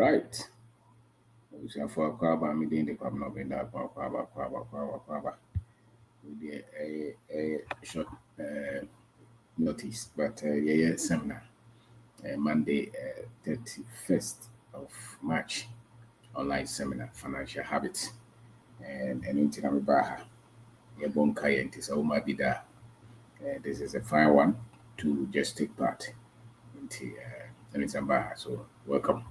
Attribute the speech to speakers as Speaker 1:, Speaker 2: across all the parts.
Speaker 1: right. So for Kwaba, me doing the Kwaba, no been that Kwaba. We did a short notice, but yeah, seminar. Monday, 31st of March, online seminar, financial habits, and anything I'm about. Yeah, bonkai and so might be there. This is a fine one to just take part into anything about. So welcome.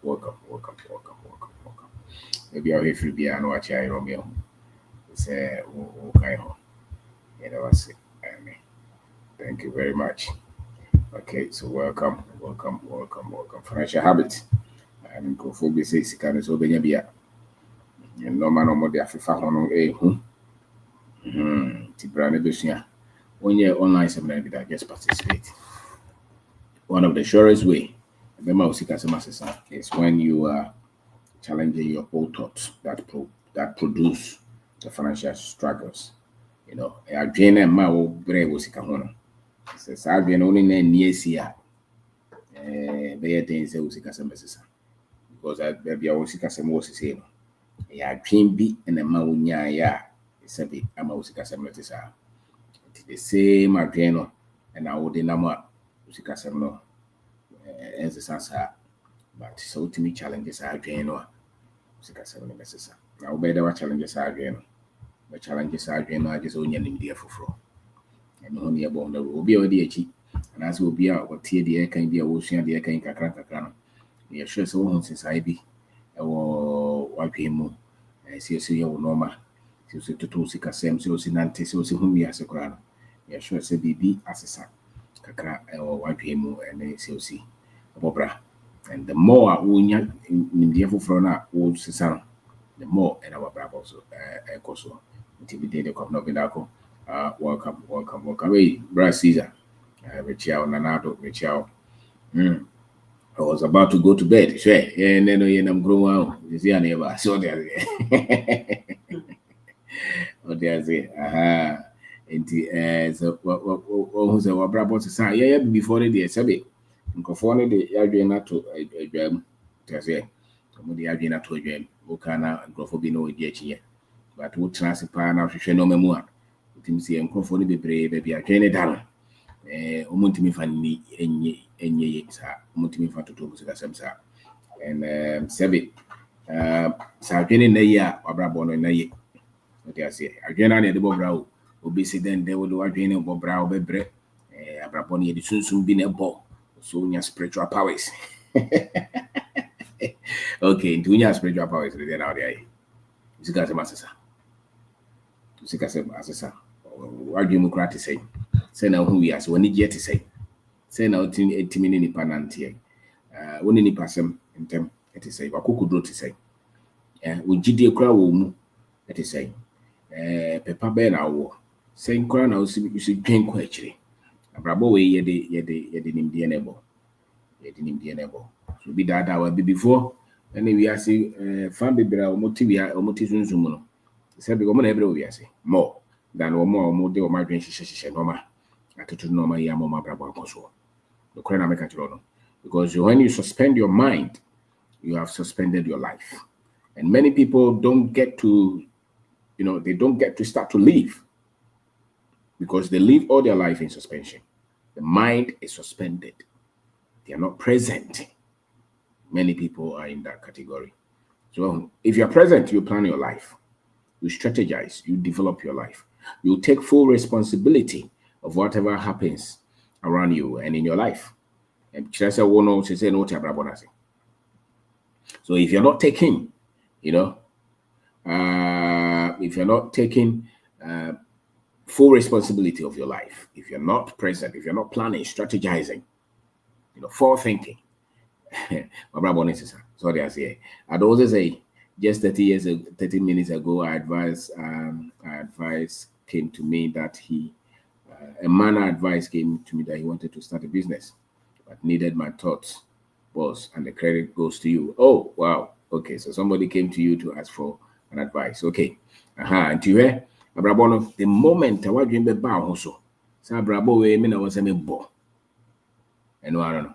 Speaker 1: Maybe I'll if you be an watch I Romeo. It's okay. You know, I say, thank you very much. Okay, so welcome. Financial habits. And go for basic kind of be a no man or more the Afifa on Tibrane Busia. When you're online seminar, that just participate. One of the surest way, remember, is when you are challenging your old thoughts that produce the financial struggles. You know, I drain a ma wo brave was Sikahono. Says I've been only near Sia. Bear things that was Sikasamesa. Because I baby I was Sikasam was saying. Ya dream be and a maunya ya. It's a bit a mouse Sikasametisa. The same Adreno and I would in Nama Sikasam as a sansa. But so to me challenges are Adreno. Sikasam necessary. Now better what challenges are Adreno. The challenges are Adreno just only an India for. And only about the will be already cheap. And as will be out what tear the air can be a ocean, the air can crack. We are sure so since I be or wipe him. I see your normal. So to two sick as same, so Sinante, so whom we as a crown. We are sure say BB as a son. Kakra or wipe him and then see Bobra. And the more we in the Frona old son, the more and our bravo so Koso. Until we did the Cognobidaco. Welcome. Hey, Brad Caesar. Richard Nanado, Richard. I was about to go to bed. Sure. And then I'm growing out. Is there never? So there. Oh, there's it. And so, who's a bravo to say? Yeah, before the day, Sabi. Microphone, the Adriana to a jam. There's it. The Adriana to a jam. Okana and Grofobino with the but what transfer now? She no memoir. See microphone be brave, baby. I train it down. Umuntimi fan ni enye sa umuntimi fan to talk to some sa and sebi sa training na ya abrabo no na ye what I say adwena na de bobra obi si den de wo do adwena bobra obebre abrabo no ye de sunsun bi na bo so nya spiritual powers okay into nya spiritual powers de na there sika se masasa wadwemokrati say na who we as when you get to say na ultimate nipa nante woni nipa sem ntem ete say wakokudro to say wogidie kra wo mu ete say pepa be na wo say kra na usi dwen ko akire abrabo we yede nimdie nebo so bi dada wa bi before and we are say fan bebra omoti sunsun no say be go na ebre we are say more than omo de o ma dwen hihye normal atoto normal ya mo ma brabo akoso the corona make it wrong because when you suspend your mind you have suspended your life and many people don't get to they don't get to start to live because they live all their life in suspension. The mind is suspended. They are not present. Many people are in that category. So if you're present, you plan your life, you strategize, you develop your life, you take full responsibility of whatever happens around you and in your life. And so if you're not taking, if you're not taking full responsibility of your life, if you're not present, if you're not planning, strategizing, forethinking, sorry, I say, I'd also say, just 30 minutes ago, advice came to me that a man advice came to me that he wanted to start a business, but needed my thoughts, boss, and the credit goes to you. Oh, wow. Okay, so somebody came to you to ask for an advice. Okay. And you hear, Abrabono, the moment I was doing the bow also, so Abrabo, I was a bo. And I don't know.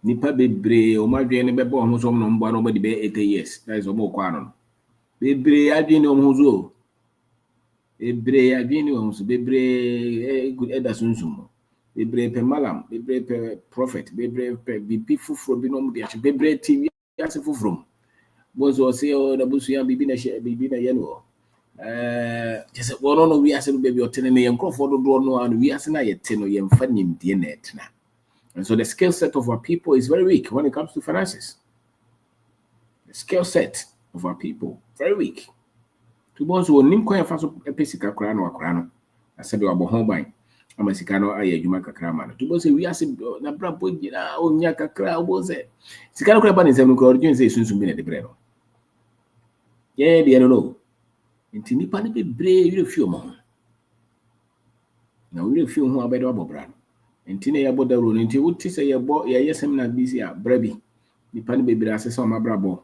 Speaker 1: Nipa bebre o madwe ne bebo ho so no mbo no be 80 years. That is omo kwa no. Bebre adwe ne omo zo. Bebre adwe ne omo so bebre good eda sunsun. Bebre pe malam, bebre pe prophet, bebre pe bibi fufuro bi no mo dia bebre TV ase fufuro. Bozo se o na busu ya bibi na ye no. Just one no we ase no baby otene ne yenkrofo do no and we ase na yete no yemfa nimdie na etna. And so the skill set of our people is very weak when it comes to finances. The skill set of our people, very weak. To bonds who nim kwa fa so pesika kra no akra no. Ase de wabo ho ban. Ama sika no aye adwuma kakra ma no. To bonds we ase na bra bogina onya kakra oboze. Sika no kra ba ne nsem no ko origin say sunsun bi na de bre no. Yeah, they don't know. Nti nipa ne bebre wi refi omo. Na wi refi ho abedo abobra no. Nti na yabo dawro nti wuti se yabo ye seminar bisi a brabi nipa ne bebre asese o mabrabo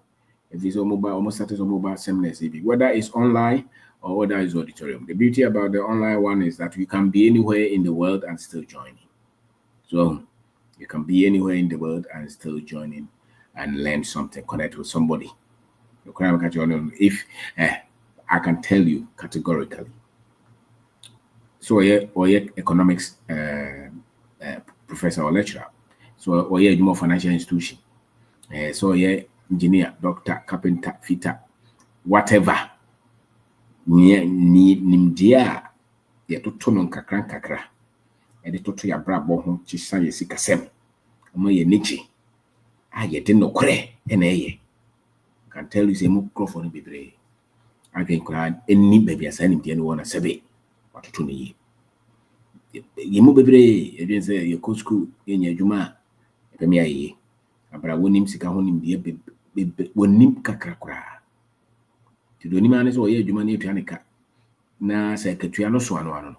Speaker 1: if is almost status mobile seminars whether it's online or whether it's auditorium. The beauty about the online one is that you can be anywhere in the world and still join in. So you can be anywhere in the world and still join in and learn something, connect with somebody. If I can tell you categorically, so economics professor or lecturer, so more financial institution, so engineer, doctor, carpenter, fitter, whatever. Nimdia ye to no kakra e de toto ya brabo ho chisa ye sikasem omo ye nichi ye de no kore na ye can tell you say mo microphone bebre again kra eni baby asa nimdia no na sebe watoto ne ye mo bebre e de say ye ko school ye nya adwuma e be me aye abra wonim sika ho nimdia be wonim kakra kra ti do ni mane so ye adwuma ne etua ne ka na se katua no so ano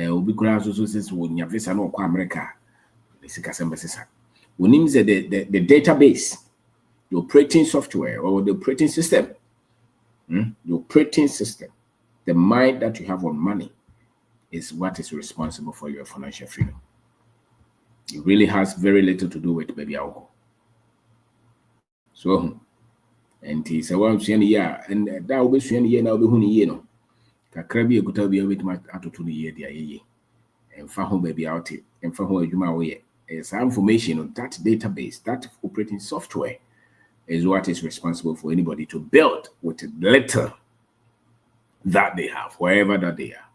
Speaker 1: obi kura so says wonya visa no kwa America sika sembesisa wonim say the database, the operating software or the operating system, the operating system, the mind that you have on money is what is responsible for your financial freedom. It really has very little to do with baby alcohol. So and he said, well, and that will be soon year now be huni no. Kakra bi ekuta bi awet atoto no year dia ye. Emfa ho baby out it. Emfa ho adwuma wo ye. Some information on that database, that operating software is what is responsible for anybody to build with the little that they have, wherever that they are.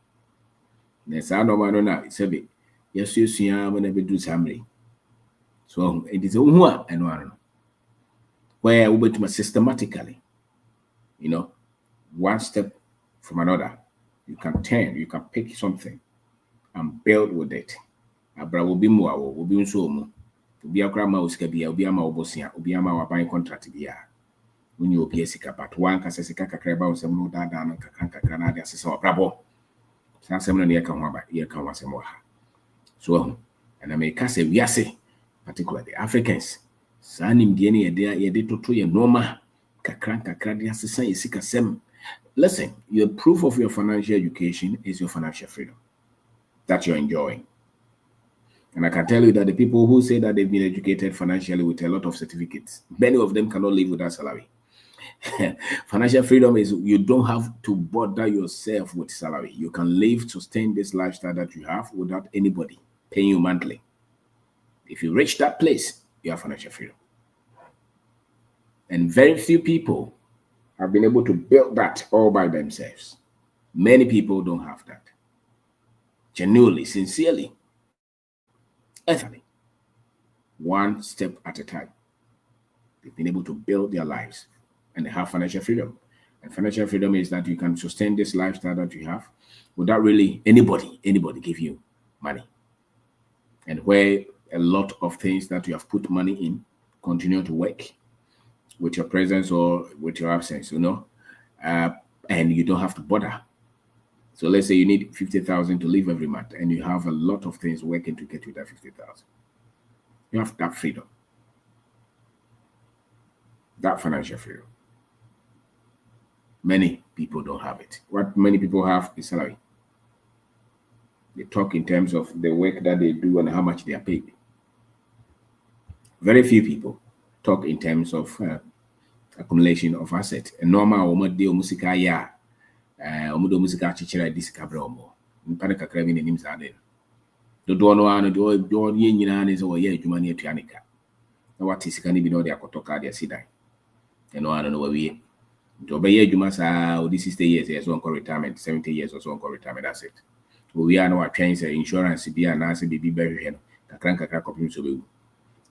Speaker 1: There's no man na sebe yes when we do summary. So it is who and one where we do systematically, one step from another. You can pick something and build with it. Abra will be more, will be so more. To be a grandma was cabia, will be a maobosia, will be a mawa contract. When you be a sika, but one casasica craba, some no dada, and cacanca granada, so bravo. Some seminal near Kamaba, here comes a more. So, and I may cast a viase, particularly the Africans. Sanim Diani, a dear, ye did to your norma, cacranca cradia, society, sika sem. Listen, your proof of your financial education is your financial freedom that you're enjoying. And I can tell you that the people who say that they've been educated financially with a lot of certificates, many of them cannot live without salary. Financial freedom is you don't have to bother yourself with salary. You can live, sustain this lifestyle that you have without anybody paying you monthly. If you reach that place, you have financial freedom. And very few people have been able to build that all by themselves. Many people don't have that. Genuinely, sincerely, ethically, one step at a time. They've been able to build their lives and they have financial freedom. And financial freedom is that you can sustain this lifestyle that you have without really anybody give you money. And where a lot of things that you have put money in continue to work with your presence or with your absence, and you don't have to bother. So let's say you need 50,000 to live every month and you have a lot of things working to get you that 50,000. You have that freedom, that financial freedom. Many people don't have it. What many people have is salary. They talk in terms of the work that they do and how much they are paid. Very few people talk in terms of accumulation of assets. And normal, omo musika ya, omo musika chichira disika bromo. Mpane kakra bi nanim sa den. Do no ano do ye nyina ne so ye adwuma ne atuanika. Na wate sika ne bi no de akotoka de asidan. And no ano no we. Do be ye adwuma sa odi 60 years yes on retirement, 70 years or so on retirement, that's it. We are now trying say insurance be and answer be very no. Kakra kopim so be.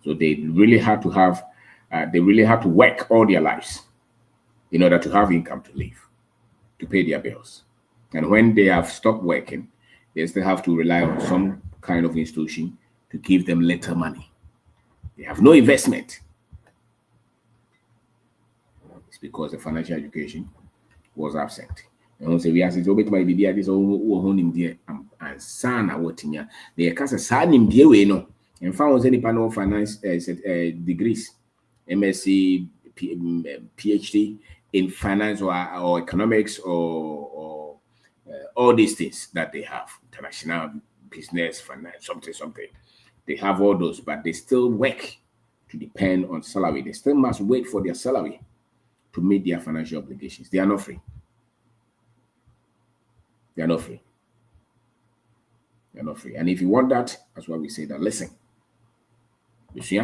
Speaker 1: So they really had to have, they really had to work all their lives in order to have income to live, to pay their bills. And when they have stopped working, they still have to rely on some kind of institution to give them little money. They have no investment. It's because the financial education was absent. And say we ask it obey my baby this or him there and son what in ya. They cast a son him there we no. And found any panel of finance degrees, MSc, PhD in finance or economics or all these things that they have, international business, finance, something. They have all those, but they still work to depend on salary. They still must wait for their salary to meet their financial obligations. They are not free. They are not free. They are not free. And if you want that, that's why we say that, listen, you see,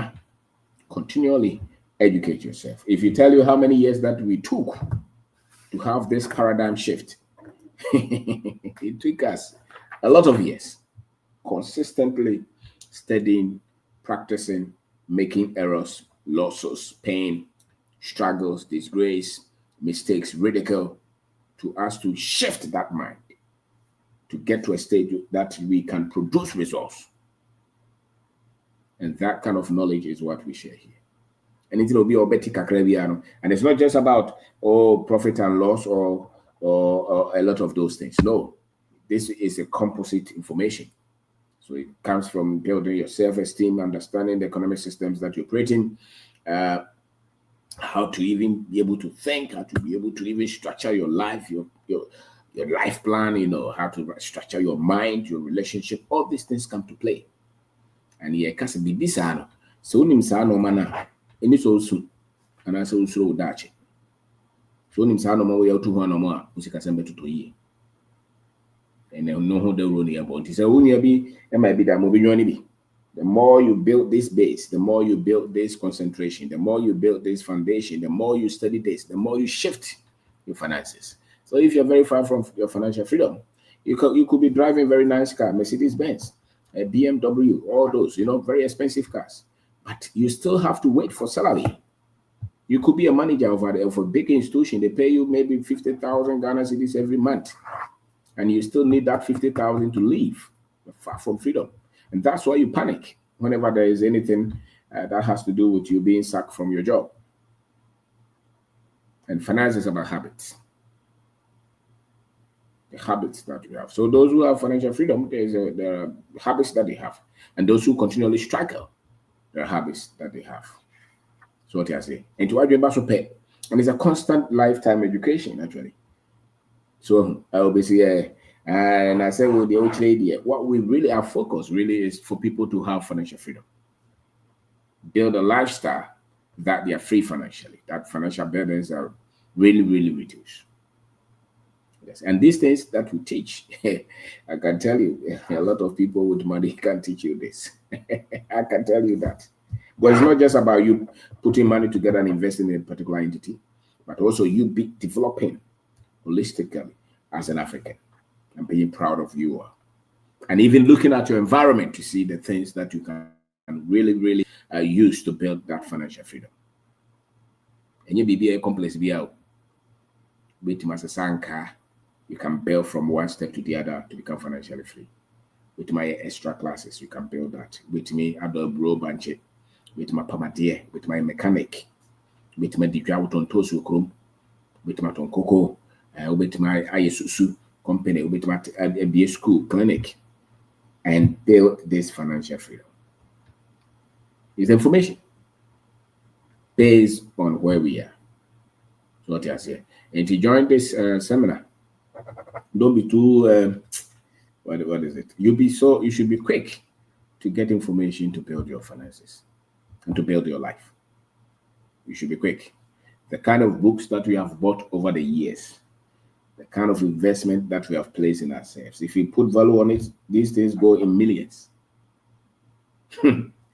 Speaker 1: continually educate yourself. If you tell you how many years that we took to have this paradigm shift, it took us a lot of years, consistently studying, practicing, making errors, losses, pain, struggles, disgrace, mistakes, ridicule, to us to shift that mind, to get to a stage that we can produce results. And that kind of knowledge is what we share here. And it will be obeti kakrebiano. And it's not just about profit and loss or a lot of those things. No, this is a composite information. So it comes from building your self-esteem, understanding the economic systems that you're creating, how to even be able to think, how to be able to even structure your life, your life plan, how to structure your mind, your relationship. All these things come to play. And here can be this ano. So unim sa no mana eni so soon and I so slow dache. So unim sa no ma we to one no more usika sembe to ye. And then no who the rule about. He said unya bi e might be that mo bi bi. The more you build this base, the more you build this concentration, the more you build this foundation, the more you study this, the more you shift your finances. So if you're very far from your financial freedom, you could be driving very nice car, Mercedes-Benz, a BMW, all those, very expensive cars. But you still have to wait for salary. You could be a manager of a big institution. They pay you maybe 50,000 Ghana cedis every month. And you still need that 50,000 to live. You're far from freedom. And that's why you panic whenever there is anything that has to do with you being sacked from your job. And finance is about habits. The habits that you have. So those who have financial freedom, there are habits that they have. And those who continually struggle, there are habits that they have. So what I say. And to argue about pay. And it's a constant lifetime education, actually. So I will be saying, and I said, well, the old lady, what we really are focused really is for people to have financial freedom. Build a lifestyle that they are free financially, that financial burdens are really, really reduced. Yes. And these things that we teach, I can tell you, a lot of people with money can teach you this. I can tell you that. But it's not just about you putting money together and investing in a particular entity, but also you be developing holistically as an African and being proud of you. And even looking at your environment to see the things that you can really, really use to build that financial freedom. And you be a complex be out. With my sanka, you can build from one step to the other to become financially free. With my extra classes, you can build that. With me, adult bro banche, with my pamadier, with my mechanic, with my digawuton tosu krum, with my tonkoko, with my ISUSU company, with my MBA school clinic, and build this financial freedom. It's information based on where we are. So what I say. And to join this seminar, don't be too what is it? You should be quick to get information to build your finances. and to build your life. You should be quick. The kind of books that we have bought over the years, the kind of investment that we have placed in ourselves, if you put value on it, these things go in millions.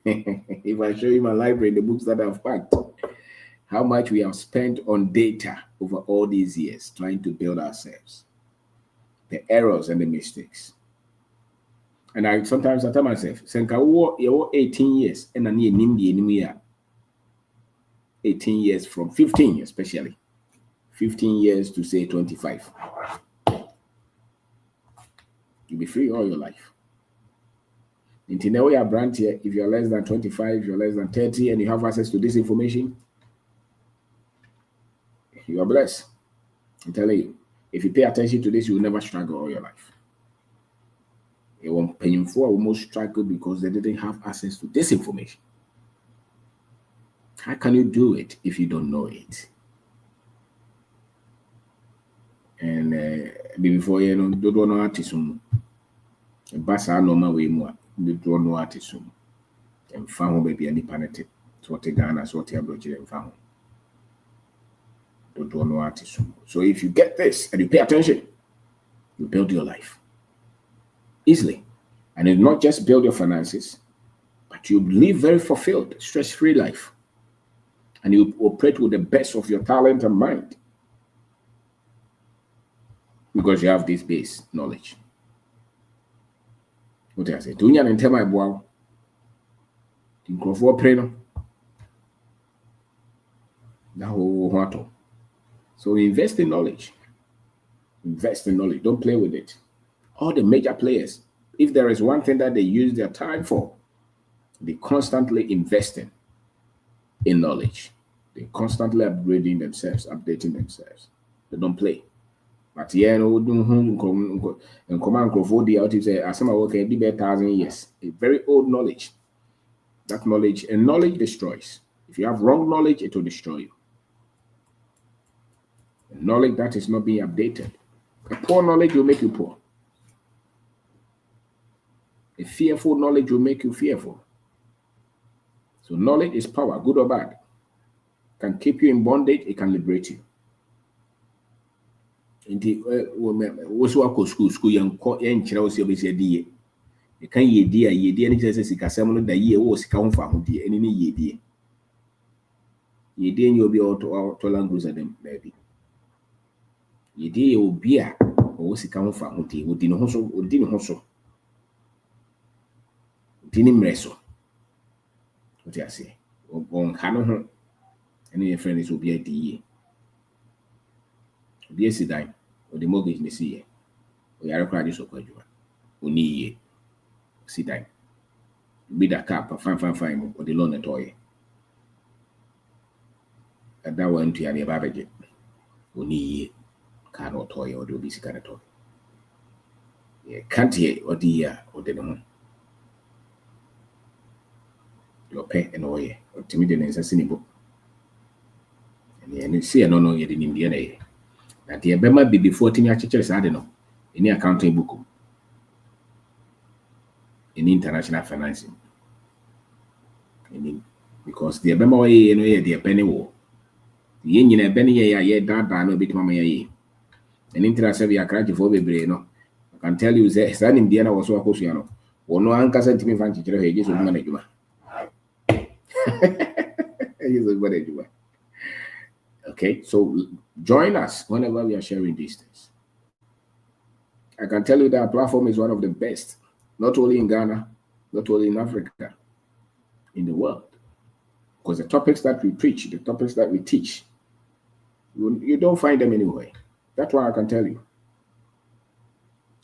Speaker 1: If I show you my library, the books that I've packed, how much we have spent on data over all these years trying to build ourselves, the errors and the mistakes. And I sometimes tell myself, you're 18 years, and I need 18 years from 15, especially 15 years to say 25. You'll be free all your life. Until now, you're brand here. If you're less than 25, you're less than 30, and you have access to this information, you are blessed. I'm telling you, if you pay attention to this, you will never struggle all your life. You won't pay for almost struggle because they didn't have access to this information. How can you do it if you don't know it? And before you know, don't know artisan. Basa no ma we more. Don't know artisan. And found baby any panic. So what Ghana, so what you and found. Don't know artisan. So if you get this and you pay attention, you build your life easily. And you not just build your finances, but you live very fulfilled, stress-free life. And you operate with the best of your talent and mind. Because you have this base knowledge. What I say? Dunya and tell my boy. For pray no. Now so invest in knowledge. Invest in knowledge. Don't play with it. All the major players, if there is one thing that they use their time for, they constantly investing in knowledge. They constantly upgrading themselves, updating themselves. They don't play. But yeah, no, and command Crawford the out say as some work be 1,000 years. A very old knowledge. That knowledge and knowledge destroys. If you have wrong knowledge, it will destroy you. Knowledge that is not being updated. A poor knowledge will make you poor. A fearful knowledge will make you fearful. So knowledge is power, good or bad. It can keep you in bondage, it can liberate you. School young you can ye dear any Casamon the year was count found dear any ye dear. Ye dear you'll be all to language at them, baby. Ye dear will be a was count found tea, would didn't hustle. Didn't wrestle. What I say? On Hanover, and your friends will be a dear. Be a sidine, or the mortgage in the sea. We are a credit so quite you. Only ye. Sidine. Be that cap, a fine, or the loan at toy. And that one to your baggage. Only ye. Cannot toy or do this kind of toy. Ye can't ye or dear or the moon. Your pay and oye, or timidity is a cynical. And you see, I don't know yet in Indiana. That the Bema be before Tinia Churches, I don't know, any accounting book in international financing. Because the Bema way, you know, the penny war. The Indian penny, yeah, that no bit mamma ye. An interest of your cracky for baby, no. I can tell you that San Indiana was so cosiano, or no uncle sent me fancy hedges with management. Okay, so join us whenever we are sharing these things. I can tell you that our platform is one of the best, not only in Ghana, not only in Africa, in the world. Because the topics that we preach, the topics that we teach, you don't find them anywhere. That's why I can tell you.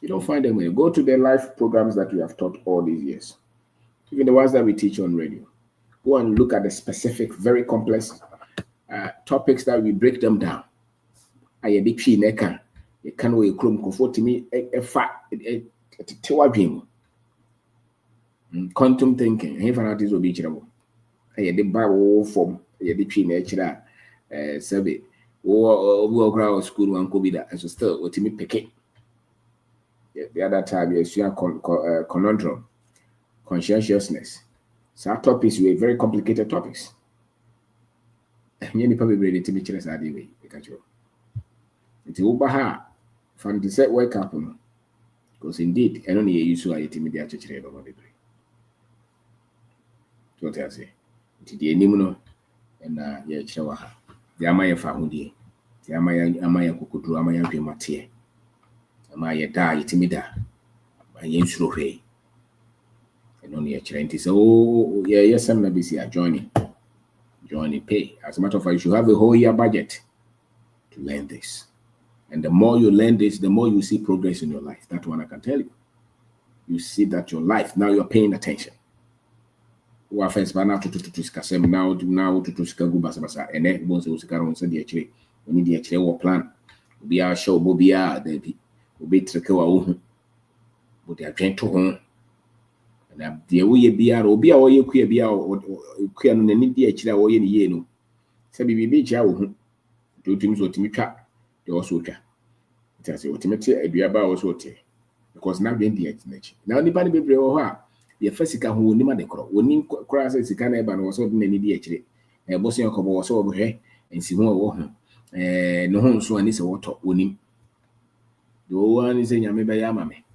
Speaker 1: You don't find them anywhere. Go to the live programs that we have taught all these years, even the ones that we teach on radio. Go and look at the specific, very complex topics that we break them down. I a big she neka. You can't wait comfort to me a fat quantum thinking. If an artist will be cherable. I the Bible form, a deep she nature survey. Or ground school one could be that as a still what me picking. The other time you see a conundrum, conscientiousness. Some topics were very complicated topics. Many people ready to be children are the way. It's Ubaha from the set wake up. Because indeed, I don't need you so I intimidate church about the way. What I say. It's the animal and yeah, Chawaha. The Amaya Fahundi. The Amaya Kukudu, Amaya Pimatia. Amaya die, timida. My insure way. And only a challenge is oh, yeah, yes, some may be joining pay. As a matter of fact, you should have a whole year budget to learn this. And the more you learn this, the more you see progress in your life. That's one I can tell you. You see that your life, now you're paying attention. Now to discuss now to discuss basa and then once we can say the actually we need the actual plan. Be our show, be our baby, be trick our own, but they are trying to home. And the way be our be our you queer be our queer no need the actually or any year no. Say be chow do things what me trap, they also trap. It has ultimately a be about also because now being the nature. Now the body be brave. The first sika ho onima de kro onim kra say sika na eba no so de nani di akire e boso yakobo wo so obhwe ensi ho wo ho no ho nso ani se woto onim do wani se nyame be ya mame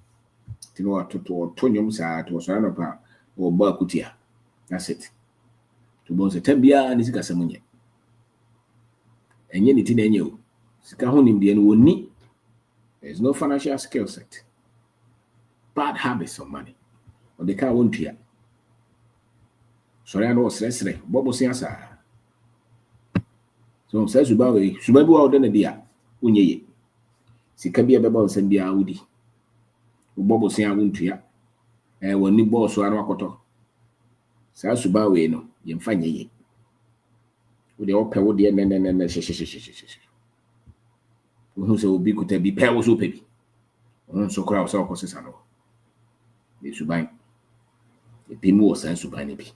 Speaker 1: ti no atoto to nyom sa to so na pa wo ba kutia. That's it. To bon se tambia ani sika samunye enye ni ti na enye o sika ho nim de no woni. There's no financial skill set. Bad habits of money. Or the car won't hear. Sorry, I know stress. Bobo Siasa. So says Subawi, Subabu out than a dear. Unye. Sikabia Baba send the Audi. Bobo Sia won't hear. And when you boss or Wakoto. Says Subawi, no, you find ye. With the opera would the end and who say be could be pair was open. So crowd saw Cosano. The Subai. The Pimo sense to buy be.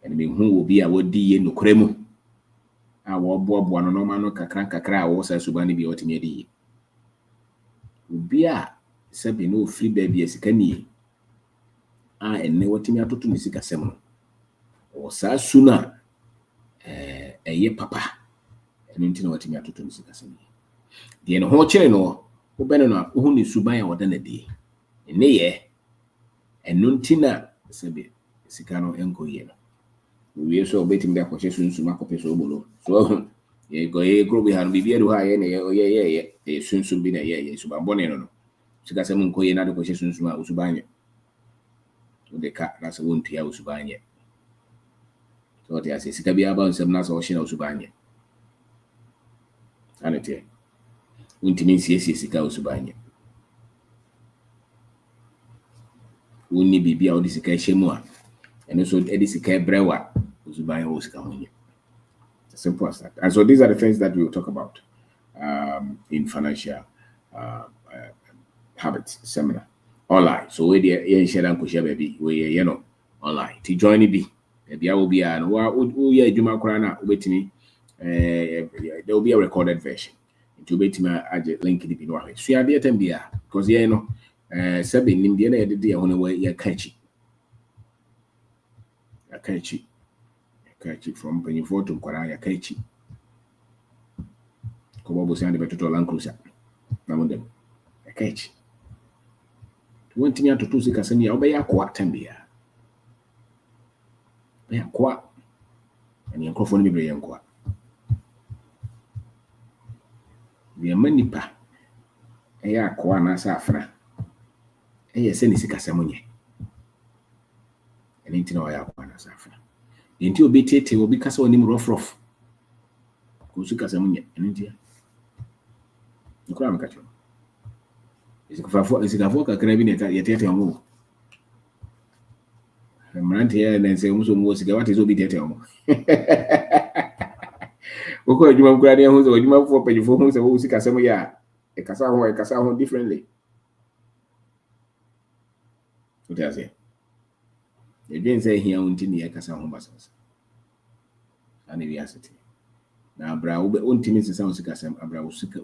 Speaker 1: And me who will be our D no cremo. Our Bob one no man kakra was as Subani be ultimately. Be a sabi no free baby as can ye. And never to me to Missika Semon. Or sa sooner a ye papa. And into what me to Missika Semon. The end whole channel, who better not who is Subaya or than a day. And nay, and nuntina. Sebe sikano enko yeno we so betim da kwache sunsu makope so bolo so ye go ye gro bi han bibia do ha ye ne ye sunsu bi na ye so ba bone no sika se mun ko ye na do kwache sunsu ma usubanye o de ka na se won tia usubanye so te ase sika bi aba nsem na so o shina usubanye anete untimi nsie sika usubanye woni bibia o disika hemu a eno so edisika brewa uzuban o sika honye. Simple as that. And so these are the things that we will talk about in financial habits seminar online. So we there ye share and share baby we you know online to join be bia will be an o ye adwuma kora na obetimi there will be a recorded version into obetimi age link di bi no ahwe so ya dey time bia because you know sabi nim de na ye de ho no ye kachi from Pennyford to Kwara ya kachi ko bobo se ande beto Land Cruiser na mo dem ya kachi to wontinya to sika sani ya obeya kwa tambia ya kwa ani yankofo no bebre yankwa bi amanipa ya kwa na sa afra se ni sika samunye eni ntina wa ya kwa na sa afra enti obi tete obi kasa onim rough ko sika samunye eni ntia nko amakacho isikafo kakra bi ne ya tete amu mrante ya na nse muso mu sika wate zo bi tete amu oko adwuma mkura ne ho so adwuma fo pagifo ho so sika samu ya e kasa ho differently so that's it. You didn't say here until near Casa Hombas. And we asked it. Now, Bra, until Mrs. Sansicasam, Abra Usika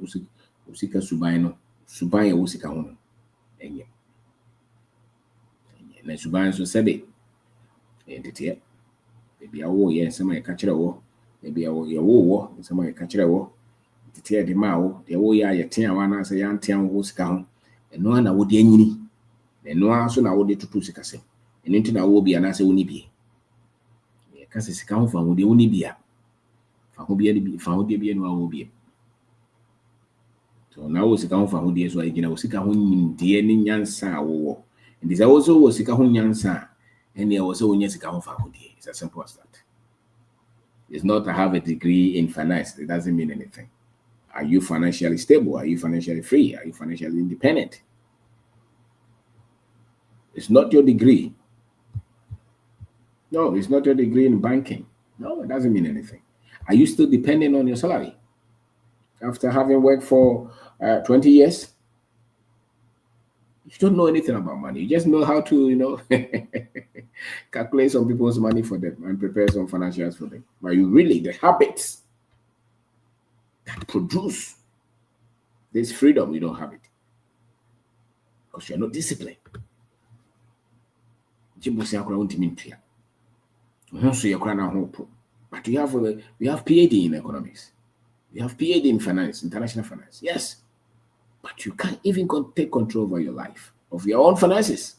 Speaker 1: Subino, Subaya Usika home. And yet, Suban so said it. entity maybe a wo ye nsema ye ka kire wo maybe a wo ye wo nsema ye ka kire wo entity de ma wo de wo ya ye tea wa na se ya ntea wo sika ho eno na wo de anyini eno aso na wo de tutu sika se eno nti na wo bia na se wo ni bie ye ka se sika ho fa wo de wo ni bia fa ho bia de fa ho de bia no wo bia. So now we sika ho fa ho de so agina we sika ho nyimde ne nyansa wo and is also we sika ho nyansa and there was only sika ho fa ho de. It's as simple as that. It's not to have a degree in finance. It doesn't mean anything. Are you financially stable? Are you financially free? Are you financially independent? It's not your degree. No, it's not your degree in banking. No, it doesn't mean anything. Are you still dependent on your salary? After having worked for 20 years, you don't know anything about money. You just know how to, calculate some people's money for them and prepare some financials for them. But you really, the habits that produce this freedom, you don't have it. Because you're not disciplined. But we have PhD in economics. We have PhD in finance, international finance. Yes. But you can't even take control over your life, of your own finances.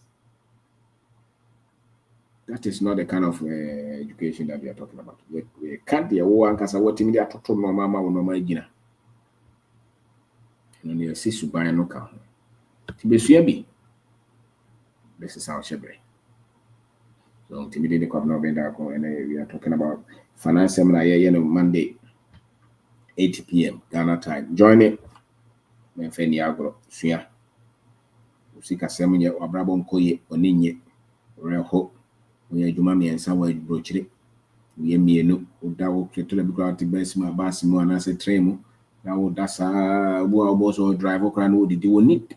Speaker 1: That is not the kind of education that we are talking about. We can't be a war and what in the atoto no mama or no magina. And you see Subaya no count. Tibesuabi. This is our shebre. So Timidi the Kwabno Bendako, and we are talking about finance seminar here Monday, 8 p.m. Ghana time. Join it. Mefeni agro sua usika semunye abrabo nkoye oninye reho oye adwuma miensa wa brochire ye mienu udawo kletole bikwa tibesima basimu anase tremu na wo dasa bo so drive okra no didi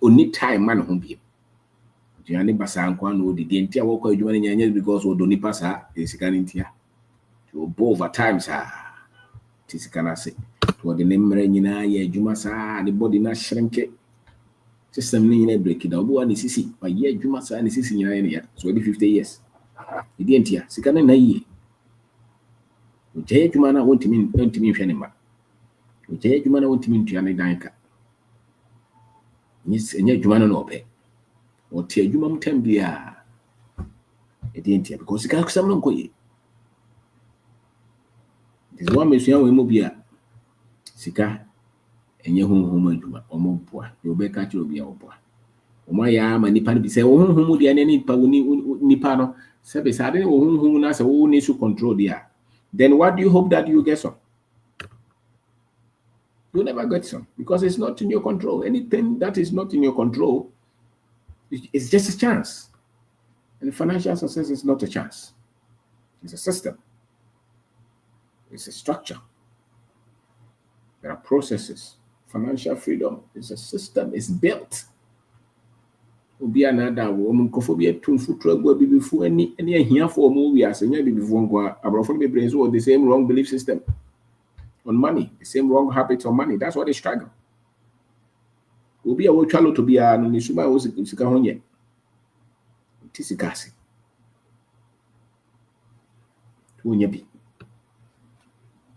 Speaker 1: oni time man ho biem diane basa anko na odidi ntia wo kwa adwuma nyanya because wo do ni pasa esika ntia to bo over times tisika na se to the nemre nyina ye adwuma saa the body na shrinke system ni nyina break down bo ani sisi ba ye adwuma saa ni sisi nyina ye so every 50 years e di ntia sika na ye o je adwuma na wontimi hwe ne ma o je adwuma na wontimi ntua ne danka ni enye adwuma no ope o ti adwuma mtem bia e di ntia because sika kusam no nkoye this one mesua we mo bia sika enye honhom adwuma omoboa de obeka kire obi a oboa omaya ma nipa no bi se honhom de ane nipa nipa no se be sa de honhom na se wo need to control dia then what do you hope that you get some? You never get some because it's not in your control. Anything that is not in your control, it's just a chance. And financial success is not a chance. It's a system. It's a structure. There are processes. Financial freedom is a system. It's built. Obi anada wo nkofo bi atumfu tragwa bibifu ani ahiafo mo wi asenya bibifu nkwa abrofo be brains with the same wrong belief system on money, the same wrong habits on money. That's why they struggle. Obi a wo twalo to bia no ni suba wo sika ho nye tisikasi to nya bi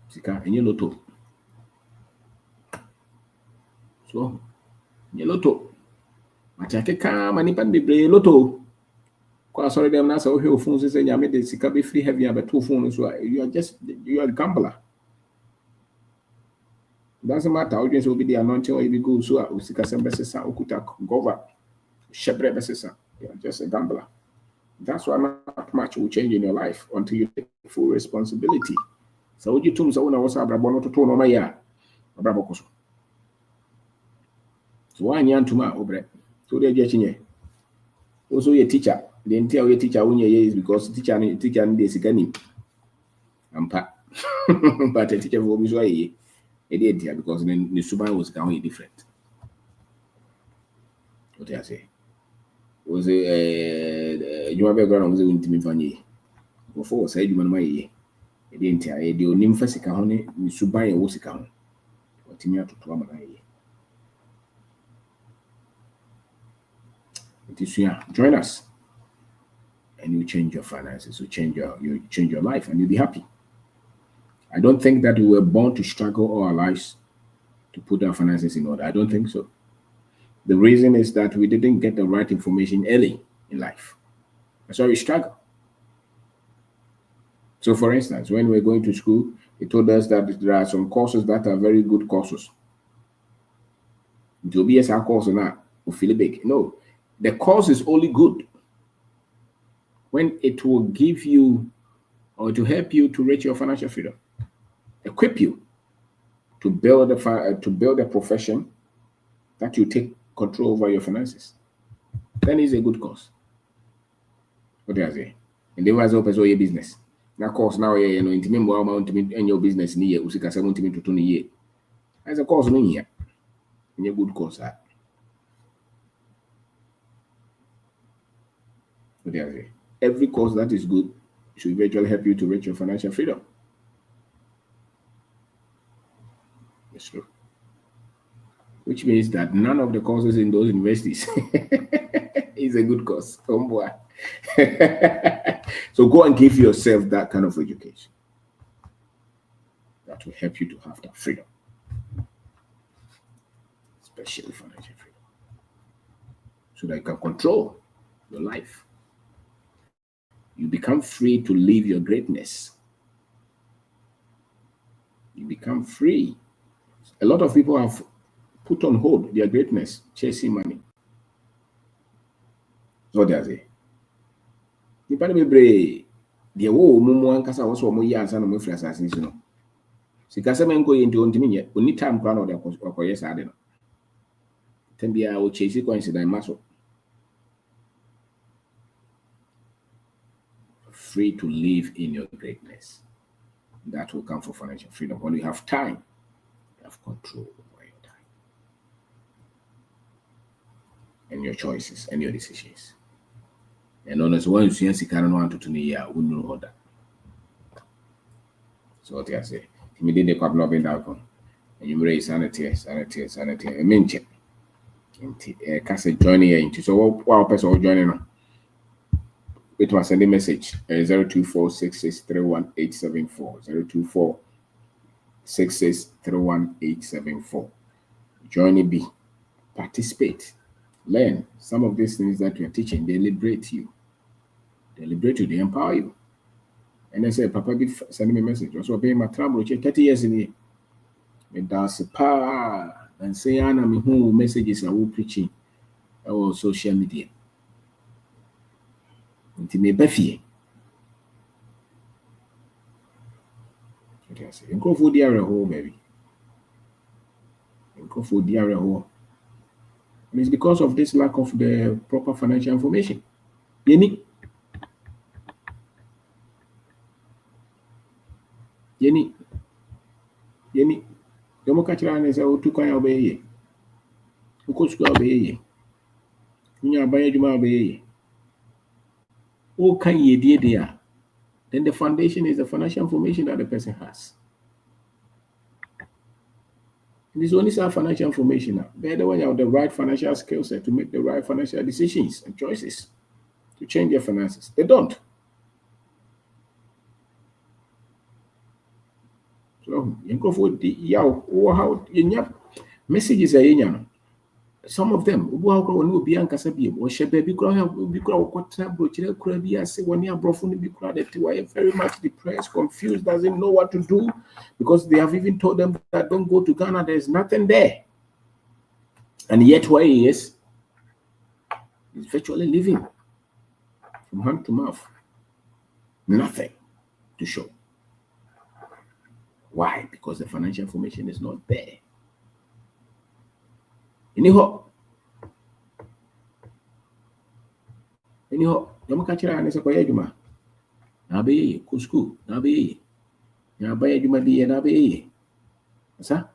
Speaker 1: sika enye loto so nye loto matake ka manipa bebre loto kwa sorry dem na so hwe ofun so say nyame de sika be free heavy abeto ofun so you are a gambler. It doesn't matter how you be the anointing or you be good so sika sembesesa okuta gova shebre besesa. You are just a gambler. That's why not much will change in your life until you take full responsibility. So you tum so na wasa abrabo no toto no ma ya abrabo koso. So why nyantuma obre so dey je chinye also your teacher the entire your teacher when you is because teacher dey sikani ampa but the teacher will be so ye did here because the super was going different. What I say was you have a ground was going to me funny before said you man my ye didn't hear the nympha honey subai was account what me to trauma ye. It is here. Join us. and you change your finances, you change your life, and you'll be happy. I don't think that we were born to struggle all our lives to put our finances in order. I don't think so. The reason is that we didn't get the right information early in life. That's why we struggle. So, for instance, when we're going to school, they told us that there are some courses that are very good courses. It will be a course or not, or feel big. No, the course is only good when it will give you or to help you to reach your financial freedom, equip you to build a profession that you take control over your finances. Then it's a good course. What do I say? And they was open so your business. Now course now intimate more amount in your business ni usika 70 to 20 year. As a course no here. In a good course. What do I say? Every course that is good should eventually help you to reach your financial freedom. That's true. Which means that none of the courses in those universities is a good course. Oh boy. So go and give yourself that kind of education that will help you to have that freedom, especially financial freedom, so that you can control your life. You become free to live your greatness. You become free. A lot of people have put on hold their greatness, chasing money. What does it? You better be brave. The wo mumu ankasa wo so mo yi ansa no mo frasa asinsi no. Sika se menko ye nti ontimi nye, oni time kra no de akoye sa ade no. Tembia o chase coincidence maso. Free to live in your greatness. That will come for financial freedom. When you have time, you have control over your time and your choices and your decisions. And honestly, when you see sika no want to year, we know order. So what I say, me did the kwab no be down. And you raise sanity. I mean check. Kase join here into so what person joining no. It was send a message 02466318874 02466318874. Join B. Participate. Learn some of these things that we are teaching. They liberate you. They empower you. And I say, Papa be sending me a message. Also, paying my trouble 30 years in here. And that's a pa and say, Anna, me who messages I will preaching on social media. Until me befie. What I say? Go for the area hole, baby. Go for the area hole. And it's because of this lack of the proper financial information. Yeni. Yomo kachira ne say o tukwan ya obeye. Ukosku obeye. Unya abanye juma obeye. O kan ye dia. Then the foundation is the financial information that the person has. And it's only some financial information now. They're the one you have the right financial skill set to make the right financial decisions and choices to change their finances. They don't. So you go for the how messages are some of them will be ankasabi or shebebi very much depressed, confused, doesn't know what to do because they have even told them that don't go to Ghana, there's nothing there. And yet where he is virtually living from hand to mouth. Nothing to show. Why? Because the financial information is not there. Anyhow, you catch it and it's a koyajuma. Nabe, kusku, nabe, nabe, you might be an abe. Sir,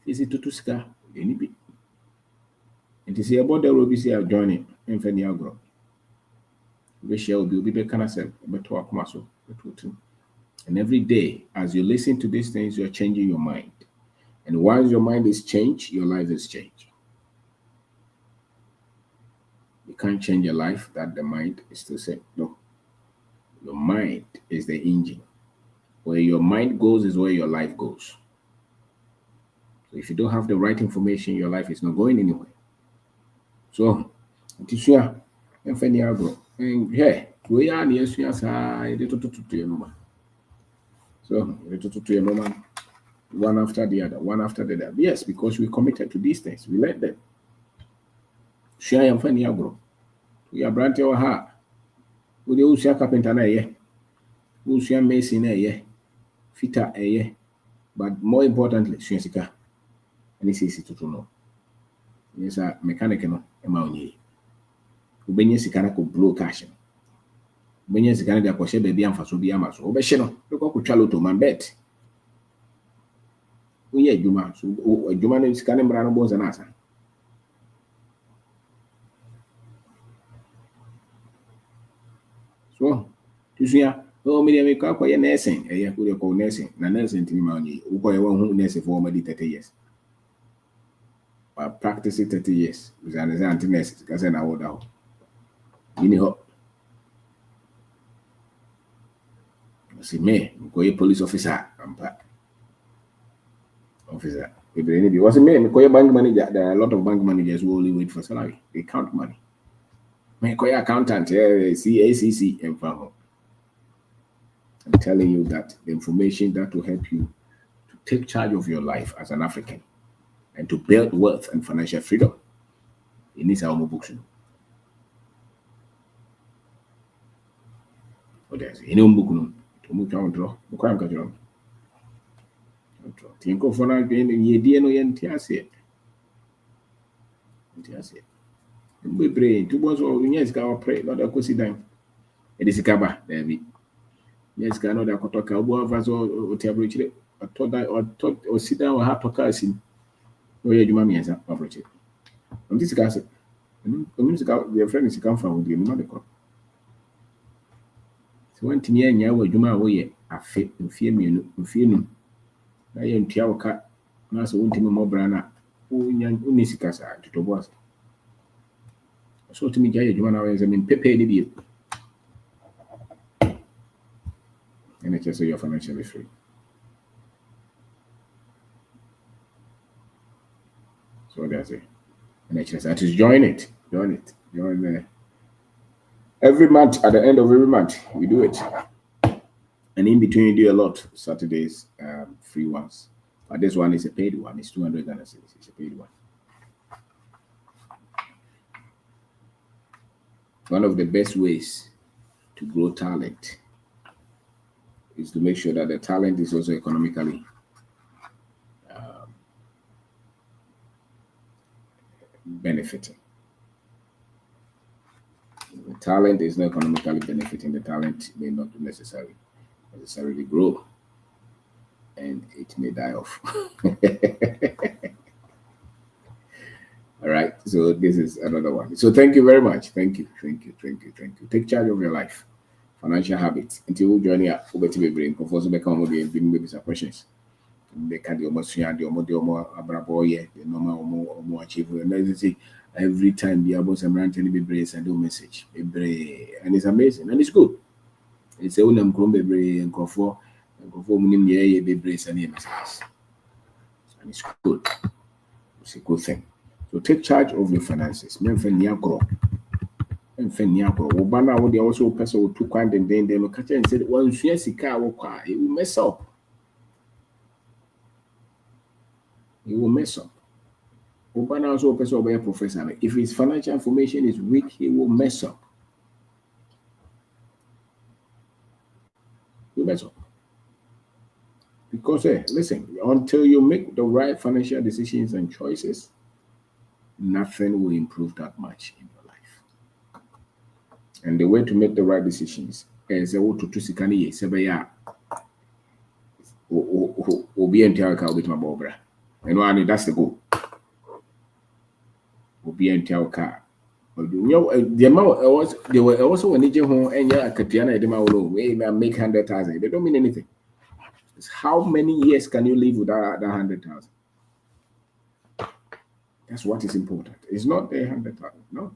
Speaker 1: is it to Tuska? Any bit. And to see about the Robisi of joining in Feniagro. We shall be cancer, but talk muscle. And every day, as you listen to these things, you're changing your mind. And once your mind is changed, your life is changed. You can't change your life. That the mind is still set. No. Your mind is the engine. Where your mind goes is where your life goes. So if you don't have the right information, your life is not going anywhere. So, it is here. And for and yeah, we are near to your number. So, to your number, one after the other, one after the other. Yes, because we committed to these things. We let them. Share and funny agro. We are brand your heart. We do share carpenter, we share mason, fitter, but more importantly, Sika. And it's easy to know. Yes, a mechanic, no, amount ye. Ubenya Sikana could blow cash. Ubenya Sikana, the Akoshe baby and Faso be Amaso. Obesheno, look up with Chalo to my bet. We are Juma, so Juma is Scanning Brano Bones and Asa. So, to see, oh, me make up for your nursing, a year could call nursing, and nursing to me, who call one who nursing for maybe 30 years. I practice it 30 years with an anti nurse, because I would out. You know, see me, go a police officer, I'm back. Officer. If it wasn't me, call bank manager. There are a lot of bank managers who only wait for salary. They count money. Me call accountant, CACC, and from. I'm telling you that the information that will help you to take charge of your life as an African and to build wealth and financial freedom. It needs our books. What does it? You book no. To move down draw. Book I'm catching on. Think of one again. Ye dear no yen tiase. Tiase. We pray. Two months or yes, go pray. Not a cozy dime. It is a kaba, David. Yes, cannot a kotoka. Ubo vaso or tablet. I thought that or sit down or have to cast him. Oh, yeah, you mammy as a average. On this case, their friend is come from with the medical. So when Timmy and Yawa Juma away, I fit and fear me, fear me. I am Tiawaka, Master Untim Mobrana, Unisicasa to was. So to me, Jaya Jumana is I mean, Pepe the and it's just so you're financially free. So that's it. And it's just that is join it. Join every month, at the end of every month, we do it. And in between, you do a lot. Saturdays, free ones. But this one is a paid one. It's 200 Ghana cedis. It's a paid one. One of the best ways to grow talent is to make sure that the talent is also economically benefiting. The talent is not economically benefiting. The talent may not necessarily grow, and it may die off. All right. So this is another one. So thank you very much. Thank you. Take charge of your life, financial habits. Until we join here, we'll be brain. Conform become more than maybe some questions. They can do almost the abraboye, the normal or more achieve. And as say, every time the about some rant and be brace and do message. And it's amazing and it's good. It's a unam crumb and conform munim ye be brace and messages. And it's good. It's a good thing. So take charge of your finances. Memfen Niagro. Obana would also person who took and then they look at and said, well, yes, it will mess up. He will mess up. Obana also person will be a professor. If his financial information is weak, he will mess up. You mess up. Because listen, until you make the right financial decisions and choices, nothing will improve that much in your life. And the way to make the right decisions is to tusikani sebeya obi entia ka obi ma bobra. And that's the goal. Obi entia ka. The amount they were also when they home and yeah katiana edema will make 100,000. They don't mean anything. It's how many years can you live without that 100,000? That's what is important. It's not the 100,000. No.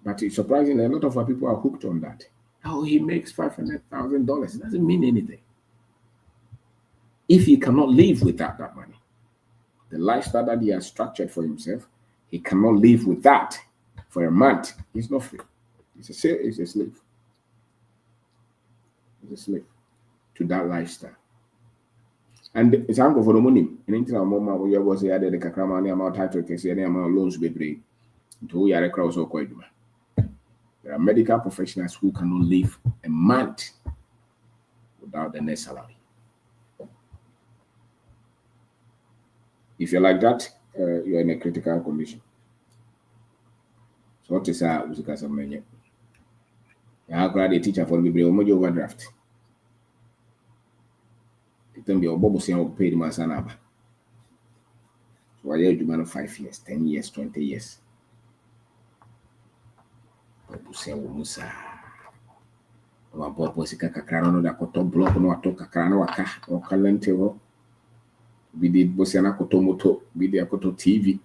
Speaker 1: But it's surprising, a lot of our people are hooked on that. Oh, he makes $500,000. It doesn't mean anything if he cannot live without that money. The lifestyle that he has structured for himself, he cannot live with that for a month. He's not free. He's a slave. He's a slave to that lifestyle. And it's uncle for the money. And into our mama, we was here, the Kakramani amount title case, any amount loans be paid. To we are a cross or quite. There are medical professionals who cannot live a month without the net salary. If you're like that, you're in a critical condition. So what is our because of many? How could a teacher for the overdraft? It can be a bubble saying paid my son up. So I had you 5 years, 10 years, 20 years. Bubble saying Musa. Our bubble is a cacrano that got top block no to cacrano or calentero. We did Bosiana Kotomoto, we did a Koto TV.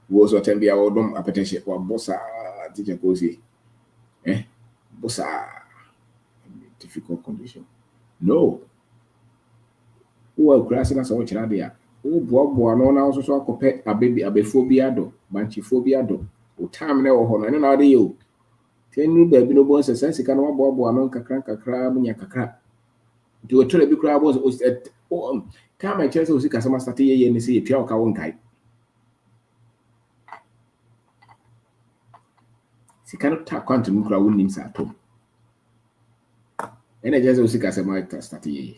Speaker 1: Was what can be our dom appetition or bossa teacher cozy. Bossa difficult condition. No. Who are grassing us all Chinadia? Oh, Bob, no, also so compare a baby, a bephobia do, banchiphobia do, o time never home, and another you. 10 new baby no bones, a sense can one bob or non cacranca crab, munyaka. Do a terrible crab was at time I chance was a customer started and see a pure cow kite. She cannot tap quantum crowd names at home. And I just was a customer started.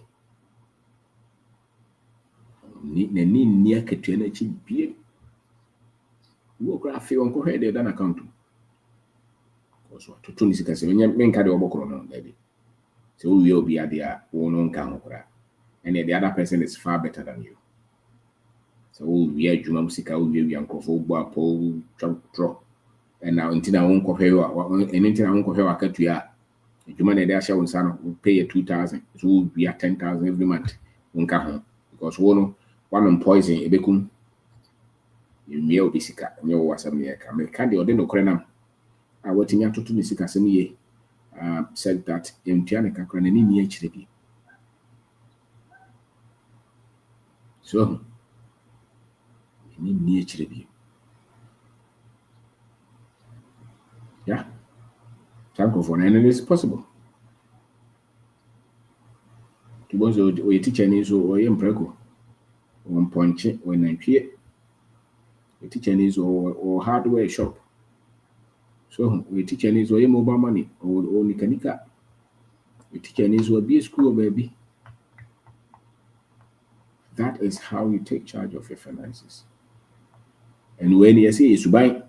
Speaker 1: Ni near Katrina chip beer. Walk around feel on cohead than account. Because what to Tunis can say when you make a double baby. So we will be at their own on camera. And the other person is far better than you. So we are Jumamsika, we will uncle for Paul drop. And now until I won't compare and until I won't compare a cut you are. Human and their show son will pay 2,000. So we are 10,000 every month. Because one on poison, a becum. You may be sick, and you was a mere candy or no crenum. I want him to be sick as a me. Said that in Tianica can any near HDB. So, any near HDB. Yeah, thank you for any is possible. To was a teacher is or imprego. 1 point when I hear a teacher is or hardware shop. So we teach Chinese or mobile money or only canica. We teach Chinese will be a school baby. That is how you take charge of your finances. And when you say is to buy,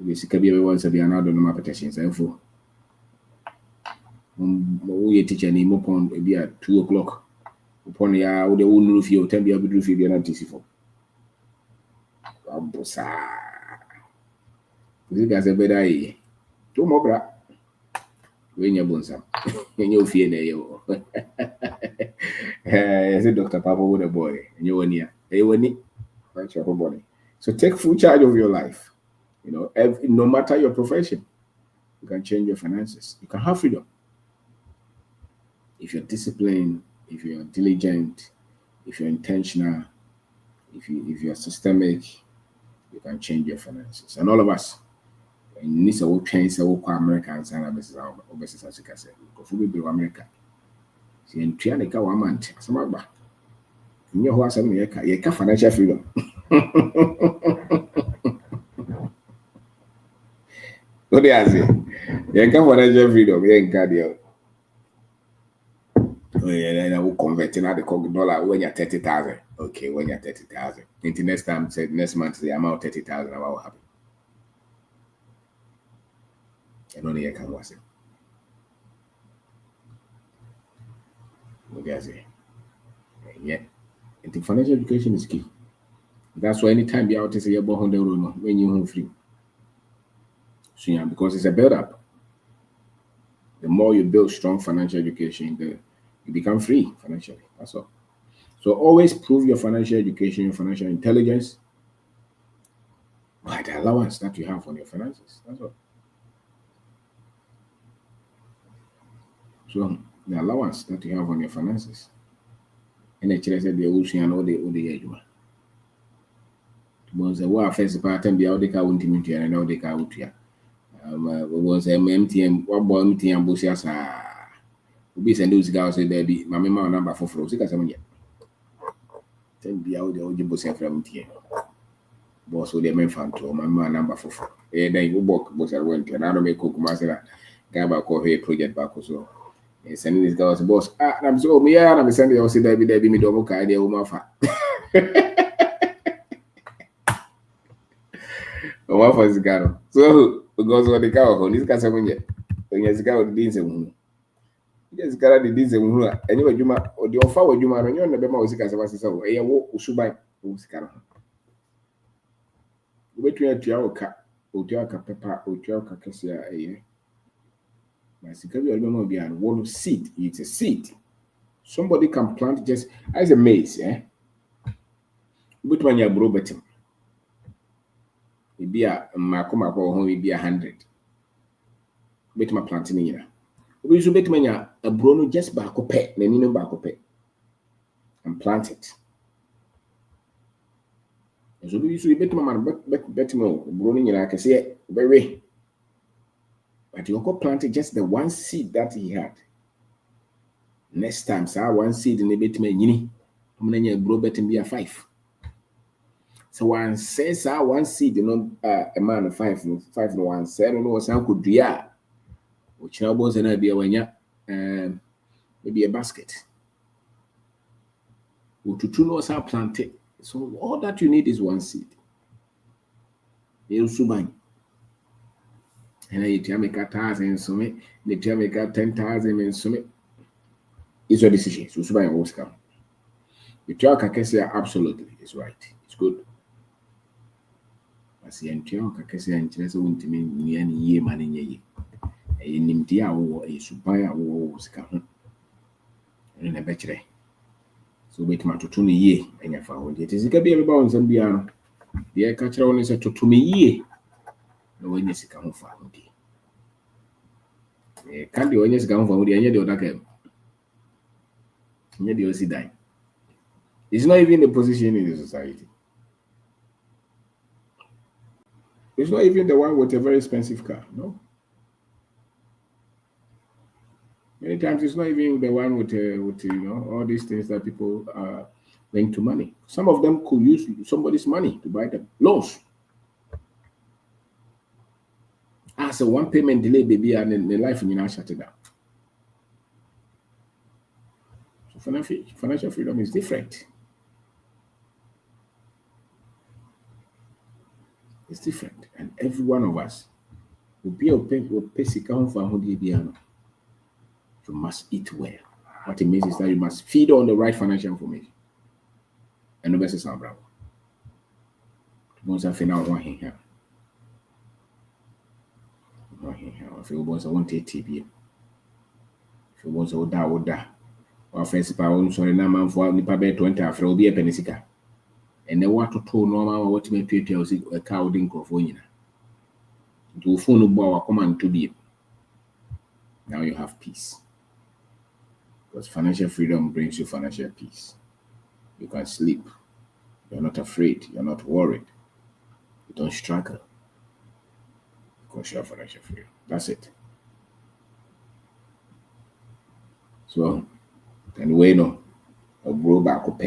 Speaker 1: we see everyone say another no petitions and for we teach any more upon be at 2 o'clock. Upon ya the old roof you 10 be able to roof you not for. This guy's a better eye. 2 more bra. When you're bonsam, and you fear you. I said, Dr. Papa with a boy, and you were near. They were neat. That's your whole body. So take full charge of your life. You know, no matter your profession, you can change your finances. You can have freedom. If you're disciplined, if you're diligent, if you're intentional, if you're systemic, you can change your finances. And all of us, in this old change, so Americans and business as you can say, go for America. See, in Trianica 1 month, some of you know who some you financial freedom. What do you say? You can financial freedom, you can and I will convert in the dollar when you're 30,000. Okay, when you're 30,000. Until next time, said next month the amount 30,000 I will happen. And only I can was it. What do you say? Yeah. And the financial education is key. That's why anytime you're out to say you're born when you're home free. So yeah, because it's a build up. The more you build strong financial education, you become free financially. That's all. So always prove your financial education, your financial intelligence. by the allowance that you have on your finances. That's all. So the allowance that you have on your finances. And actually said the ocean or the edge. Was a war first part and the Audica won't immediate and Audica out here. Was a MTM, what boy MTM Busias be send those guys there be my member number for Frosica some yet. Then be out the Ojibos from MTM. Boss with the main fan to my man number for a day you walk was I went and I don't make cook master Gaba call here project back also. Sending this guy boss. I'm so me I'm sending you see there be me double car idea woman. One for Zigaro. So, because what the cow on this Casamonia, when you Zigaro the Deans and yes, Gara the Deans and anyway, you might or the offer you might on the Bema was Casavas, so a walk Ushubai Uscara. Wait to your cat, Utiaka Pepper, Utiaka Cassia, a year. My secretary remember behind one seed, it's a seed. Somebody can plant just as a maize, eh? Which one you bro better? It be a Macoma home, be 100. Bet my planting here. We should bet a brono just back up pet, Nenino back up and plant it. So we should bet my man, bet more broning like I say, very. But you go plant just the one seed that he had. Next time, sir, one seed in the bet me, yini. I'm going to grow bet be a 5. So one says, one seed, a man of 5 no 1, 7 no one could do ya. Which now was an idea when ya maybe a basket. To two knows how planted. So all that you need is one seed. You'll subine. And then you make 1,000 so me, you make 10,000 and so me. It's your decision. So subine will come. You talk Kakesia absolutely is right. It's good. But see, and talk Kakesia and Chess won't mean any year man in ye. A nimdia or a supplier was come in a betray. So wait my to me ye and your found it is a be bounds and beyond. The air catcher only said to me ye. No one is come found. Can't you always come from the other game? Yet you see die. It's not even a position in the society. It's not even the one with a very expensive car, no. Many times it's not even the one with all these things that people are linked to money. Some of them could use somebody's money to buy them. Loans. As a one payment delay, baby, and then the life in shut it down. So financial freedom is different. It's different, and every one of us will be a basic account for you must eat well. What it means is that you must feed on the right financial information. And the best is bravo. Once I find out one here. If you want to want to TB. If you want to order. Or first by own sorry na man for nipa be 20 after will be a penisika. And then what to tell normal what me pay tells a cow dink of one. Do phone bow command to be. Now you have peace. Because financial freedom brings you financial peace. You can sleep. You're not afraid. You're not worried. You don't struggle. Because you have financial freedom. That's it. So, and we know a bro back up,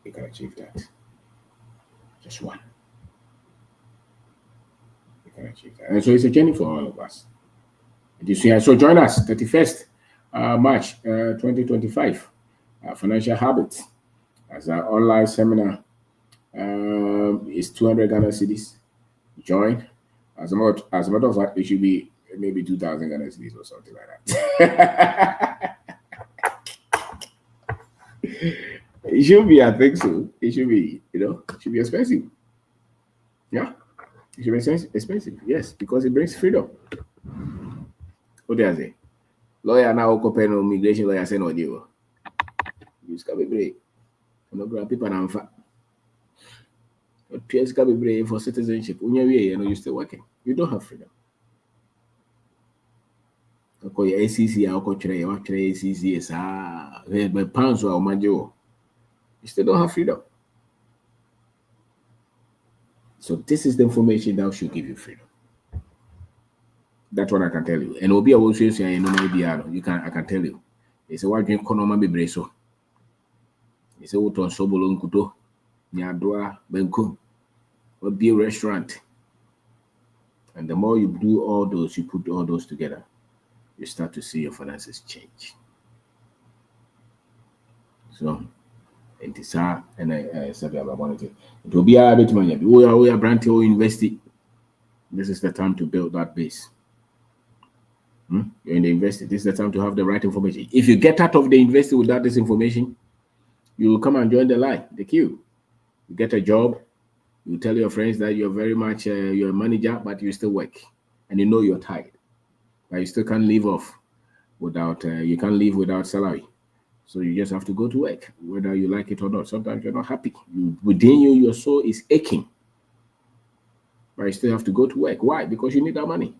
Speaker 1: you can achieve that. Just one. You can achieve that. And so it's a journey for all of us. So join us 31st March 2025. Financial Habits as our online seminar is 200 Ghana cedis. Join. As a matter of fact, it should be maybe 2,000 Ghana cedis or something like that. It should be, I think so. It should be, it should be expensive. Yeah, it should be expensive. Yes, because it brings freedom. What do I say? Lawyer now compare no immigration lawyer say no deal. You can be great. No grab people and fat. For citizenship, you still working. You don't have freedom. ACC, ACC, pounds or you still don't have freedom. So this is the information that should give you freedom. That's what I can tell you. And Obi also say you can I can tell you. They say why drink konoma be breso. They say what on sobolo nkuto, nyadwa benku, or be a restaurant. And the more you do all those, you put all those together, you start to see your finances change. So and this and I said about it. It will be a bit money. We are brand new university. This is the time to build that base. You're in the university. This is the time to have the right information. If you get out of the university without this information, you will come and join the line, the queue. You get a job. You tell your friends that you're very much you're a manager, but you still work, and you know you're tired, but you still can't live off without. You can't live without salary, so you just have to go to work, whether you like it or not. Sometimes you're not happy. Within you, your soul is aching, but you still have to go to work. Why? Because you need that money.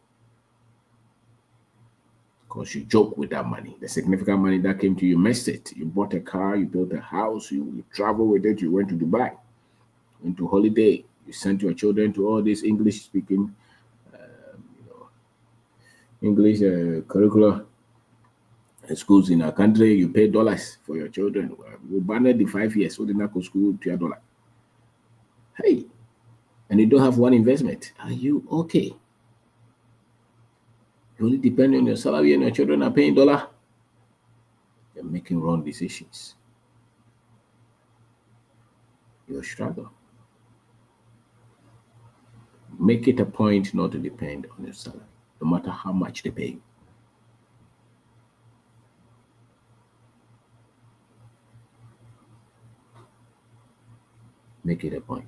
Speaker 1: Because you joke with that money. The significant money that came to you, missed it. You bought a car, you built a house, you travel with it, you went to Dubai, went to holiday, you sent your children to all these English speaking, English curricular schools in our country. You pay dollars for your children. We banned the 5 years, so they not go school to $1. Hey, and you don't have one investment. Are you okay? You only depend on your salary and your children are paying $1. You're making wrong decisions. You'll struggle. Make it a point not to depend on your salary, no matter how much they pay you. Make it a point.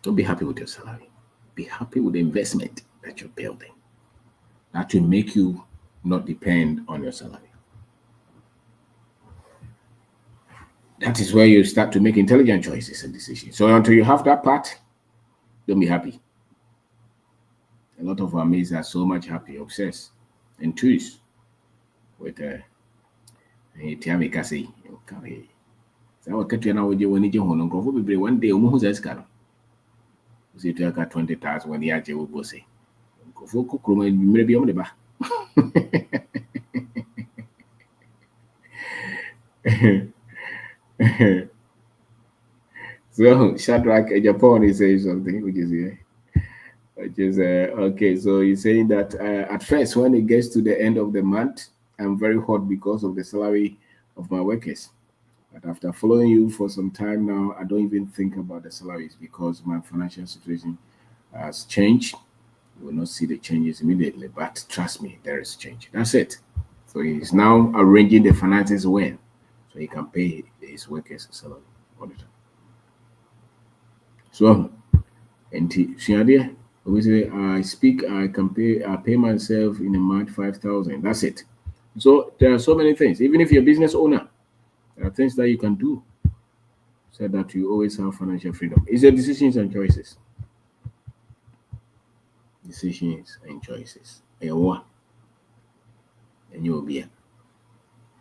Speaker 1: Don't be happy with your salary. Be happy with the investment that you're building. That will make you not depend on your salary. That is where you start to make intelligent choices and decisions. So until you have that part, don't be happy. A lot of our mates are so much happy, obsessed, enthused with Tiami Kasi. So I get you now with you when you go one day, who's a scar. You got 20,000 when the AJ will say. Go for cook room and maybe on the bar. So Shadrach Japan is saying something, which is okay. So he's saying that at first, when it gets to the end of the month, I'm very hot because of the salary of my workers. But after following you for some time now, I don't even think about the salaries because my financial situation has changed. You will not see the changes immediately, but trust me, there is change. That's it. So he's now arranging the finances well, so he can pay his workers salary all the time. So, and obviously, I pay myself in a month 5,000. That's it. So there are so many things. Even if you're a business owner, there are things that you can do so that you always have financial freedom. It's your decisions and choices. Decisions and choices. And you will be here.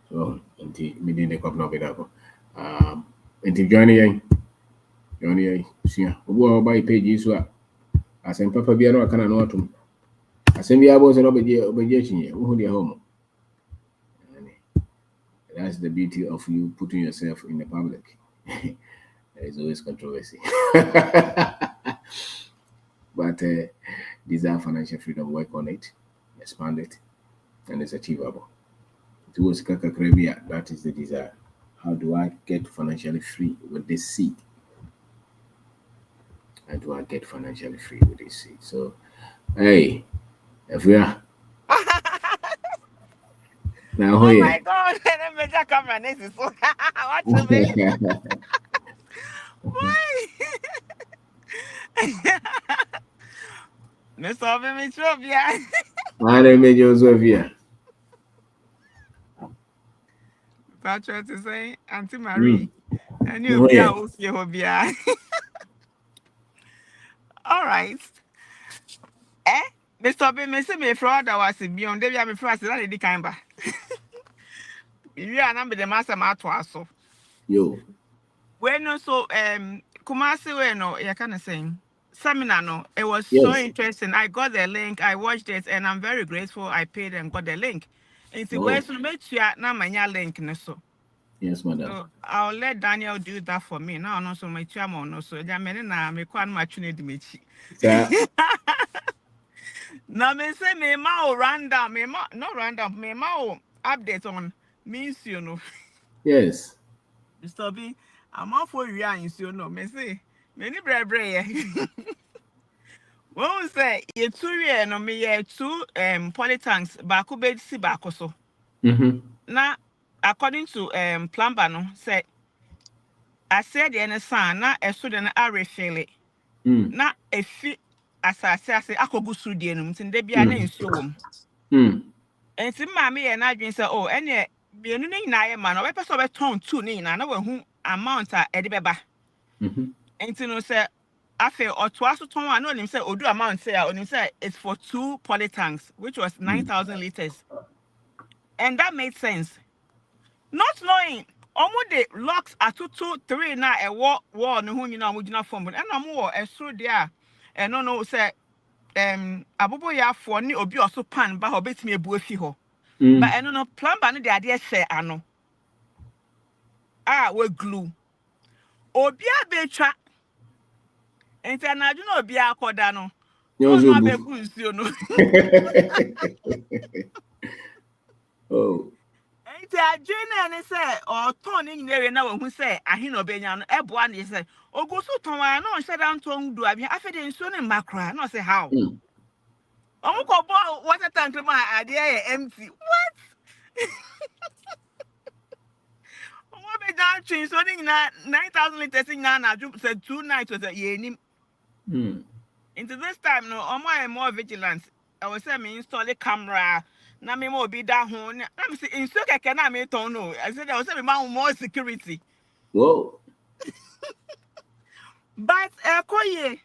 Speaker 1: So, until meeting the couple of it, until joining see, buy page so as in Papa Biano can know to assembly was an obligation. Who their home. That's the beauty of you putting yourself in the public. There is always controversy. But desire financial freedom, work on it, expand it, and it's achievable. Towards Kaka that is the desire. How do I get financially free with this seed? How do I get financially free with this seed? So, hey, if we are now,
Speaker 2: oh my God, let me just come and this is so. What's me? Why? Miss Obi, Miss Robia.
Speaker 1: My name is Joseph.
Speaker 2: That's what to say, Auntie Marie. And you'll be out, you'll be out. right. Mr. B, me say me fraud that was beyond. They be me fraud. That the kind ba. You are not be the master matwaso.
Speaker 1: Yo.
Speaker 2: When also Kumasi we no you kind of saying seminar no it was so
Speaker 1: Yes.
Speaker 2: interesting. I got the link, I watched it, and I'm very grateful. I paid and got the link. And see where
Speaker 1: Oh.
Speaker 2: so make sure na manya link no so.
Speaker 1: Yes, madam.
Speaker 2: So I'll let Daniel do that for me. Now no so my chairman no so ja me na me kwan match ne di mechi.
Speaker 1: Sir.
Speaker 2: Now me say me ma o random, me ma no random, me ma o update on means you know.
Speaker 1: Yes.
Speaker 2: Mr. B, I'm all for you and you know me say many brebre. When we say you two year no me ye two polytanks back be si back so.
Speaker 1: Mm-hmm.
Speaker 2: Now according to plumber no say I said the any son na eso de na refill it.
Speaker 1: Mm.
Speaker 2: Na efi asase ase akogu su die no ntin de bia na
Speaker 1: Mm.
Speaker 2: nsuo wom.
Speaker 1: Mm.
Speaker 2: Ntin ma me ye na adwen say oh ene bienu ne nyina ye ma no be pese obeton two ne nyina na wahu amount a ede beba.
Speaker 1: Mm-hmm.
Speaker 2: Ntin no say afe otoa so ton a no nim say odu amount say a onim say it's for 2 polytanks which was 9,000 liters. And that made sense. Not knowing omo de locks atutu 3 na e wall no hu nyina omo gina form and omo wo esoro de a no say abobo ya afo ni obi oso pan ba ho betimi ebu afi ho. But
Speaker 1: Mm.
Speaker 2: no plumber no de ade share ano. We glue. Obi abetwa. Enti anaju no obi akoda no.
Speaker 1: Yo,
Speaker 2: No no
Speaker 1: Zobu.
Speaker 2: abeku nsuo no.
Speaker 1: Oh.
Speaker 2: Enti adwene na say o ton ni nyere na wahu say ahe na obenya no eboa na say ogusu ton wa na on sheda nton du abi afede nsuo ne makra na say how.
Speaker 1: Mm.
Speaker 2: Omuko bo water tank ma ade empty. What? Omo be down chin so ni na 9,000 liters na na ju say 2 nights was ye ni.
Speaker 1: Mm.
Speaker 2: Into this time no omo am more vigilant. I was say me install a camera na me mo be da ho na me say nsuo keke na me ton no. I said I was say me ma more security.
Speaker 1: Whoa.
Speaker 2: But koye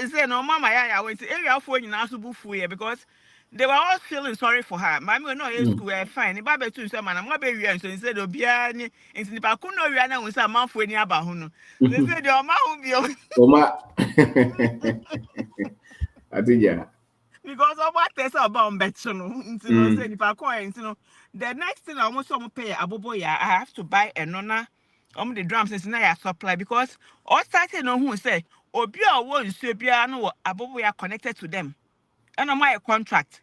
Speaker 2: say no mama ya went area for you now so bufu here because they were all feeling sorry for her. Mommy no in
Speaker 1: Mm.
Speaker 2: school fine. Ba be tun say man am be wi so said obia ni nti ni pa kun no wi na won say amanfo ni aba ho no. They
Speaker 1: Mm-hmm.
Speaker 2: said the omanfo bi
Speaker 1: Oma. Atija.
Speaker 2: because of what they say about better no. Nti no say
Speaker 1: Mm.
Speaker 2: ni pa kun nti no the next thing I almost pay abobo ya I have to buy another the drums is na ya supply because all started no who say obi a wo nsuo bia no abobo ya connected to them and my contract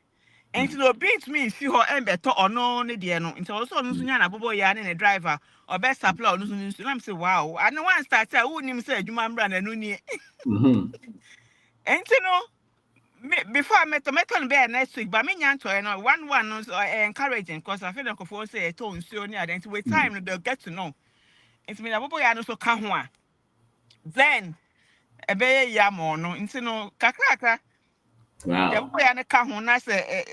Speaker 2: and to beat me if you and better or no ne de no into also no sunya na abobo ya ne driver or best supply no so I'm say wow I no one start say who nim say adwuma mbra na no ni
Speaker 1: Mm-hmm.
Speaker 2: and you know before I met the bear next week, but me nyanto no one no encouraging because I feel like for say to nsuo ni identity with time no they'll get to know. It's me abobo ya no so ka ho a then ebeye ya mo no nti no kakra the
Speaker 1: Wow.
Speaker 2: abobo ya no ka ho na say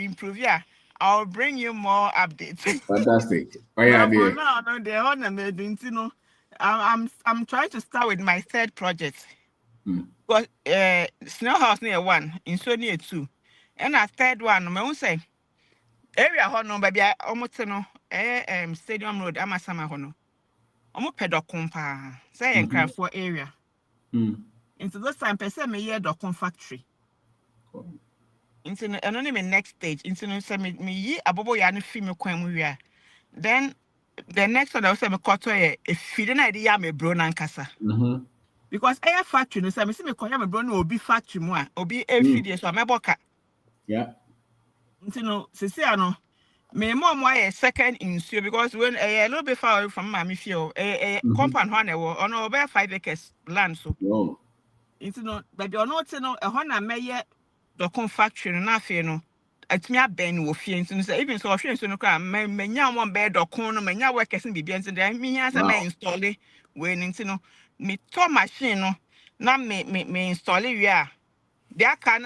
Speaker 2: improve ya I'll bring you more updates.
Speaker 1: Fantastic. Oh yeah,
Speaker 2: But for
Speaker 1: dear.
Speaker 2: now no the honor me do nti no I'm trying to start with my third project.
Speaker 1: Mm.
Speaker 2: But Snow House near one, in so near two. And a third one, me won say area ho no baby almost no Stadium Road Amasama ho no. Omo pedokun pa. Say en
Speaker 1: Mm-hmm.
Speaker 2: for area.
Speaker 1: Mm.
Speaker 2: Into this time person me year dokun factory.
Speaker 1: Cool.
Speaker 2: Into no eno me next stage. Into no say me yi abobo ya no fi me kwan mu wi. Then the next one I say me koto e feed na ya me bro na nkasa.
Speaker 1: Mm-hmm.
Speaker 2: Because air factory no say me see me konya me bro no obi factory mu a obi e
Speaker 1: Mm.
Speaker 2: feed so ameboka.
Speaker 1: Yeah.
Speaker 2: No, sisi ano. Me mom why a second in Sue because when a little bit far away from Mammy Fio, a
Speaker 1: Mm-hmm.
Speaker 2: compound one on over 5 acres land so.
Speaker 1: Whoa.
Speaker 2: It's no, but you're not no a honor mayor the factory and nothing no. At me a ben will fear so even so fear so no crime may young one bed or corner may now work as in be and then me as a may
Speaker 1: Wow.
Speaker 2: install it when into no me to machine no now me install it yeah. There can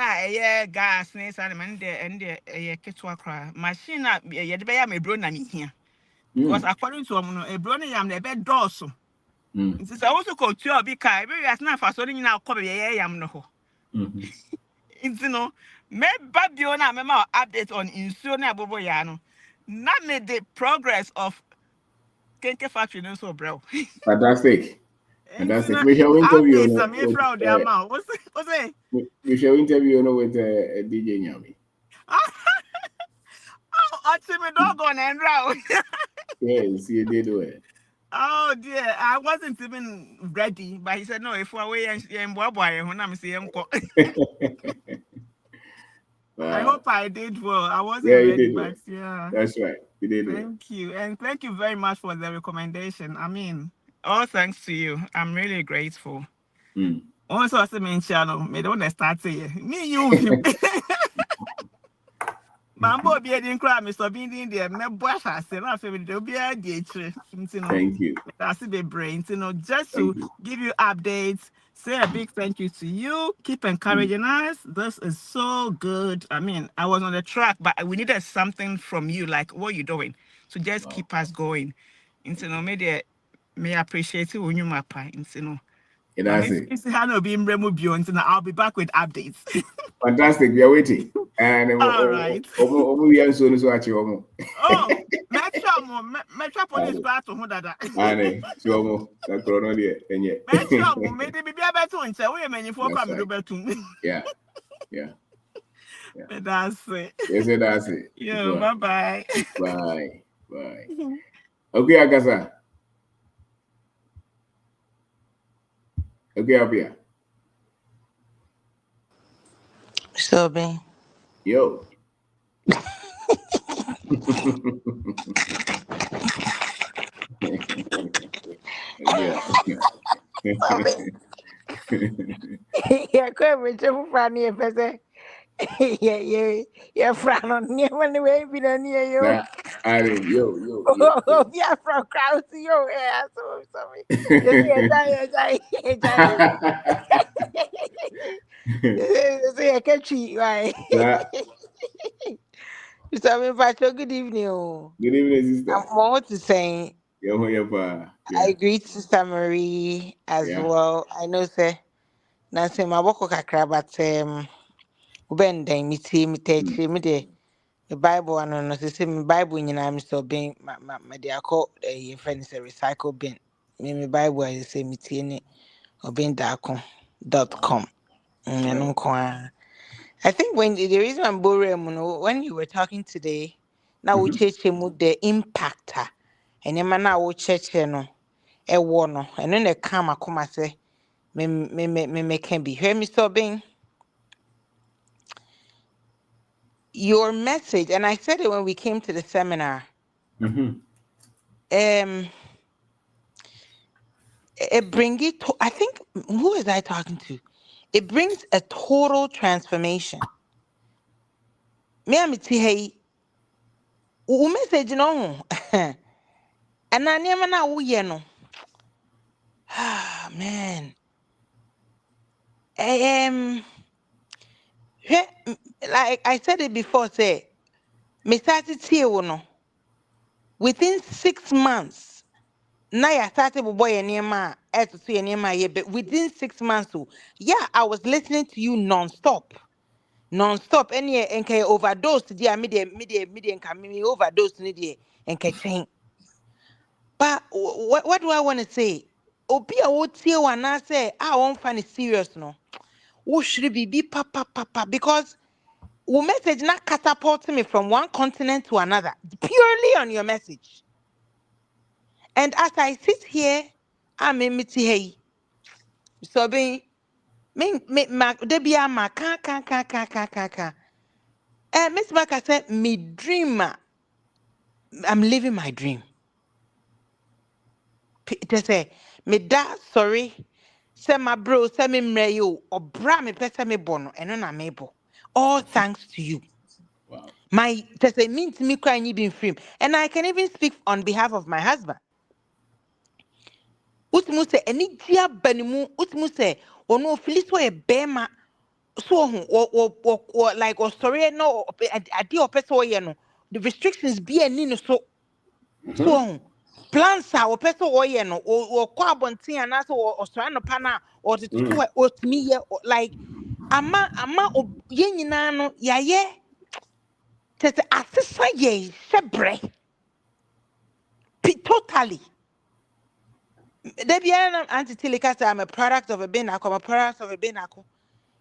Speaker 2: gas ness and the ketwa cry. Machine ye de be me bro na me here. Because
Speaker 1: Mm.
Speaker 2: according to a bro yam the bed dorsum. It's also called to be kai. Maybe as not for so now come yam no. It's no me babiona mema update on insuo na bobo ya no. Na me the progress of Kenke factory no so bro.
Speaker 1: Fantastic. Fantastic. We shall interview
Speaker 2: update some from the amount. What's it?
Speaker 1: We shall interview with DJ Nyami.
Speaker 2: Oh, me dog on and round.
Speaker 1: Yes, you did well.
Speaker 2: Oh dear, I wasn't even ready, but he said no. If we're away and boy, when I'm seeing I hope I did well. I wasn't ready, but yeah.
Speaker 1: That's right. You did
Speaker 2: Thank you. And thank you very much for the recommendation. I mean, all thanks to you. I'm really grateful. Also, as I mentioned, me don't start saying me you. Mambo be didn't cry, Mr. Bean there. Me boy has said, "I feel there be a day."
Speaker 1: Thank you.
Speaker 2: That's the brain, just to give you updates. Say a big thank you to you. Keep encouraging us. This is so good. I mean, I was on the track, but we needed something from you, like what you're doing, to just keep us going. Maybe may appreciate you when you map. I'll be back with updates.
Speaker 1: Fantastic. We are waiting. And
Speaker 2: all right.
Speaker 1: Oh,
Speaker 2: Metropolis back to who that.
Speaker 1: Ane, so that chrono there, and yet.
Speaker 2: Metro, maybe be a better one. So we many for coming to better.
Speaker 1: Yeah.
Speaker 2: That's it.
Speaker 1: Yes, that's it.
Speaker 2: Yeah, bye-bye.
Speaker 1: Bye. Okay, Agasa. Okay, up here.
Speaker 3: So, Ben.
Speaker 1: Yo.
Speaker 3: Yeah, come with you, Franny, if I say, yeah, Fran on near when the way be near you.
Speaker 1: Yo.
Speaker 3: Oh, yeah, from crowd to your ass. So sorry. Say, I can cheat, right? So, good evening.
Speaker 1: Good evening, sister.
Speaker 3: I'm more to say. I greet Sister Marie as well. I know, say, Nancy, my work kakra, but me teach me the Bible, and no, say me Bible, I'm still being my dear call a friend is a recycle bin. Me Bible, I say me tea or bin.com. I think when the reason I'm boring, when you were talking today, now we church the impactor, and then now we church no. A warno, and then they come say, me can be. Hear me so being your message, and I said it when we came to the seminar. It bring it to, I think, who is I talking to? It brings a total transformation. Me am hey, message no, and I never know who no. Ah man, like I said it before, say, me started here no. Within 6 months, now I started boy but within 6 months, I was listening to you non-stop. Any and overdose to the medium coming overdose to the and chain. But what do I want to say? Opia would see one I say, I won't find it serious no. Who should be papa because we message not catapulting me from one continent to another purely on your message. And as I sit here, I'm in hey. So be me debia ma ka. Miss Maka said, me dreamer. I'm living my dream. They say, me da sorry. Say my bro, say me mreyo, or bra me pesa me bono, and on I'm able. All thanks to you.
Speaker 1: Wow.
Speaker 3: My they say means me crying you being free. And I can even speak on behalf of my husband. Utmu se eni dia banimu utmu se ono filiso e bema so like or sorry no ade opese oye no the restrictions be ani no so plans a wo pese wo ye no wo kwa bonten ana so wo osra no pa na or to or to me like ama ye nyina no ya ye tete asesa ye shebre totally. Debian anti-telecast, I'm a product of a binako, I'm a product of a binako.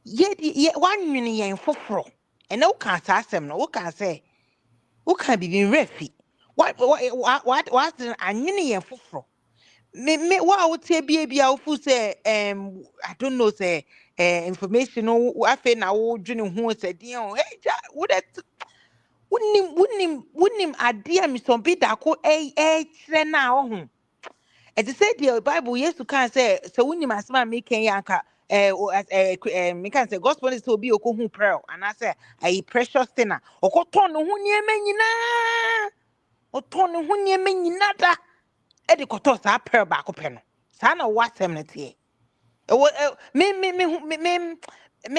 Speaker 3: Yet one union for fro. And no can't ask them, no can say. Who can be refi? What's a union for fro? Me, what I would say, baby, I would say, I don't know, say, information, or I feel now, Junior, who said, you know, hey, would that. Wouldn't him idea me some bit that could now. And to say the Bible, yes, to can say, so when you must make yanka, me can say, gospel is to be a cool pearl, and I say, a precious sinner, or cotton, who near menina, or ton, who near menina, edicotos are pearl back open. Sana what seminity. Me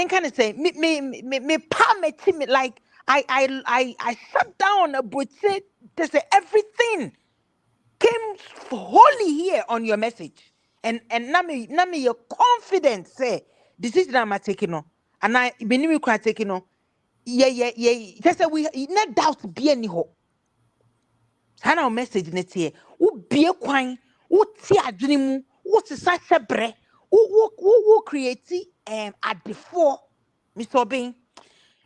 Speaker 3: kind of say, me palm it like I shut down a butcher to say everything came wholly here on your message. And nami your confidence say decision I'm taking on. And I been we quite taking on. Yeah. Just say we not doubt be any hope. Sana message net here. Wo bie kwan, wo ti adwene mu, wo sesa hyebre, wo create at before Mr. Obin.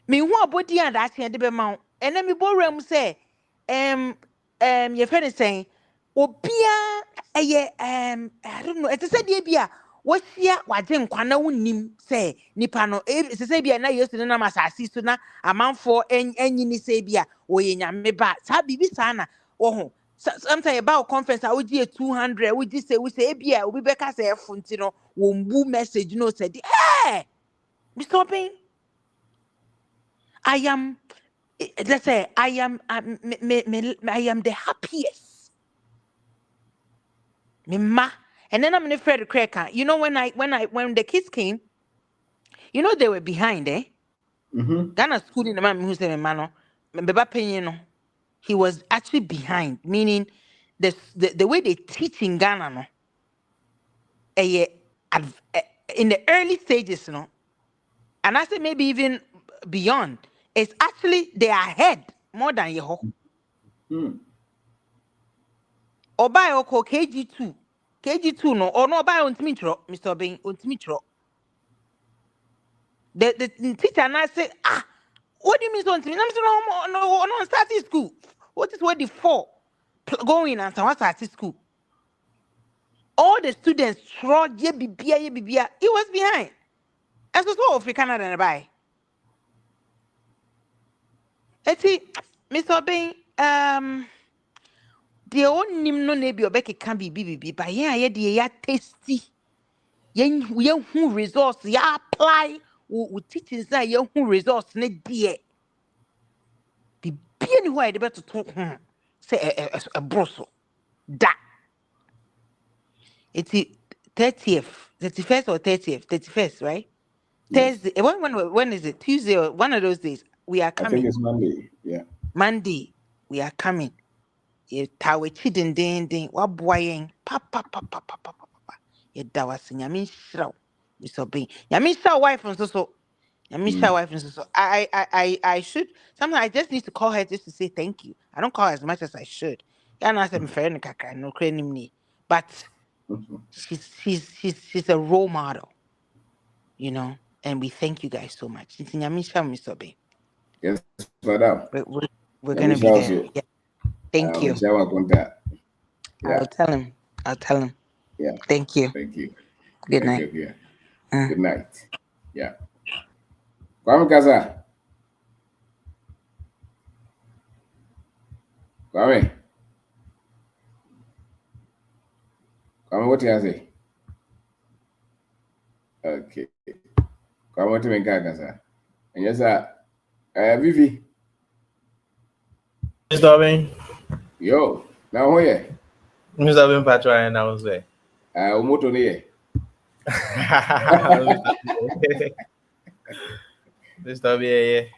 Speaker 3: Me hu abodi and that here de be ma. And then me borem say your friend is saying obia I don't know it said dey bia wo hia waje nkwa na wonnim say nipa no it say bia na yesu na masasi so na amanfo enyi ni say bia oye nyame ba sa bibi sa na wo ho sometimes about conference I would 200 we just say we say bia obi beka say efunti no wo mbu message no said hey be stopping I am let's say I am I am the happiest Mima. And then I'm in a Fred Cracker. You know, when the kids came, you know they were behind, eh? Ghana school in the man who's a man, Beba Penino, he was actually behind, meaning the way they teach in Ghana, no, in the early stages, no, and I say maybe even beyond, it's actually they are ahead more than Yeho. Or buy or KG2. KG2 no, or no buy on Tmitro, Mr. Bain, on Tmitro. The teacher and I say, what do you mean on Tmitro? No, starting school. What is what the four going and so what's at school? All the students trod ye he was behind. As was all for Canada and buy. Let's see, Mr. Bain, the own nim no nebi obeke can be but yeah, yeah, tasty. Yen who resource ya apply we teaching say yen who resource ne die be anywhere the better talk say a broso da it's 30th 31st or 30th 31st right yes. Thursday when is it Tuesday or one of those days we are coming.
Speaker 1: I think it's Monday. Yeah,
Speaker 3: Monday we are coming. You tawe chidin ding wa boyen papa you da was nyame shraw Mr. Bean nyame shraw wife so nyame wife so I should sometimes I just need to call her just to say thank you. I don't call her as much as I should. Yeah, I said friend kaka no creating me, but she's a role model, you know, and we thank you guys so much. Nyame shraw Mr. Bean.
Speaker 1: yes, madam.
Speaker 3: We're gonna be there. Yeah. Thank you.
Speaker 1: Yeah.
Speaker 3: I'll tell him.
Speaker 1: Yeah.
Speaker 3: Thank you. Good night.
Speaker 1: You, yeah. Good night. Yeah. Kwame Kasa. Kwame, what do you say? Okay. Kwame, what do you mean, Kasa? And yes, sir. Vivi.
Speaker 4: Mr. Bean.
Speaker 1: Yo, now who are
Speaker 4: Mr. Bean Patrick and I was there.
Speaker 1: Umoto ni
Speaker 4: Mr. Bean,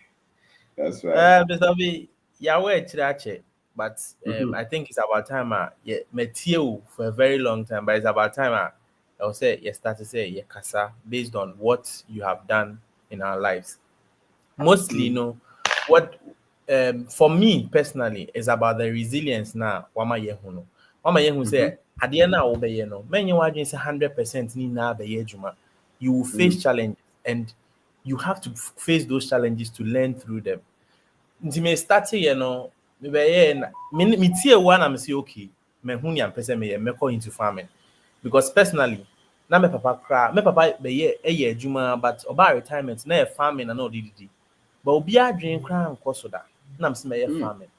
Speaker 1: That's right.
Speaker 4: Mr. Bean, Yahweh Chirache. but I think it's about time yeah, Matthew for a very long time, but it's about time I'll say you start to say yeah, kasa based on what you have done in our lives. Mostly, what for me personally is about the resilience now. Wama yehuno. Wama yehu say at the end of the no, many wajin say 100% ni na be juma. You will face challenges and you have to face those challenges to learn through them. Nti me start here no, me be here na me tie one am say okay, me hu ni am pese me into farming because personally na me papa be here adwuma but oba retirement na farming na no didi. But obi adwen kra nko so da na me se me farming.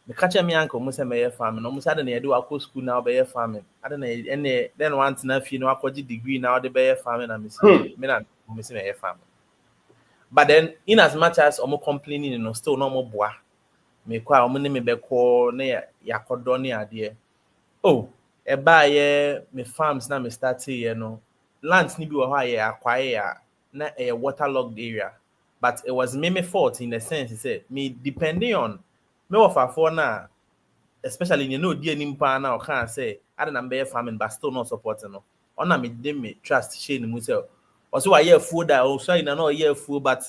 Speaker 4: Me catch me uncle mo se me farming, no mo say na ye do akọ school na be farming. Ada na ene then one na fi no akọji degree na o de be farming na me say me se me farming. But then, in as much as I'm complaining, still no more boa. Me kwa omo ne me be call na yakodo ne ade. Oh, e ba ye me farms na me start here no. Lands ni bi wo ha ye acquire ya na a waterlogged area. But it was me fault in the sense say me depending on me for na especially di nimpa na o kan say I don't be farming but still not supporting no. Ona me dey me trust share ni mu say also I hear food that also in no year food but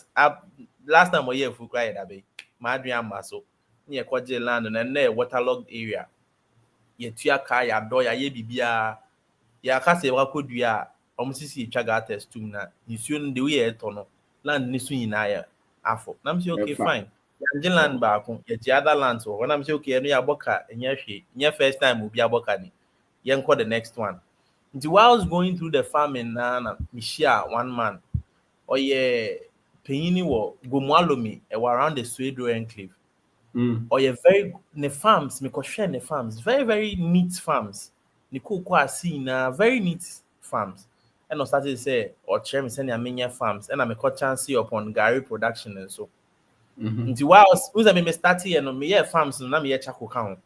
Speaker 4: last time I hear food cry that be my dream so near kwaje land na waterlogged area ye tua car ya do ya ye bibia ya ka se wa kodua omsisi twaga test tum na nisuo no de we e to no land ni so nyina ya afo na me say okay fine ya land ba ko ye ti other land so when am say okay no ya boka enya hwe nya first time obi aboka ni ye nko the next one. While I was going through the farming na Mishia one man or yeah Penini wo Gomualomi around the Suedo enclave. Or yeah very the farms, me share the farms, very, very neat farms. Ni kwa na very neat farms. And I started to say or chair me send many farms and I caught chance upon Gary production and so. While I was me starting and me farms na me chako count.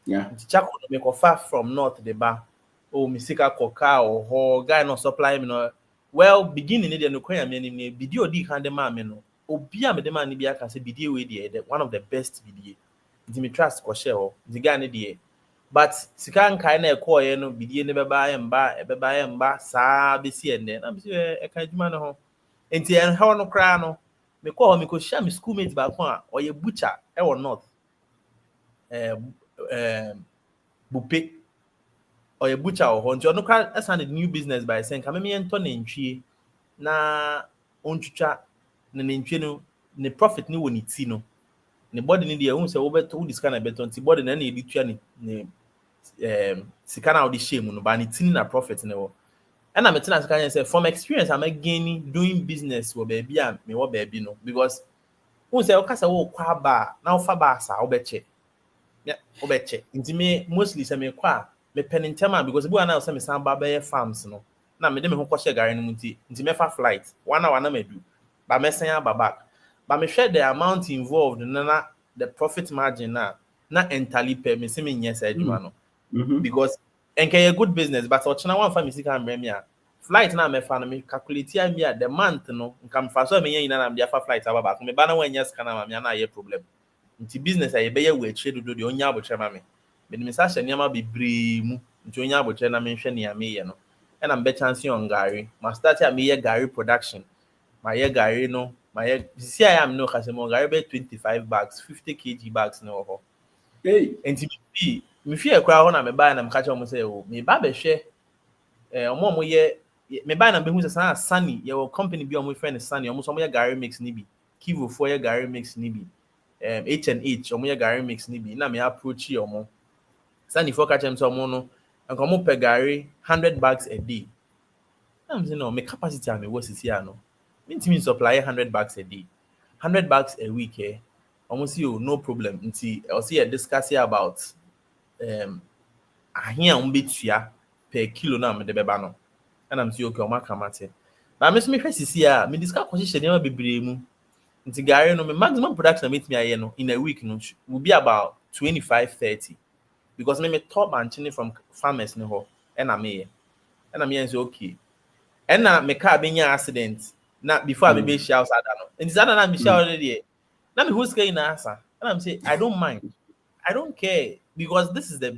Speaker 1: Yeah.
Speaker 4: Chako me far from north the bar. Oh, Misika Koka or guy no supply me no. Well, beginning the no kwanya me video di kan de ma me no. Obi a me de ma ni bia ka say video we dey one of the best video. Nti me trust ko share ho. Nti guy ne dey. But sika nkai na e call ye no video ne beba ye mba saa be si ende. Na me say e kan adwuma no ho. Nti en ha no kra no. Me call me ko share me schoolmate ba ko a oye butcher e wo north. Bupe or a butcher or hunter, no crowd as a new business by saying, come me and Tony tree na on chucha no the profit ni woni tino. The body need the own say over to this kind of beton, the body any literally sikana of the shame no but it's na profit no. And I'm telling us say from experience I'm gaining doing business with baby and me what baby no because who say okay say wo kwa ba na ofa ba sa obeche. Yeah, obeche. Nti me mostly say me kwa me penny tema because bu na say me san ba be farms no na me de me ho kwhye gare no nti me fa flight 1 hour na me do ba me sen aba back ba me share the amount involved na the profit margin na entirely pay me say me nyesa adwuma no because enke a good business but ochina one fa me sika ambre me a flight na me fa no me calculate ya me the month no nka me fa so me yin na me fa flight aba back me ba na wan nyesa kana ma me na ye problem nti business a ye be ye we trade do de onya abotre ma me me sa hye niam bebre mu nti onya abotre na me hwe ne ame ye no and am be chance on Gary ma start am ye Gary production ma ye Gary no ma ye see I am no kase mo Gary be 25 bags 50 kg bags no ho
Speaker 1: Hey
Speaker 4: nti me fi e kra ho na me ba na me ka che mo say o me ba be hwe omo ye me ba na be hu say Sunny ye company bi omo friend Sunny omo so mo ye Gary mix ni bi Kivo for ye Gary mix ni bi H&H omo ye Gary mix ni bi na me approach omo Sunny for catch him some no and come up Gary 100 bags a day. I'm saying no, my capacity am was here no. Mean supply 100 bags a day. 100 bags a week almost you no problem. Until I'll see a discuss here about ahia umbetua per kilo na me de beba no. And I'm say okay, o makamate. But me hwe sisi a me discuss position e bebre mu. Until Gary no me maximum production meet me aye no in a week no will be about 25-30. Because me top and from farmers no ho and I'm here say okay and na me car be accident na before I be share outside no and is that na me share already na me who's going answer and I'm say I don't mind I don't care because this is the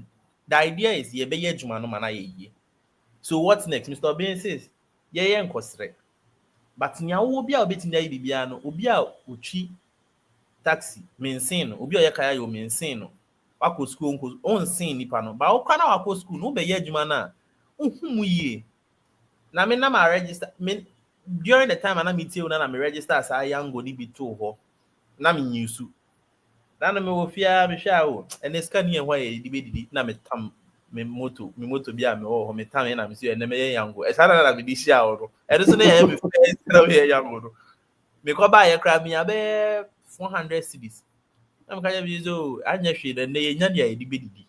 Speaker 4: idea is ye be ye juma no mana ye. So what's next? Mr. Ben says, ye nkosre. But nya wo obi a obetimi ayi bibia no, obi a otwi taxi, mensin no, obi a ye kaya yo mensin no. Wako school nko on sin nipa no. Ba wo kwa na wako school no be ye adwuma na. Ohum yie. Na me na ma register me during the time na me tie na me register as a young go ni bi to ho. Na me nyusu. Na me wo fia me hwa o. Ene ska ni ehwa ye didi na me tam me moto bi a me ho me tam na me so ene me ye yango. E sada na me di hia o no. Ene so na ye me first na me ye yango no. Me ko ba ye kra me abe 400 cedis. Na me ka ye bi zo anya hwe de ne ye nya dia ye didi.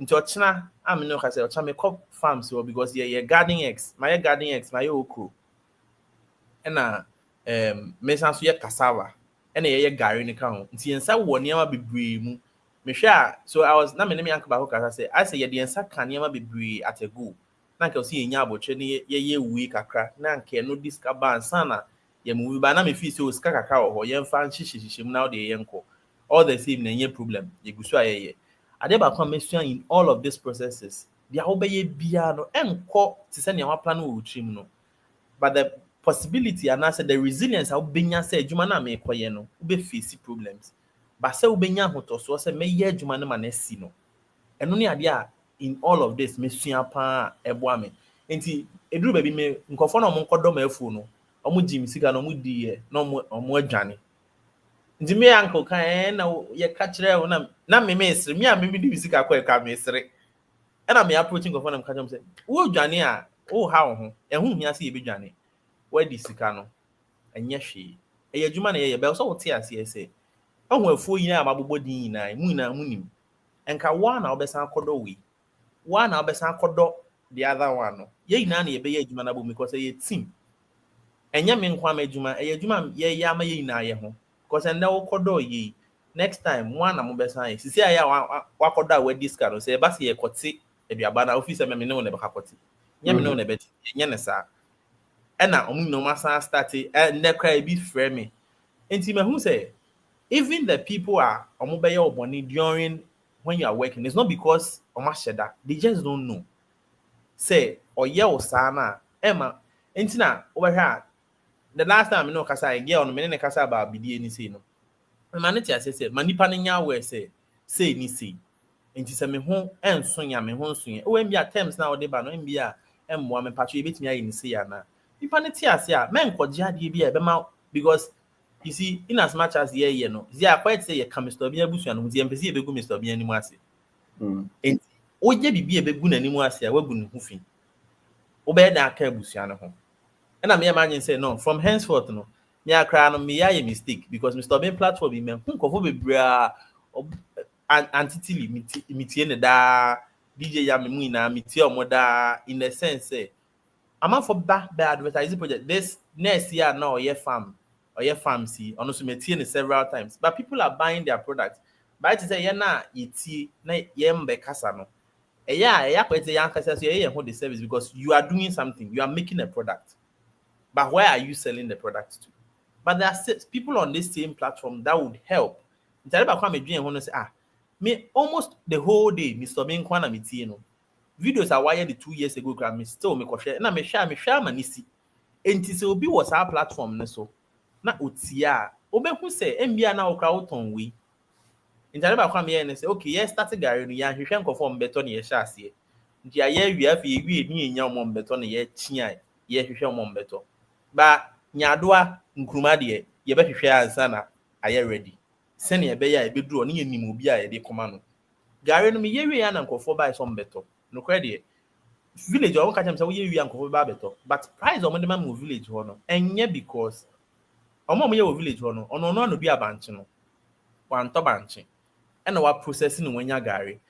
Speaker 4: Nti ochina am no ka say ocha me cop farm so because ye garden eggs my okro na me san so ye cassava na ye gari ni ka ho nti yensa wo niam bebree mu me hwe a so I was na me uncle ba ko kasa say I say ye de yensa ka niam bebree at a go na nka so ye nya abotre ni ye wi kakra na nka no diska ban sana ye mu ba na me fi so ska kakra wo ho ye mfa nhihihihim na wo de ye nko all the same na ye problem ye gusu a ye ade ba kwa mesua in all of these processes dia wo be ye bia no enko ti se ne wa plan wo trim no but the possibility and I said the resilience how benya say adwuma na me koye no wo be face problems but say wo benya hotoso say me ye adwuma na ma na si no eno ne ade a in all of this mesua pa ebo ame enti eduru ba bi me nkofo na mo nkodo ma afu no omo gym sika no mo di ye no omo adwane nti me uncle kan na ye ka kire wo na me mesre me a me di sika kwa ka mesre e na me approaching nkofo na me ka jam say wo dwane a wo ha wo ho e hu hia se ye be dwane wa di sika no enye hwe e adwuma na ye be so wo te ase ese ohu afuo yi na mabobɔ din nyina mu nim enka wa na obesan akodo we wa na obesan akodo the other one no ye nyina na ye be ye adwuma na bo because ye team enye me nkwa ma adwuma e adwuma ye ya ma ye nyina ye ho because ende wo kodo ye next time one na mo besan ye sisi aya wa kodo a we diska no say ba se ye kote aduaba na office me ne wo ne be kote nya me ne wo ne be nye ne sa ena omu no masa start ne cry be frame me enti me hu say even the people are omobeye oboni during when you are working it's not because omasheda they just don't know say oye osana ema entina over the last time no kasa girl no me ne kasa ba bidie ni say no me ne tia say manipa ne nya we say ni say enti say me ho enso nya me ho nso ye o embia terms na ode ba no embia emmoa me patcho ebetimi ayi ni say ya na nipa ne tia say a men koje ade bi e be ma because you see, in as much as ye no, they are quite say ye come Mr. Bia busu and the empathy be go Mr. Bia animu ase. And o ye bibi e be gu nanimu ase a wagu ne ho fi. O be da aka busu an ho. And am imagine say no, from henceforth no, me akra no me ya a mistake because Mr. Bia platform be men nkofo bebra antitili mitie ne da DJ ya me mu ina mitie omo da in the sense say am for bad advertising project this next year now ye farm or your pharmacy, or also maintain several times. But people are buying their products. But to say, na iti na yembe kasano. Yeah, quite a young cassa hold the service because you are doing something, you are making a product. But where are you selling the product to? But there are people on this same platform that would help. Instead of come and want to say, me almost the whole day, Mr. Ben Kwana Mitino. Videos are wired 2 years ago, me still make share, and I share manisi. And this will be was our platform, so. Na otia obehu se mbia na okra uton we intare ba kwa me ne se okay yes start gari no ya hwehwe nkofo mbeto ne ye hye ase ntia ye wi afi ewi ni enya mo mbeto ne ye chia ye hwehwe mo mbeto ba nyadoa nkruma de ye be hwehwe ansa na aye ready se ne be ya ebe duro ne ye nim obi a ye de koma no gari no me ye wi ya na nkofo ba so mbeto no kra de village o ka chem se wo ye wi ya nkofo ba beto but price o mo de ma mo village ho no enye because omo ye wo village ho no ono no bi abanche no wan to banche e na wa processing no wanya gari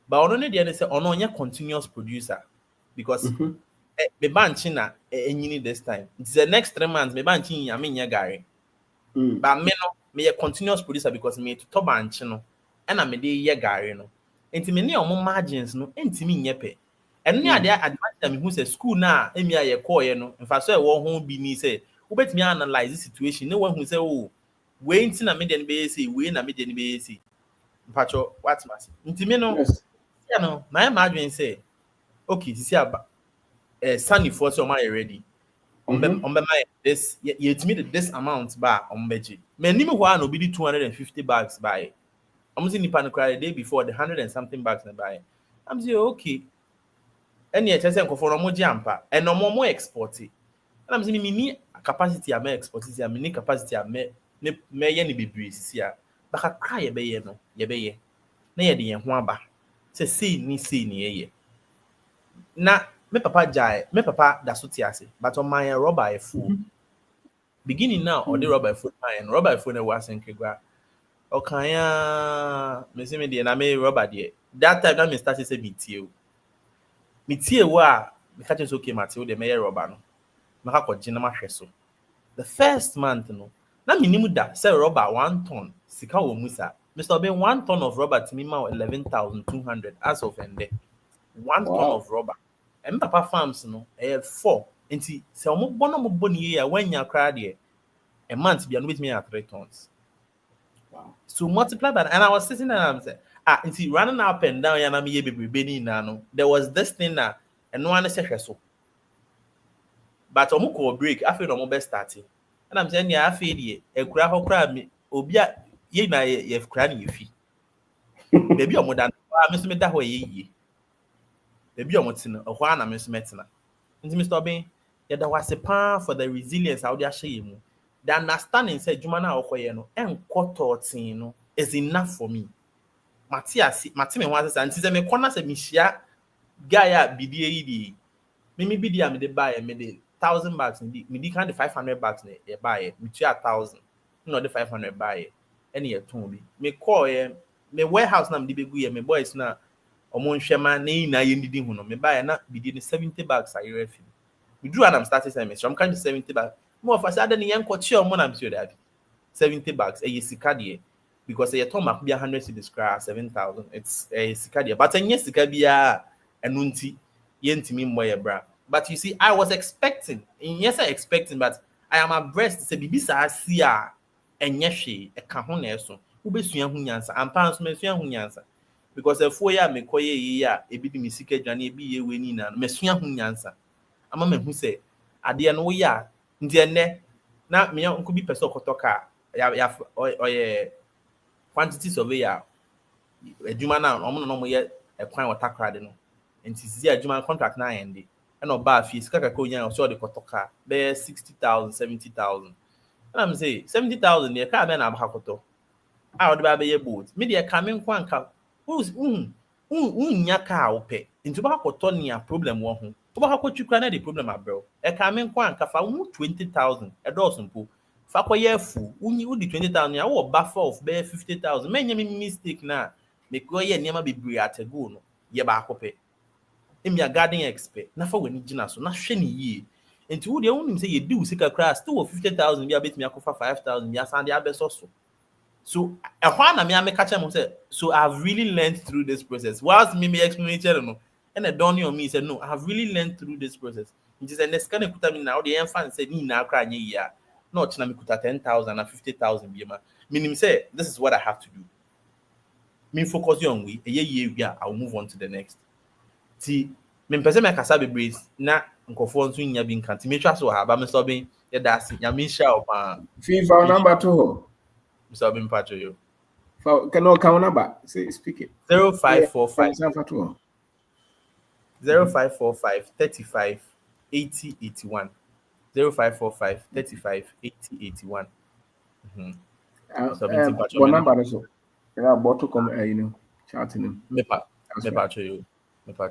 Speaker 4: ba ono ne de ne say ono onye continuous producer because me banche na enyini this time the next 3 months me banche yin me nya gari ba me no me ye continuous producer because me to banche no e na me de ye gari no enti me ne omo margins no entimi nye pe eno ne ade advantage me hu say school na emi aye call ye no in fact so e wo ho bi ni say ubetimi analyze the situation no one who say oh we nti na me de be say we na me de be say Pacho, what's mass? Intimino,
Speaker 1: Yes.
Speaker 4: you know, my imagine say, okay, this is sunny for so my ready. On my this, you to me this amount bar on Beji. Many one will be 250 bags by. I'm seeing the panic cry the day before the 100 and something bags and buy. I'm saying, okay. And yet, I say, for no more jumper and no more export it. And I'm saying, me capacity I may export it, I mean capacity I may any be breeze here. But I cry a bay no, ye bay. Nay, the Yamwaba. Say, ni ye. Na me papa jai, me papa da sutiasi, but on my rubber a fool. Beginning now, or the rubber foot and rubber foot was in Kigwa. Okay, Miss Me, and I may rubber dear. That time, I started to meet you. Meet you, the catches okay, Matthew, the mayor rubber. Maka Jinama Sheso. The first month, no. Na minimum that sell rubber 1 ton. Sika wo musa. Mr. Ben 1 ton of rubber to me now 11,200 as of ende. 1 ton
Speaker 1: Wow.
Speaker 4: of rubber. And papa farms no 4. Nti se omo bono mo boni ye when ya kra de a month be with me at 3 tons.
Speaker 1: Wow.
Speaker 4: So multiply that, and I was sitting there and I'm saying, nti running up and down ya na me ye bebre na no. There was this thing that and no one say so. But omo ko break after omo be starting. And I'm saying yeah after the ekura ho kra me obi a ye na ye kra na ye fi. Baby omo dan me so me da ho ye. Baby omo tina ho na me so metina. Nti Mr. Ben yeah that was a pan for the resilience how they ahye mu. The understanding say juma na okoye no enko 13 no is enough for me. Mati me wan say nti say me kona say me hia guy a bidie yi di. Me bidie a me de buy me de 1,000 bags me di kind of 500 bags ne e buy me 1,000 no the 500 buy any e ton bi me call me warehouse na me di begu me boys na omo nhwe ma na ye ndidi hu no me buy na bidie ne 70 bags a year fi me drew and I'm starting say me so I'm kind of 70 bags mo of us ada ne yen ko chi omo na me sure that 70 bags e sika de because e ton mak bia 100 cedis cra 7,000 it's a sika de but enye sika bia enu nti ye ntimi mmo ye bra. But you see, I was expecting, yes, I expecting, but I am abreast. Say, bibi sa siya, enyeshe, e kahone so. Ube suya hunyansa, ampa me suya hunyansa. Because the 4 year me koye ya, ebi di misike jani ebi ye weni na, me suya hunyansa. Ama me hu say, ade no ya, ndiene na me unku bi person kotoka ya oye quantity surveyor. Ejuma na omo no mo ye e kwan watakra no. Nti sisi ejuma contract na ende. And no bad fees, kaka konya so the kotoka be 60,000, 70,000. And I'm say 70,000 the car be na abakoto. I would be a boat. Me dey coming kwanka. Who's nya car ope. Into bakoto ni a problem wo ho. Obakoto twukra na the problem abro. E coming kwanka fa 20,000. E do simple. Fa koye fu. Uni di 20,000 ya wo buffer of be 50,000. Me nya me mistake na. Me koye niam bebre atego no. Ye ba akope. Em ya garden expert na fa wani gina so na hwe ne yie enti wo de wonim say ye di usika kra still 50,000 bia betimi akofa 5,000 bia san de abeso so ehwa na me ameka chem say so I've really learned through this process whilst me explanation no and the dawning on me said no I have really learned through this process it is a next kind kuta me now the fan say ni na kra anye ya no china me kuta 10,000 and 50,000 bia ma meaning say this is what I have to do me focus on we a year bia I will move on to the next. Ti me mpese me kasa bebre na nkofo nso nya bi nkan ti me twa so ha ba me so ben ye da se nya me sha opa
Speaker 1: FIFA number 2.
Speaker 4: me so ben pacho yo
Speaker 1: Can count number? Say speak it.
Speaker 4: 0545
Speaker 1: 0545
Speaker 4: 0545 35 80 81 0545 35 80 81 so ben pacho
Speaker 1: What number is it? Yeah, bottle come you know chatting him.
Speaker 4: me pacho yo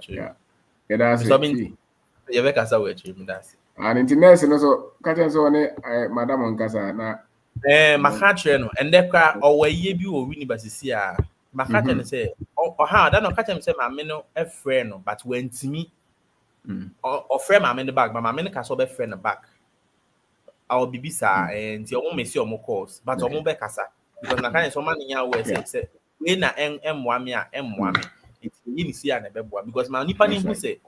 Speaker 1: Yeah. Yeah, that's
Speaker 4: so
Speaker 1: it.
Speaker 4: ben ye be kasa we chi me das
Speaker 1: And internet so catch so ne madam on kasa na
Speaker 4: maka kyerɛ no ɛndɛ kora ɔwɔ yie bi wɔ university a maka kyerɛ no sɛ ɔha da no ɔka kyerɛ me sɛ maame no ɛfrɛ no but wantimi ɔfrɛ maame no back but maame no ka sɛ ɔbɛfrɛ no back ɔwɔ bibi saa nti ɔmo mesi ɔmo calls but ɔmo bɛkasa because na kan sɛ ɔma ne nya awɔ sɛ wei na ɛmmoa me a ɛmmoa me nti yɛ ne si a na ɛbɛboa because ma nipa ne hu sɛ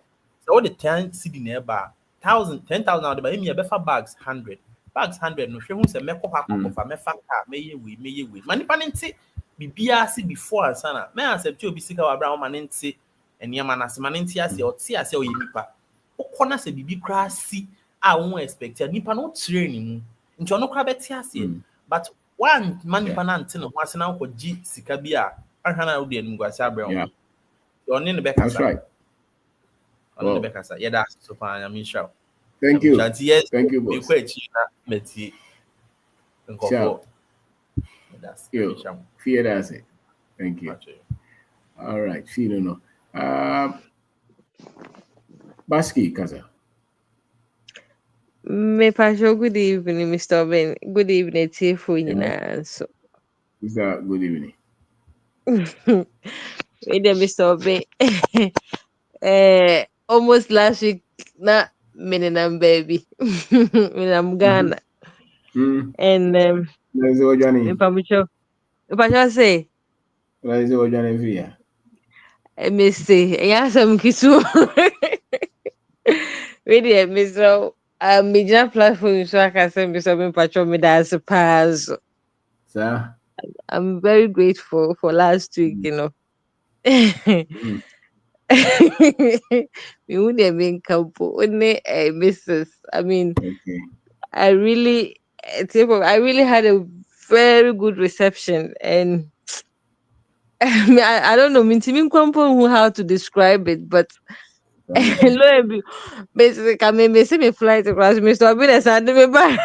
Speaker 4: wode 10 cedi na ɛba 10,000 na wode ba ɛmi ɛbɛfa bags 100 bags 100 no hwɛ hu sɛ mɛkɔ hɔ akɔfa mɛfa car mɛyɛ wei ma nipa ne nti bibia si before ansana me accept obi sika wa bra ma ne nte eniema na se ma ne nte ase o te ase o ye nipa okona se bibi kra si a won expect nipa no train mu nti ono kra beti ase but one man nipa na nte no ho ase na ko gi sika bi a ahwa na wo de anim gwase abra
Speaker 1: Yeah.
Speaker 4: on ne be
Speaker 1: That's
Speaker 4: kasa
Speaker 1: right.
Speaker 4: on ne be kasa yeah that's so fine I mean sure
Speaker 1: Thank you.
Speaker 4: Yes,
Speaker 1: Thank you,
Speaker 4: be
Speaker 1: boss.
Speaker 4: quite cheap na meti
Speaker 1: Sure.
Speaker 4: that's
Speaker 1: Yo, fear that's it. Thank you.
Speaker 4: actually.
Speaker 1: All right. Feel no. Baski Kaza.
Speaker 5: Me pasho good evening, Mr. Ben. Good evening, Tifu so.
Speaker 1: Is that good evening?
Speaker 5: Wait there, Mr. Ben. Almost last week, na meninam baby. Meninam Ghana. And
Speaker 1: Let's go, Johnny.
Speaker 5: me pasho say,
Speaker 1: Let's go, Johnny Via.
Speaker 5: me say, yeah, some kisu. Wait there, Mr. Media platform so I can say Mr. Ben Pacho me that's a pass.
Speaker 1: Sir.
Speaker 5: I'm very grateful for last week, you know. We wouldn't have been couple, only Mrs. I mean,
Speaker 1: Okay.
Speaker 5: I really, I really had a very good reception, and I don't know, who how to describe it, but lo and be- basically, I mean, me flight across Mr. I've been a Sunday, me buy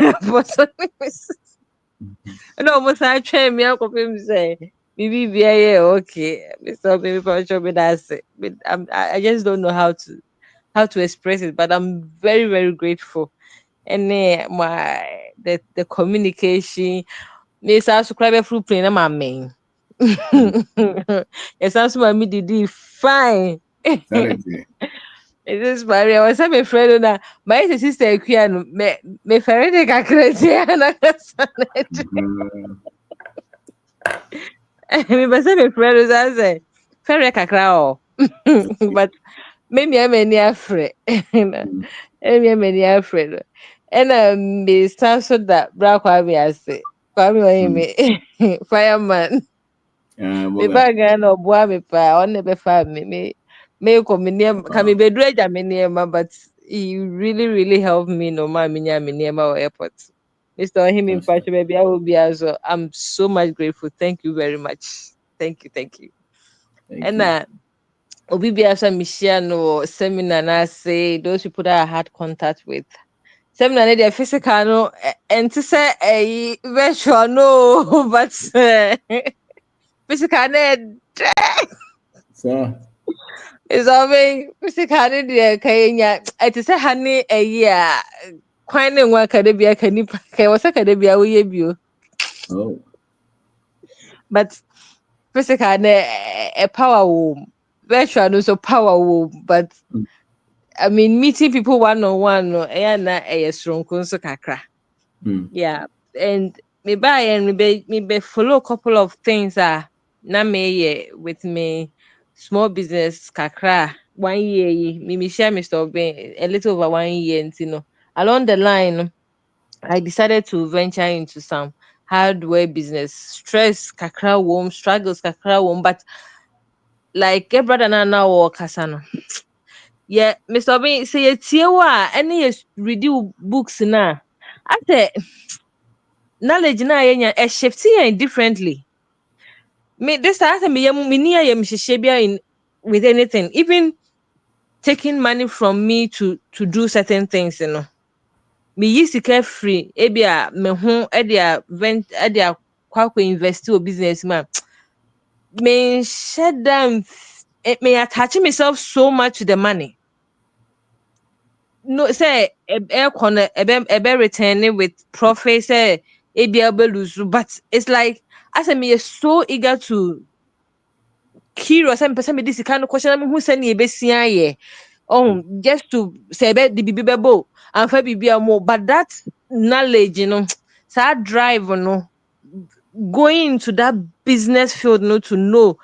Speaker 5: no, almost I train me. Uncle Pim say, "Maybe be okay." Mr. Baby Pacho, me that's it. But I just don't know how to express it. But I'm very very grateful. And the communication. Me sa subscribe through plane. I'm a man. Yes, I'm so me did fine.
Speaker 1: Sanity.
Speaker 5: It is Maria. I was my friend na my sister Kuya me ferry de kakra na me basa me friend was I say ferry kakra o. But maybe I'm any afraid. Maybe I'm any afraid. And me start so that bra kwa me ase. Kwa me fireman. Me
Speaker 1: Boga.
Speaker 5: bag no boa me pa on be fa me ko me name ka me bedru aja me name but he really helped me no ma me nya me name or airport. Mr. Him
Speaker 1: That's right.
Speaker 5: baby I will be as well. I'm so much grateful. Thank you very much. Thank you, thank you.
Speaker 1: Thank
Speaker 5: And
Speaker 1: you.
Speaker 5: Obi Biasa Michiano seminar na say those people that I had contact with. Seminar na their physical no and to say a virtual no but physical na
Speaker 1: Sir.
Speaker 5: is always physical na deɛ kanya ɛte sɛ ha ne ayi a kwan ne nwa kada bia ka nipa ka wɔ sɛ kada bia woyɛ bio
Speaker 1: Oh.
Speaker 5: but physical na power wo virtual no so power wo but I mean, meeting people one on one, no, na strong so kakra. Yeah, and maybe follow a couple of things. Na me with me small business kakra 1 year. Me share Mr. Oben a little over 1 year, and along the line, I decided to venture into some hardware business. Stress kakra wom, struggles kakra wom, but like a brother na work kasano. Yeah, Mr. Obi, say a wa any read books na. I say knowledge na yenya a shifting differently. Me this time me near yem in with anything, even taking money from me to do certain things, Me used to carefree, ebia me ho edia vent edia kwakwa invest or business man. Me shut down me attach myself so much to the money. No say air corner ebe return it with profit say ABL lose but it's like as I me so eager to curious and person me this kind of question who send you besia oh just to say about the bibi and for bibi more but that knowledge so drive going into that business field to know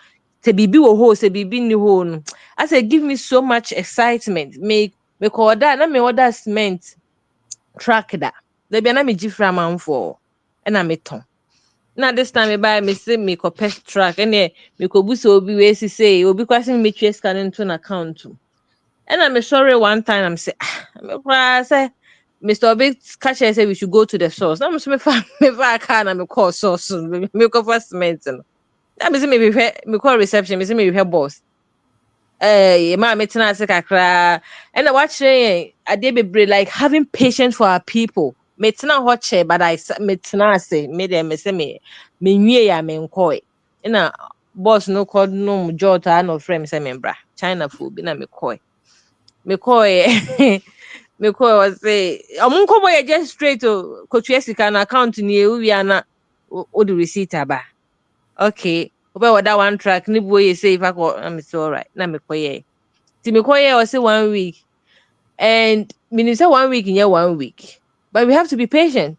Speaker 5: say bibi wo ho say bibi ni ho no I say give me so much excitement me call that na me order cement track that. There be na me gifra man for and I me ton. Now this time I buy me say me ko pest track and me ko buso obi we say obi kwase me twe scan into an account. And I'm sorry one time I'm say I say Mr. Obi catch say we should go to the source. I'm so me fa car na me call source me ko first cement no. Na me say me call reception me say me boss. Ma me tena ase kakra and watch ade bebre like having patience for our people. Me tena ho che but I me tena ase me dem me say me nwie ya me nkoi. Na boss no called no jota no frame say me bra. China food bi na me koi. Me koi me koi was say omunko boy just straight to kotwe sika na account ni e wi ana o the receipt aba. Okay. Oba that one track ni boy say if I go I'm so alright. Na me koi Timikoye was say 1 week. And meaning say 1 week in here 1 week. But we have to be patient.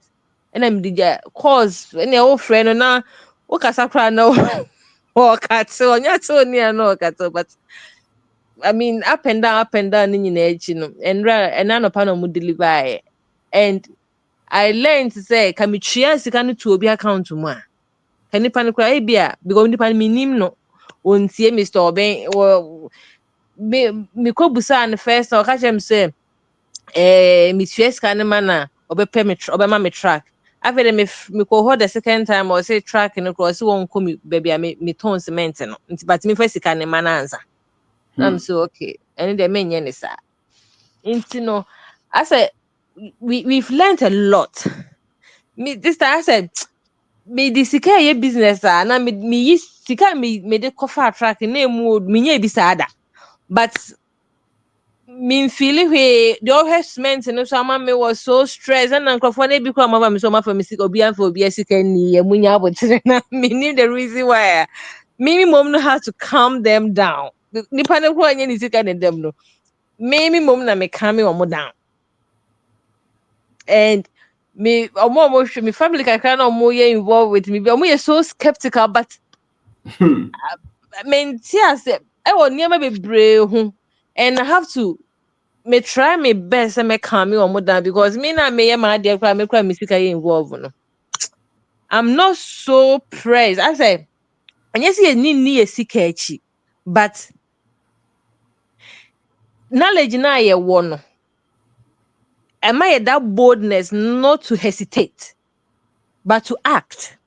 Speaker 5: And I'm the cause any old friend na okasakra no or cat so near no cat but I mean up and down in edge, and none of panel would deliver. And I learned to say can be cheers can to be account to ma. Can you panic cry beer because the pan minim no won't see Mr. Obey or me ko busa an first or catch him say me stress can man obepɛ me obema me track after me ko hold the second time or say track no cross won come baby me ton cement no but me first can man answer I'm so okay and the men yen is into no I said we've learned a lot me this time I said me the sika ye business na me sika me de cover track na emu me nya bi sada but me feeling the harassment and so me was so stressed and for na bi kwa mama me so ma for me sick obi and for obi sika ni e munya abotre na me knew the reason why me mom know how to calm them down nipa ne ko anya ni sika ne dem no me mom na me calm me omo down and me omo me family kakra na omo ye involved with me omo ye so skeptical but me ntia say e wo niam bebre ho and I have to me try my best and me calm me on down because me na me my dear cry me cry me sika involved no. I'm not so pressed. I say and yes ni sika echi but knowledge na ye wo no. Am I that boldness not to hesitate but to act?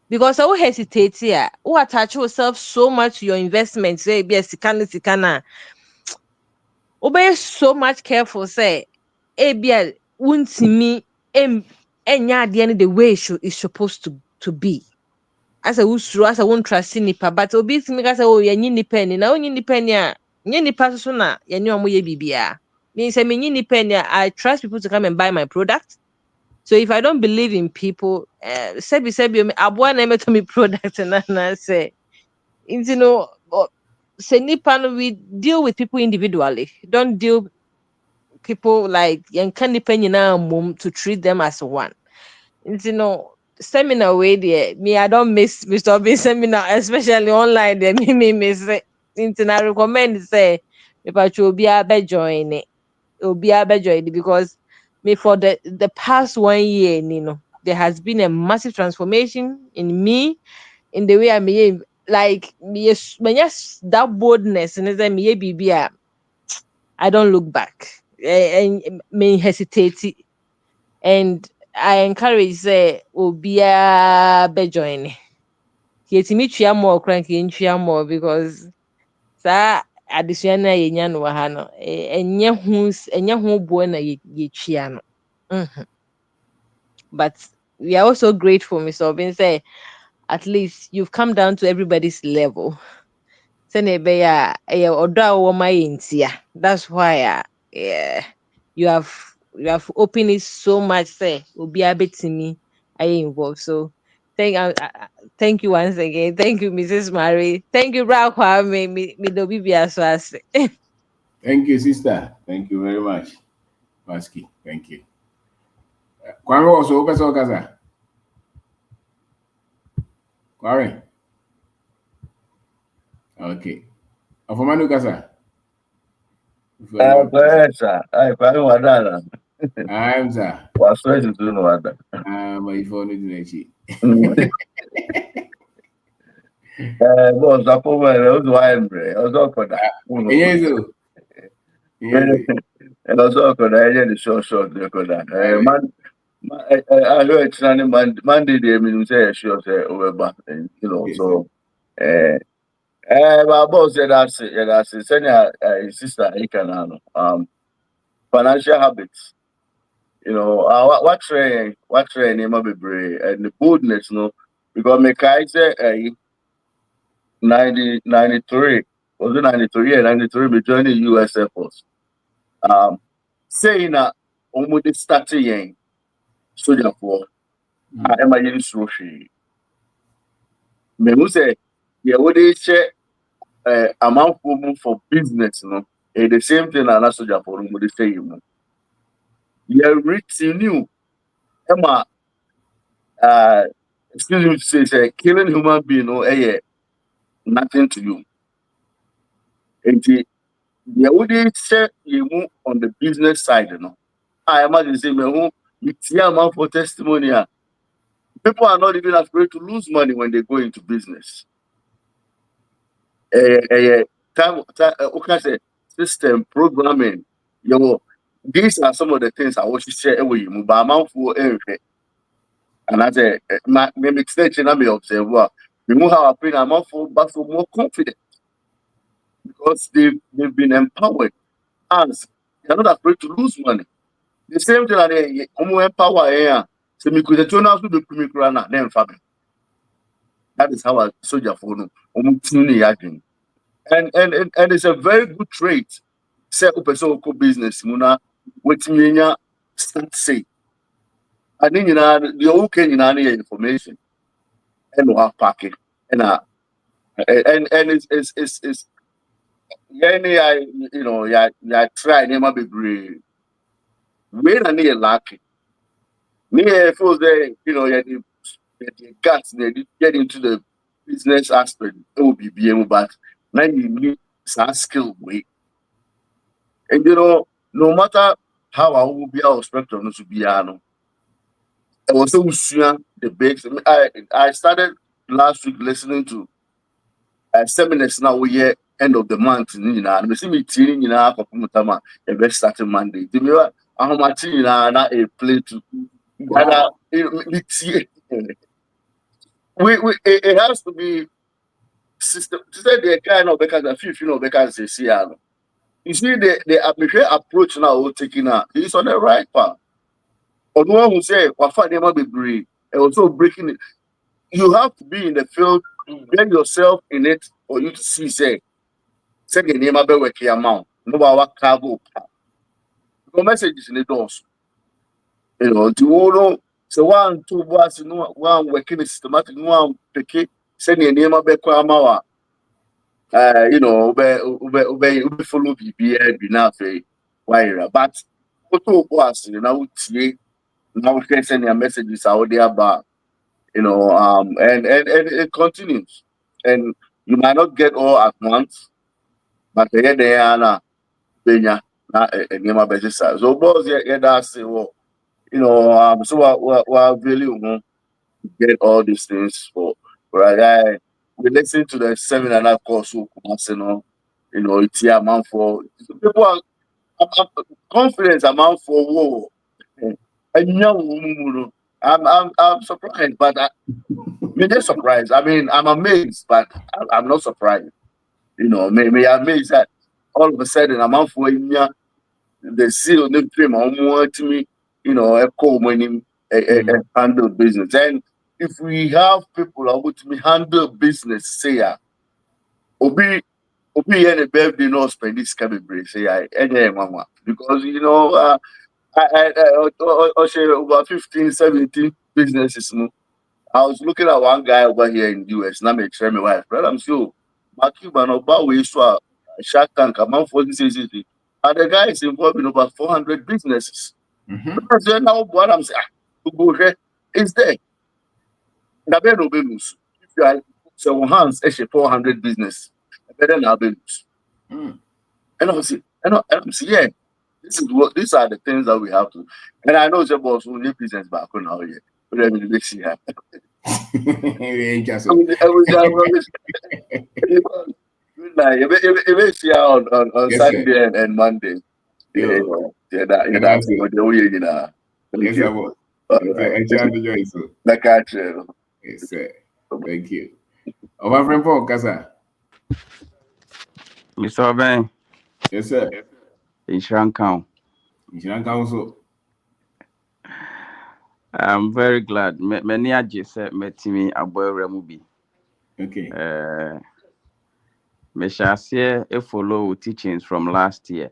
Speaker 5: Because I will hesitate here. Who attach yourself so much to your investment say be a sika na. Obey so much careful say ebia wuntimi enya ade the way it's supposed to be as a usuru as a won't trust nipa but obi timi ka say oh yenyi nipa ni na onyi nipa ni a nye nipa so na yenye omo ye bibia me say me nyi nipa ni I trust people to come and buy my product so if I don't believe in people sebi aboa na emeto me product na say say nipa no we deal with people individually don't deal people like mum to treat them as one. Seminar way there. Me, I don't miss Mr. B seminar, especially online there. Me miss it. I recommend say if I should be able to join it. It'll be able to join it because me for the past 1 year, there has been a massive transformation in me, in the way I behave. Like me, yes, that boldness and then me be I don't look back and may hesitate and I encourage say obia be join yetimi tua more crank ntwa more because sa adesua na yenya no ha no enye ho bo na yetwa no but we are also grateful Mr. Obin say at least you've come down to everybody's level. That's why yeah, you have opened it so much say obi abetimi I involved so thank you once again thank you Mrs. Mary thank you Bra me do bibia so ase.
Speaker 1: Thank you, sister. Thank you very much. Paski, thank you. Kwame also open so kaza. Kwame. Okay. Afomanu kaza.
Speaker 6: Sir. I
Speaker 1: I'm sir.
Speaker 6: was trying to do no other.
Speaker 1: My phone is in
Speaker 6: Boss, I put my was wine, I was all for that.
Speaker 1: Yes,
Speaker 6: And also for that, the short, man. I heard it's not Monday. They mean say sure say over back, so. My boss said that's it. Yeah, that's it. Send your sister he can financial habits. What train him be brave and the boldness, because me kai say 93 was it 93? Yeah, 93 me join the US Air Force. Saying that almost starting yen soldier for am I in Sroshi. Me who say yeah, what they share amount for business, the same thing and soldier for what they say you written new Emma excuse me to say killing human being nothing to you. And the would say you move on the business side, I imagine say me who it's amount for testimony. People are not even afraid to lose money when they go into business. Time, okay, say system programming. These are some of the things I want to share with you. But amount for everything. And I say, maybe extension I may observe. We move how I bring amount for, but for more confident because they've been empowered. As they're not afraid to lose money. The same thing that empower here. So me could turn out to be primigrana, then family. That is how I soldier for no. And it's a very good trait. Say person who business, muna with me start say. I think the whole can information and we have packet and it's yeah try never be brave. When I need a lucky. Me feels there, the guts they get into the business aspect, it will be able, but now you need some skill way. And no matter how I will be our spectrum to be I was so the base. I started last week listening to seminars now we hear end of the month and we see me teaching Mutama a best starting Monday. To me, how much na a play to it has to be system to say the kind of because a few because they see you see the approach now we're taking now is on the right path. Or no one who say wafa never be brave and also breaking it. You have to be in the field to get yourself in it for you to see say the name of the amount. No our cargo. No messages in the doors. So 1, 2 bars, no one working systematic, no one pick send your name of the amawa. Ube follow BBA be now wire. But what was now we send your messages out there about and it continues. And you might not get all at once, but they are now Benya na name of business. So boss that's so what really get all these things for right. We listen to the seminar and of course it's here amount for people are confidence amount for war. And I'm surprised, but I'm just surprised. I mean, I'm amazed, but I'm not surprised. Maybe I'm amazed that all of a sudden amount for the seal the dream almost to me, a call when handle business. And if we have people who to me handle business, say Obi any birthday no spend this can be brave, say any mama. Because I say over 15, 17 businesses. I was looking at one guy over here in the US, now me try my wife, brother. I'm sure Makiba no ba we so Shark Tank amount for this is it. And the guy is involved in over 400 businesses. Because then now what I'm saying, to go here is there. Na be no be lose. If you are so hands, 400 business, better now be lose. And I'm saying, yeah, these are the things that we have to. And I know the boss will need business back on now here. But I mean, this year. I was good night. If see on
Speaker 1: Yes,
Speaker 6: Saturday and Monday. Yeah, that's you know.
Speaker 1: Yes, I will. Yes, sir.
Speaker 6: Like I tell.
Speaker 1: Yes, sir. Thank you. Oh, my friend Paul Kasa.
Speaker 7: Mr. Ben,
Speaker 1: Yes, sir.
Speaker 7: Insurance count.
Speaker 1: Insurance Council.
Speaker 7: I'm very glad. Many are just met me about Remubi.
Speaker 1: Okay.
Speaker 7: Me shall say a follow teachings from last year.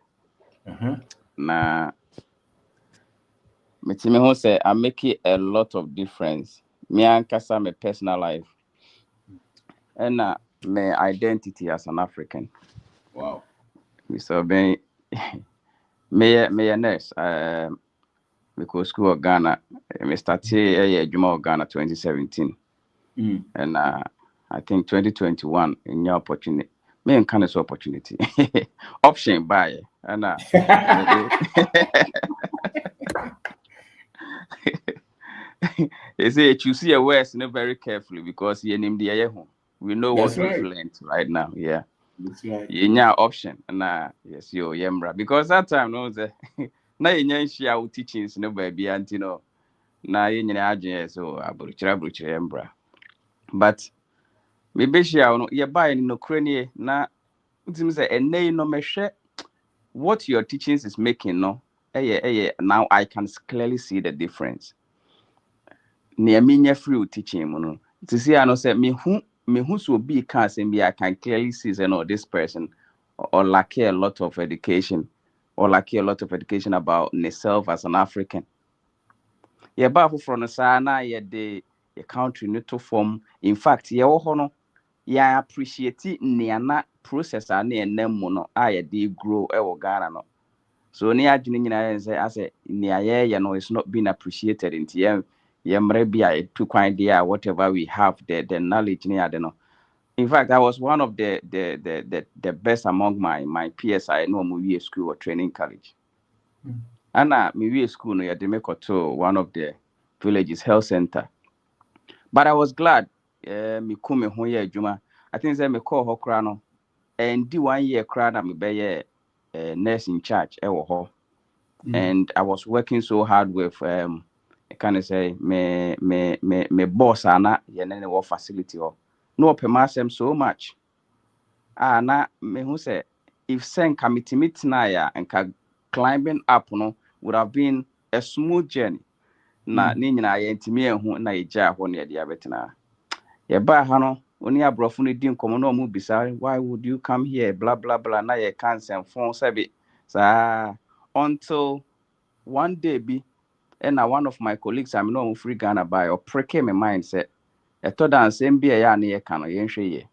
Speaker 7: Na me timi ho say I make it a lot of difference. Me ankasa my personal life. And my identity as an African.
Speaker 1: Wow.
Speaker 7: Mr. Ben, me a nurse. Because school of Ghana, me started a Juma of Ghana 2017. And I think 2021 in your opportunity. Me and kind of opportunity. Option buy. And they say you see a words very carefully because you name the home. We know
Speaker 1: That's
Speaker 7: what
Speaker 1: right.
Speaker 7: we've learned right now. Yeah.
Speaker 1: That's right.
Speaker 7: Yeah, option. And yes, yo, yembra. Because that time no the na you share teachings no baby and you know. Na you so aburuchira yembra. But maybe she no you buy no crane na utim say ene no mehwe what your teachings is making no now I can clearly see the difference. Near me free teaching no to see I know say me who so be can say me I can clearly see say no this person or lack a lot of education or lack a lot of education about myself as an African. Yeah, but from the sana yeah the country need to form. In fact, yeah, no, yeah, appreciate niana process and no I they grow Ghana no. So near Junior say as a near you know it's not being appreciated in TM. Yeah, maybe I took idea whatever we have the knowledge near the no. In fact, I was one of the best among my peers I know movie school or training college. And movie school no yeah they make to one of the villages health center. But I was glad me come home here Juma. I think say me call her no and do 1 year cry na me be nurse in charge and I was working so hard with I kind say me boss ana ye ne wo facility ho. No open myself so much. Na me who say if sen committee na ya and climbing up no would have been a smooth journey. Na ni nyina ye ntimi ehu na ye gya ho na ye dia betena. Ye ba ha no oni abrofo no di nkomo na omu bisa why would you come here blah blah blah na ye cancel phone sabi sa until one day be and one of my colleagues I know free Ghana by or prick my mind said I thought that same be a ya na ye kan ye nhwe ye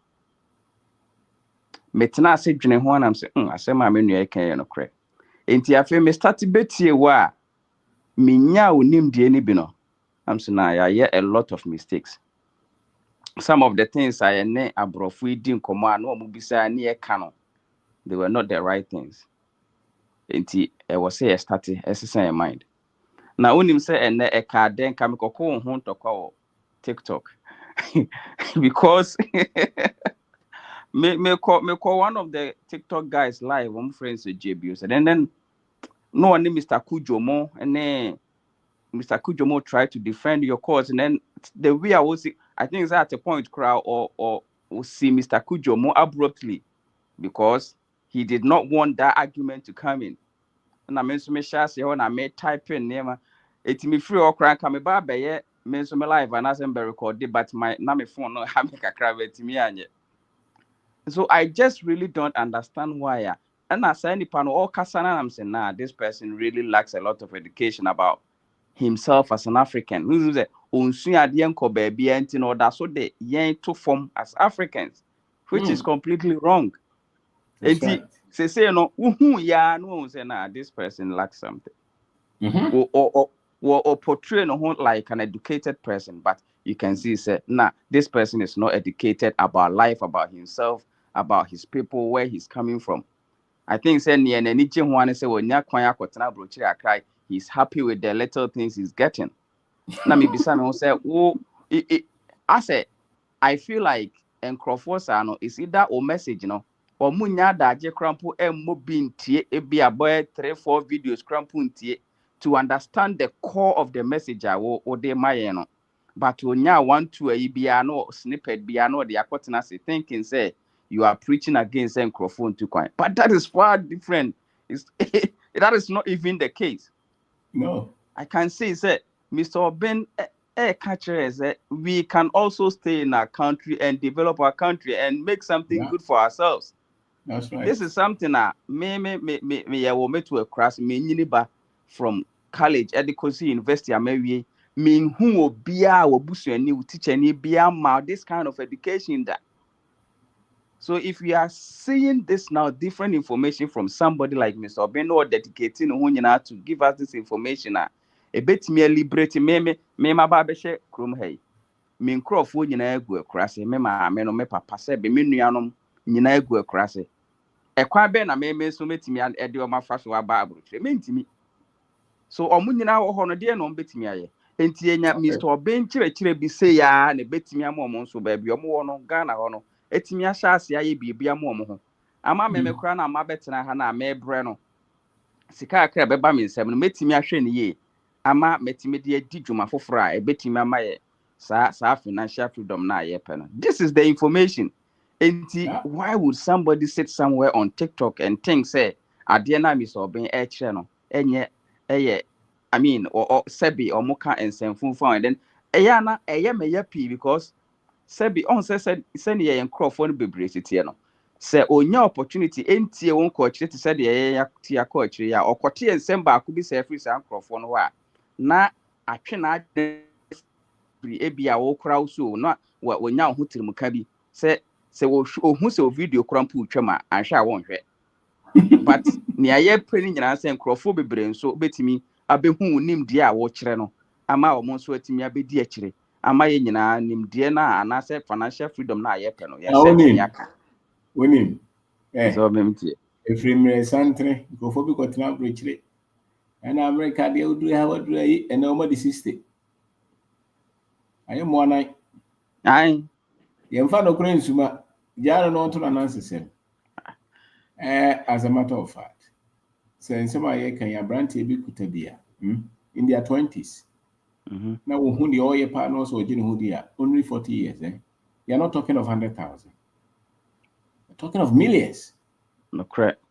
Speaker 7: metena ase dwene ho anam say asem a me nua ye kan ye no kre enti afi me start betie wa menya onim de ni bi no am say na ya a lot of mistakes. Some of the things I ne abrofu di nkomo a no mu bisa na ye kan they were not the right things. Enti I was say starting exercise your mind. Na unim say ene e ka den ka me kokko ho ntokwa wo TikTok because me call one of the TikTok guys live on friends with JB said and then no one Mr. Kujomo and then Mr. Kujomo tried to defend your cause and then the way I was I think it's at a point crowd or see Mr. Kujomo abruptly because he did not want that argument to come in. And I mean so me share say when I made type in name it me free or crank come ba be me so me live and as be record but my na me phone no ha me kakra be me anye. So I just really don't understand why and as any panel all kasana I'm saying nah this person really lacks a lot of education about himself as an African. Who say onsu ade enko ba bia enti no that so the yen to form as Africans which is completely wrong.
Speaker 1: That's right.
Speaker 7: Say no ya no say nah this person lacks something. Or portray no like an educated person, but you can see say nah this person is not educated about life, about himself, about his people, where he's coming from. I think say near any one say when he's happy with the little things he's getting. Na me bisa me say I said, I feel like nkrofos ano is either o message no or munya daje crampo mo bintie ebi aboy 3-4 videos crampo ntie to understand the core of the message o de maye no, but onya 1-2 ayi bia no snippet bia no de akotena say thinking say you are preaching against nkrofo ntu kwan, but that is far different. It's, that is not even the case.
Speaker 1: No.
Speaker 7: I can say Mr. Oben catcher is that we can also stay in our country and develop our country and make something good for ourselves.
Speaker 1: That's right.
Speaker 7: This is something that me will me to a class me from college at the University of Mary. Me who will be our new teacher ni be this kind of education that. So if we are seeing this now, different information from somebody like Mr. Oben or dedicating to give us this information, a bit me liberate me my babeshe krum hey. Me nkrofo nyina egu akurase, me maame no me papa se be me nuanom nyina egu akurase. Ekwa be na me so metimi ade o mafa so aba abrochire me ntimi. So omu nyina wo ho no de no betimi aye. Enti enya Mr. Oben chire bi se ya na betimi ama omo nso ba bi omo wo no Ghana ho no etimi ahya ase aye bibia ama omo ho. Ama me kura na ama betena ha na me bre no. Sika akra beba me nsem no metimi ahwe ne ye. Ama metimi de adi dwuma foforo a ebetimi ama ye sa financial freedom na ye pe no. This is the information. Enti why would somebody sit somewhere on TikTok and think say ade na Mr. Oben e kire no enye eye, I mean, or sebi or moka and senfun and then eyana eyemeya p because sebi on said ye and crofon bebracity no. Say onya opportunity entie won coach to said ye tia coach ya or kote and semba could be say free san crofon wa na atwe na ebia wo kra so na wonya ho tirimuka bi say wo hu se video krampu twema anhwe a won hwe. But ni aye preni nyina se nkrofo bebre nso betimi abehu nimde a wo kire no ama o mo nso atimi abedi akire ama ye nyina nimde na anase financial freedom na aye pe no ye se timi aka
Speaker 1: wonim
Speaker 7: so memtie
Speaker 1: efrimre santre nkrofo bi kotena abrochire and America de odu ha wadu ayi and o mo di 60 aye mo anai
Speaker 7: ai
Speaker 1: ye mfa no kure nsuma jaro no to na nansesem as a matter of fact since somebody can ya brand bi kutabia in their 20s. Now who the oil partners or only 40 years, You're not talking of 100,000. You're talking of millions.
Speaker 7: No correct.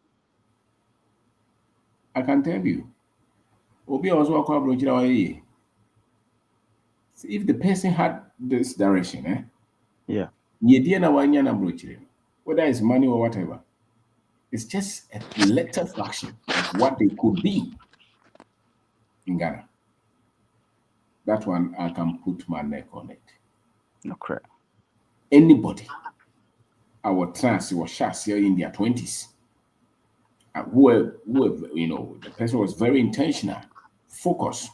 Speaker 1: I can tell you. Obi also if the person had this direction,
Speaker 7: yeah,
Speaker 1: whether it's money or whatever, it's just a little fraction of what they could be in Ghana. That one I can put my neck on it.
Speaker 7: No correct.
Speaker 1: Anybody, our trans was shot in their 20s, who the person was very intentional, focused,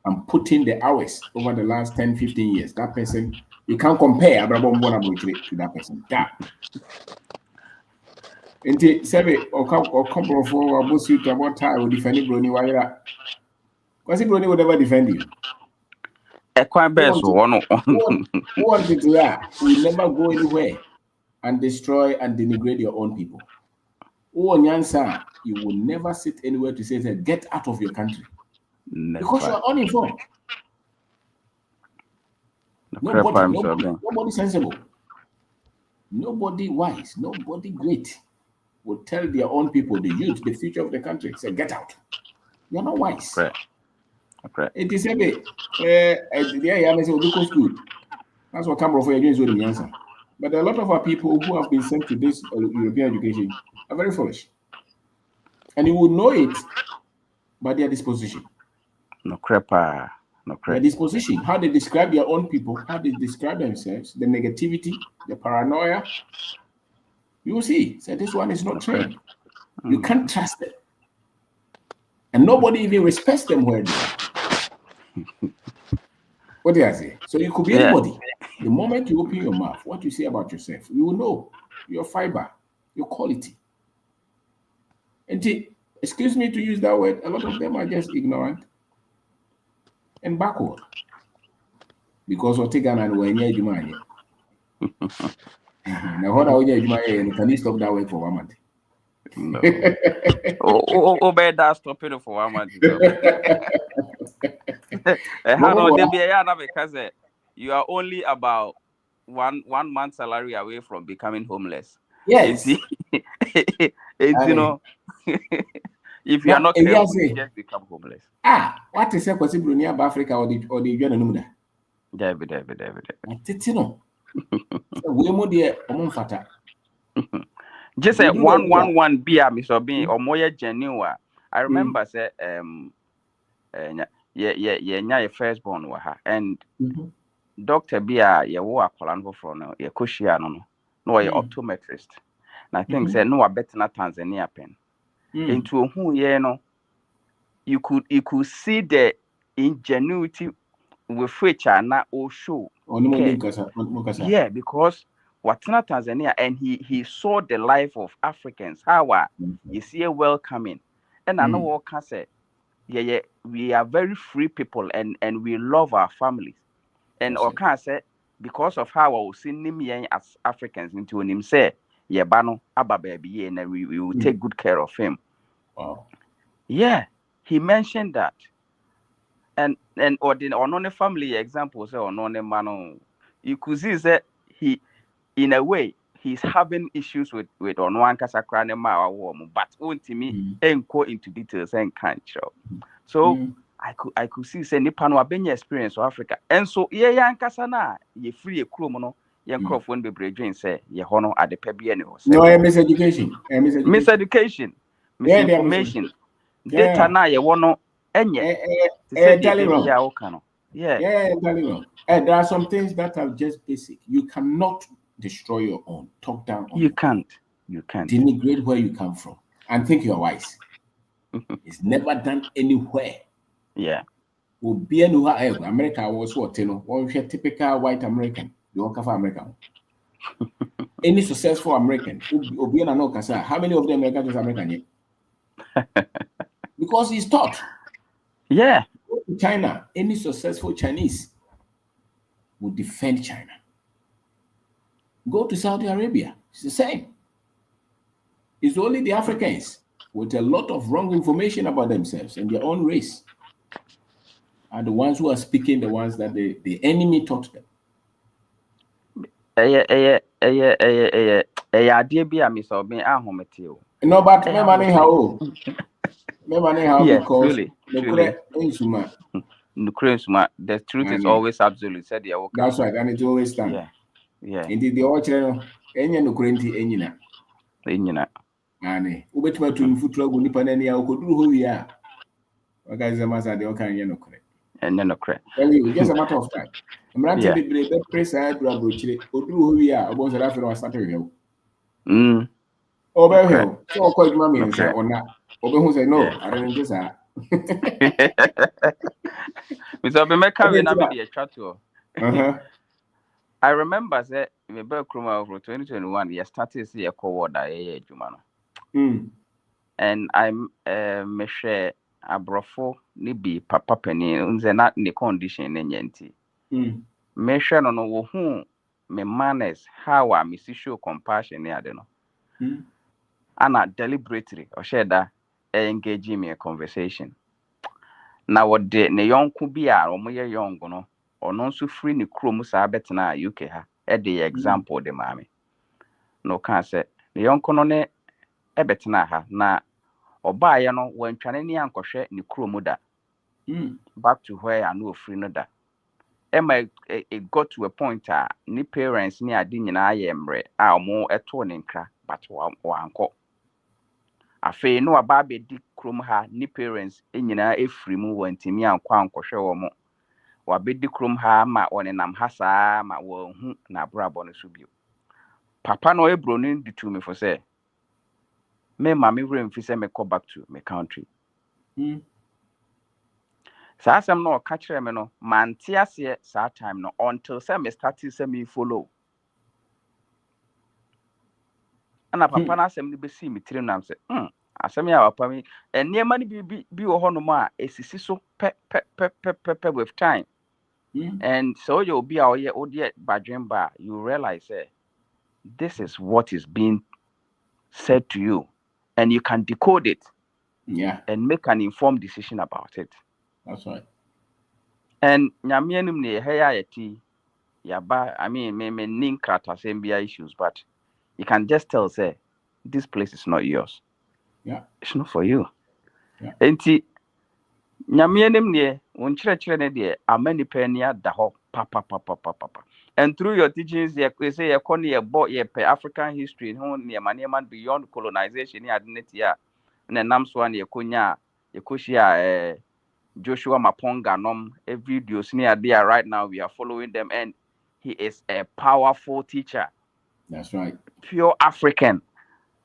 Speaker 1: and putting the hours over the last 10, 15 years. That person, you can't compare Abraham to that person. That. And say, or couple for a boss you to about time will defend Brony Wire. Because Brony would never defend you.
Speaker 7: Quite best one.
Speaker 1: Who wanted to that will never go anywhere and destroy and denigrate your own people. Oh, Nyansa, you will never sit anywhere to say, get out of your country.
Speaker 7: Never.
Speaker 1: Because you are uninformed. Nobody sensible, nobody wise, nobody great will tell their own people, the youth, the future of the country, say, get out. You're not wise.
Speaker 7: Correct.
Speaker 1: It is school. That's what camera for your doing the answer. But a lot of our people who have been sent to this European education are very foolish. And you will know it by their disposition.
Speaker 7: No crap.
Speaker 1: Their disposition, how they describe their own people, how they describe themselves, the negativity, the paranoia. You will see. So this one is not trained. You can't trust them. And nobody even respects them where they are. What did I say? So you could be anybody. The moment you open your mouth, what you say about yourself, you will know your fiber, your quality. And excuse me to use that word, a lot of them are just ignorant and backward. because what Ghana and when you money. Now what are you can you stop that work for 1 month?
Speaker 7: No. Obey that stopping for 1 month. How no there be because you are only about one month salary away from becoming homeless.
Speaker 1: Yes.
Speaker 7: It's, you know, if you are not careful, you just become homeless.
Speaker 1: What is a possible near Africa or the Janumuda?
Speaker 7: David.
Speaker 1: Titino. We mo dear Omfata.
Speaker 7: Just say 111 beer, Mr. Bean, or more genuine. I remember say your firstborn were her and Dr. Bia, your war Polanco for no, your Cushiano, no, your optometrist. And I think say no, I better not Tanzania pen. Into whom ye know, you could see the ingenuity with which are not all show. Yeah, because what's not Tanzania, and he saw the life of Africans, how you see a welcoming. And I know what can say, yeah, we are very free people and we love our families. And Okan said, because of how I was seeing him as Africans into him say, yeah, Bano, Abba baby, and we will take good care of him.
Speaker 1: Wow.
Speaker 7: Yeah, he mentioned that. And or the family example say or mano, you could see that he, in a way, he's having issues with on one kasakra but won't me go into details and can't show. So I could see say nipa no abenya experience of Africa. And so yeah nkasa na ye free ekrom no ye nkrofo no bebre dwen say ye ho no ade pa bia ne ho say.
Speaker 1: No, miseducation.
Speaker 7: Miseducation. Misinformation. Data na ye wo no enye.
Speaker 1: Yeah, there are some things that are just basic. You cannot destroy your own. Talk down on
Speaker 7: you can't.
Speaker 1: Denigrate where you come from and think you're wise. It's never done anywhere.
Speaker 7: Yeah.
Speaker 1: America was what, typical white American. You don't cover American. Any successful American, how many of them Americans are American yet? Because he's taught.
Speaker 7: Yeah.
Speaker 1: Go to China, any successful Chinese would defend China. Go to Saudi Arabia, it's the same. It's only the Africans with a lot of wrong information about themselves and their own race are the ones who are speaking, the ones that the enemy taught them. No, but because
Speaker 7: the truth is always absolute. Said the
Speaker 1: that's right, and it always stands.
Speaker 7: Yeah.
Speaker 1: Indeed, the orchard, any no currently, any and ubetuma to infutro go nipa nani a okoduru ho wi a guys am asa de o kan ye no kre
Speaker 7: and no kre
Speaker 1: just a matter of time amrante be be press a dura brochire oduru ho wi a obon so da fe no start we ho o be ho so o ko aduma me say ona o be hu say no I don't just
Speaker 7: Mr. Bemeka we na me dey chat to I remember say me be kroma over 2021 you started see a co-word adwuma no and I'm share abrofo ni bi papa pani nze na ne condition ne nyanti me share no wo hu me manners how I miss show compassion ne ade no ana deliberately or share that engage me a conversation na what de ne yonku bi a omo ye yongo no ono nso free ne krom sa betena UK ha e de example de mame no kan say ne yonko no ne e betena ha na oba ye no wantwane ne ankohwe ne krom da back to where I know free no da it got to a point ni parents ni ade nyina ye mre a omo eto ne nkra but wanko afi no aba be di krom ha ni parents nyina efri mu wantimi ankohwe wo mo wabedi krom ha ma onenam ha saa ma wo hu na brabo no so bio papa no ebro no di to me for say me ma me wrem fi say me go back to my country saa sam no ka kire me no mante ase saa time no until say me start say me follow ana papa na asem ni be see me tire nam say asem ya papa me eniema ni bi wo ho no ma esisi so pe with time And so you'll be out here, by dream bar, you realize this is what is being said to you, and you can decode it and make an informed decision about it.
Speaker 1: That's right.
Speaker 7: And nyamianum ne hayati yaba, I mean, me ning krata sembia issues, but you can just tell, say, this place is not yours.
Speaker 1: Yeah.
Speaker 7: It's not for you.
Speaker 1: Yeah.
Speaker 7: Enti nyamianum ne unchire ne de amani penia da ho papa. And through your teachings, you say you call your African history, man beyond colonization, you admit ya. And then Namswan, you kunya, Joshua Maponga nom every videos near there right now. We are following them, and he is a powerful teacher.
Speaker 1: That's right.
Speaker 7: Pure African.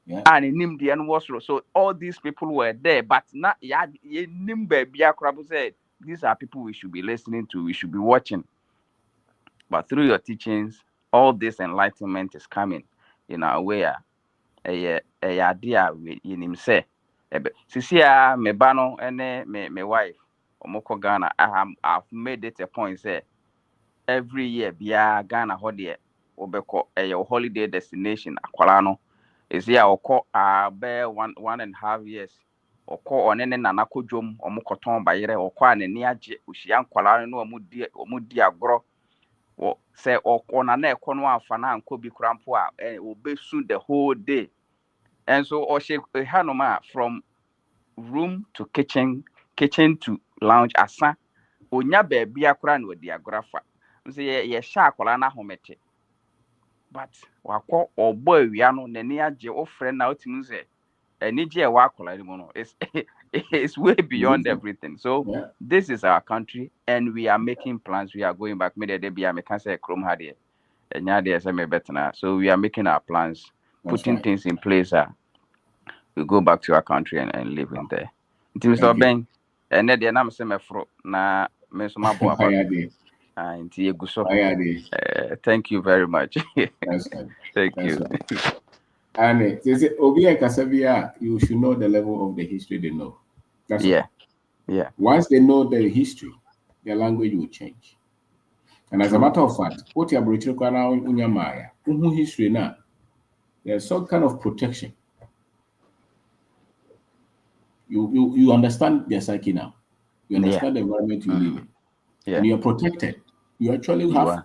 Speaker 1: Yeah.
Speaker 7: And in Nimdian was so all these people were there, but not Nimbe Biakrabu said these are people we should be listening to, we should be watching. But through your teachings, all this enlightenment is coming in our way. A idea in him say. Sisia me bano and me wife Omoko Ghana. I've made it a point say every year bia Ghana hodie obeko a holiday destination akwala is here oko bear 1.5 years oko onene nana kodwom omokoton bayere oko anani age ohia nkwala no omudi agro say ona na ekono afa na anko bi krampo a obesu the whole day. And so Hanoma from room to kitchen to lounge asa onya baby akura no di agrafa. Say ye sha akwala na homete. But wako obo awia no nani age o friend na otimu say eni je wa akwala ni no it's way beyond everything. So this is our country and we are making plans. We are going back. Me de bia me can say krom ha de. Enya de say me better. So we are making our plans, putting things in place. We go back to our country and live in there. Mr. Ben, and then the name say me fro na me so ma boa ba. Nti eguso. Thank you very much.
Speaker 1: That's right.
Speaker 7: Thank you.
Speaker 1: Right. And Obi and Kasabia, you should know the level of the history they know. That's
Speaker 7: yeah.
Speaker 1: All.
Speaker 7: Yeah.
Speaker 1: Once they know the history, their language will change. And as a matter of fact, what you are history now, there's some kind of protection. You understand their psyche now. You understand the environment you live in.
Speaker 7: Yeah.
Speaker 1: And you are protected. You actually have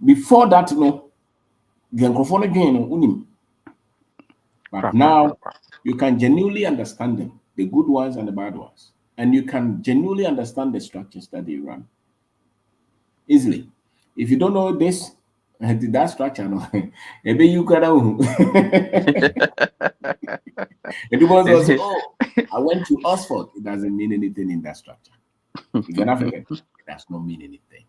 Speaker 1: before that, the microphone again. But now you can genuinely understand them, the good ones and the bad ones. And you can genuinely understand the structures that they run easily. If you don't know this, that structure, maybe you can. Everyone says, "Oh, I went to Oxford." It doesn't mean anything in that structure. If you're African, it does not mean anything.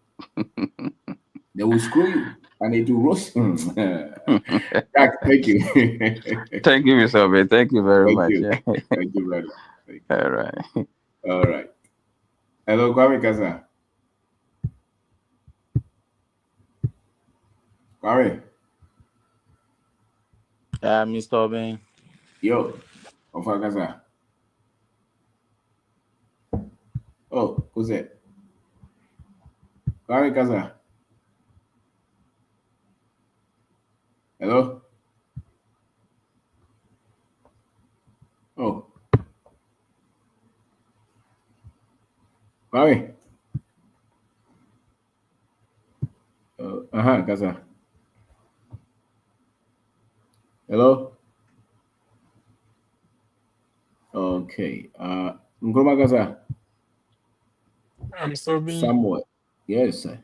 Speaker 1: They will screw you and it will roast. Jack, thank you.
Speaker 7: Thank you, Mr. Obe. Thank you very much.
Speaker 1: You. Thank you very much.
Speaker 7: All right.
Speaker 1: All right. Hello, Kwame Kasa. Kwame.
Speaker 8: Mr. Obe.
Speaker 1: Yo, Ofa Kasa. Oh, who's that? Kwame Kasa. Hello? Oh. Kwame. Kasa. Hello? Okay. Nkrumah Kasa.
Speaker 9: I'm still being
Speaker 1: Somewhat. Yes, sir.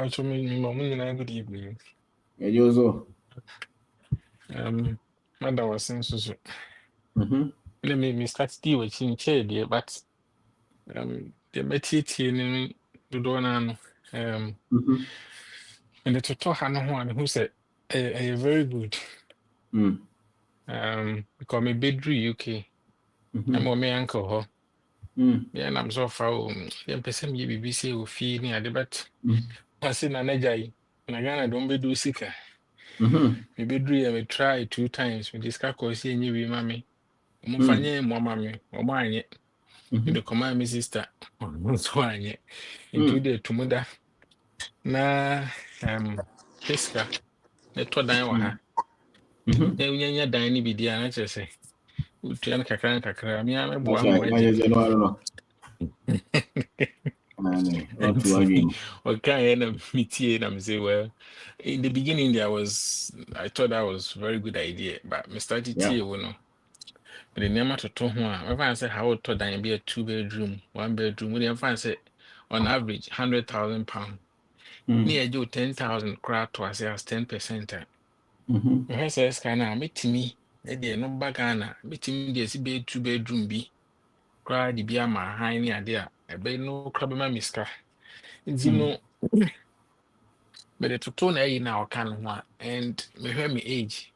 Speaker 9: actually good evening.
Speaker 1: You also.
Speaker 9: Madam was saying so.
Speaker 1: Mm-hmm.
Speaker 9: Let me start still with in chair there, but the material the door and and the total one who said very good. Because me bedroom UK. I'm my uncle. Yeah, and I'm so far. Then person me BBC will feel near the but I say na nejai na Ghana don't be do sika. Me bedroom me try 2 times. Me discuss cause here we mami. Mufanye mama me anye. Me the command me sister. So anye. Into the tumuda. na Pesca ne to dan wɔ ha na unya dan ni bi dia na kyerɛ sɛ utua no kakra me a meboa
Speaker 1: That's
Speaker 9: ma
Speaker 1: right. I
Speaker 9: wadi
Speaker 1: just don't know. What to again?
Speaker 9: okay, and metie and I'm say, well, in the beginning I thought that was a very good idea, but me started
Speaker 1: Yeah.
Speaker 9: you know. But the name to talk one, if I say how to then be a 2 bedroom, 1 bedroom, we find say on average £100,000. Near you 10,000 crowd to us as 10%. If I say meet me, the number Ghana, meet me the be 2 bedroom be crowd the be my high near there. I be no crab my miska. You know, but the toto na ɛyi na ɔka no ho a and mehwɛ me age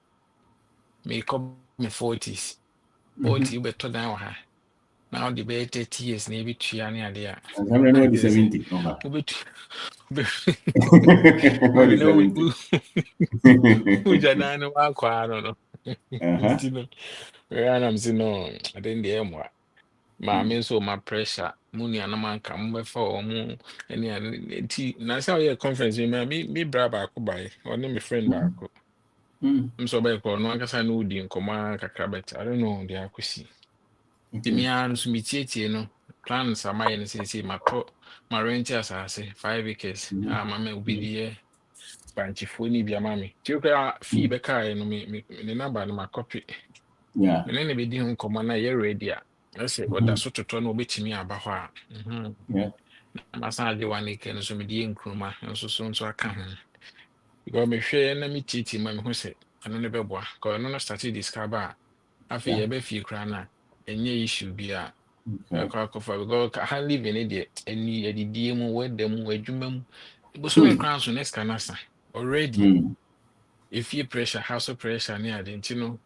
Speaker 9: mekɔ me 40s 40 wobɛtɔ dan wɔ ha na wode bɛyɛ 30 years na ɛbɛtua ne ade a
Speaker 1: And I'm ready
Speaker 9: ɛsɛ sɛ
Speaker 1: 70. Okay.
Speaker 9: wobɛtu
Speaker 1: What is
Speaker 9: na
Speaker 1: 70?
Speaker 9: wogya dan no woakɔa no no
Speaker 1: Uh-huh.
Speaker 9: nti no mehwɛ anam sɛ no ade deɛ ɛmmoa maame nso ma pressure mu nuanom anka mobɛfa wɔ mu ɛne ade nti na sɛ woyɛ conference yi ma me bra baako bae ɔne me friend baako nso ɔbɛyɛ kɔ no ankasa no wodi nkɔmmɔ kakra but I don't know deɛ akɔsi nti me ara nso metietie no plans amayɛ no seesei ma rent asase 5 acres a mama wobɛdi yɛ bankyefoɔ ne bi ama me nti wokora fee bɛkaeɛ no ne number no makɔpe
Speaker 1: Yeah.
Speaker 9: mene ne bɛdi ho nkɔmmɔ no ɛyɛ ready a ɛsɛ ɔda so totɔ no wobɛtumi aba hɔ a
Speaker 1: Yeah.
Speaker 9: na masan agye 1 acre no so mede yɛ nkuruma nso aka ho because mehwɛ na metietie ma mehu sɛ ɛno ne bɛboa because ɛno no starte discover a afei yɛbɛfie koraa no a ɛnyɛ issue bi a ɛkɔ akɔfa because ha live ne deɛ ɛni adidie mu wɛda mu adwuma mu bosome koraa nso ne sika no asa already ɛfie pressure house pressure ne ade nti no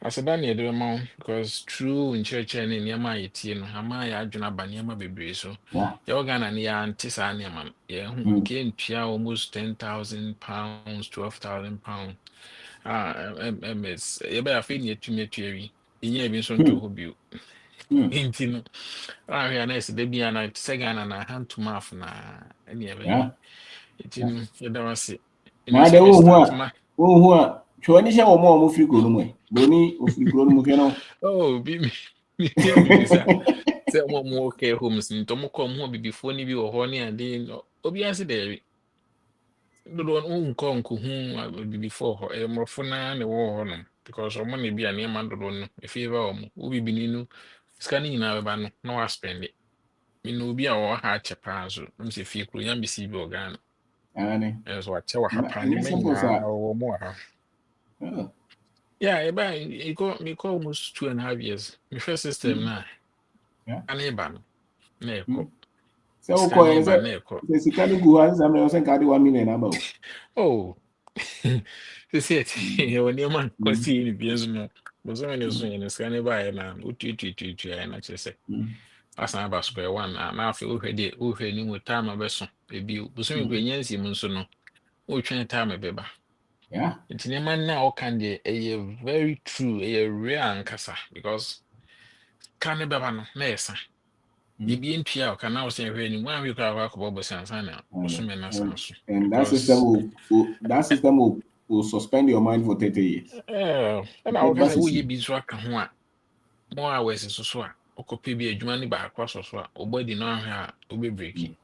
Speaker 9: aseda ne yɛde bɛma wo because true nkyerɛkyerɛ ne nneɛma a yɛtie no ama yɛ adwene aba nneɛma bebree so yɛwɔ Ghana ne yɛante saa nneɛma no yɛho nkɛntua almost £10,000 £12,000 ms yɛbɛyɛ afei ne yɛtumi atua wi ɛnya bi nso nto hɔ bio nti no ahwɛ a na ɛsɛ da bi a na sɛ Ghana na hantoma af na ɛne yɛbɛyɛ nti no yɛda wo ase
Speaker 1: Na de wo hu a twani hye wo mo free kuro no mu broni o free kuro no mu hwe no
Speaker 9: oh bi bisa sɛ mo okay homes nto mo kɔ mo bibifo ni bi wɔ hɔ ne ade no obi ase dɛbi dodo no nkɔ nkohu bibifo hɔ mmorɔfo na ne wɔ hɔ no because ɔmo ne bi a nneɛma dodo no efie ba ɔmo wo bibini no sika ne nyinaa bɛba no na wa spend it me no obi a wɔ ha akyɛ paa so m sɛ fie kuro yam bisi bi wɔ Ghana so wakyɛ wɔ ha paa ne ma nyinaa wɔ mo wɔ ha yeah me go almost 2.5 years me first system na ane ba no na ɛkɔ
Speaker 1: sɛ wokɔ sɛ sika no gu ha sɛ mɛ ɔsɛ nka de 1 million aba
Speaker 9: o sɛ yɛwɔ nneɛma kɔsi ne bi nso no bosome ne so yɛ no sika ne baeɛ na wotuatuatuatuaeɛ na kyerɛ sɛ asan aba square one na afei wohwɛ ne mu time abɛso ebi bosome kɔ ɛnya nsi mu nso no wotwɛn time bɛba nti nneɛma no a ɔka deɛ ɛyɛ very true ɛyɛ real ankasa because ka ne bɛba no na yɛsa yɛbie ntua ɔka na wo sɛ hwɛ ni mu ahwɛ kɔ akɔbɔ bɔsɛ ansa na bosome no asan so
Speaker 1: and that system will suspend your mind for 30 years
Speaker 9: ɛna woka sɛ woyɛ bi nso aka ho a mo a wɔasi so a wokɔpɛ bi adwuma ne baako asɔ so a wobɔdi no ahwɛ a wobɛbreki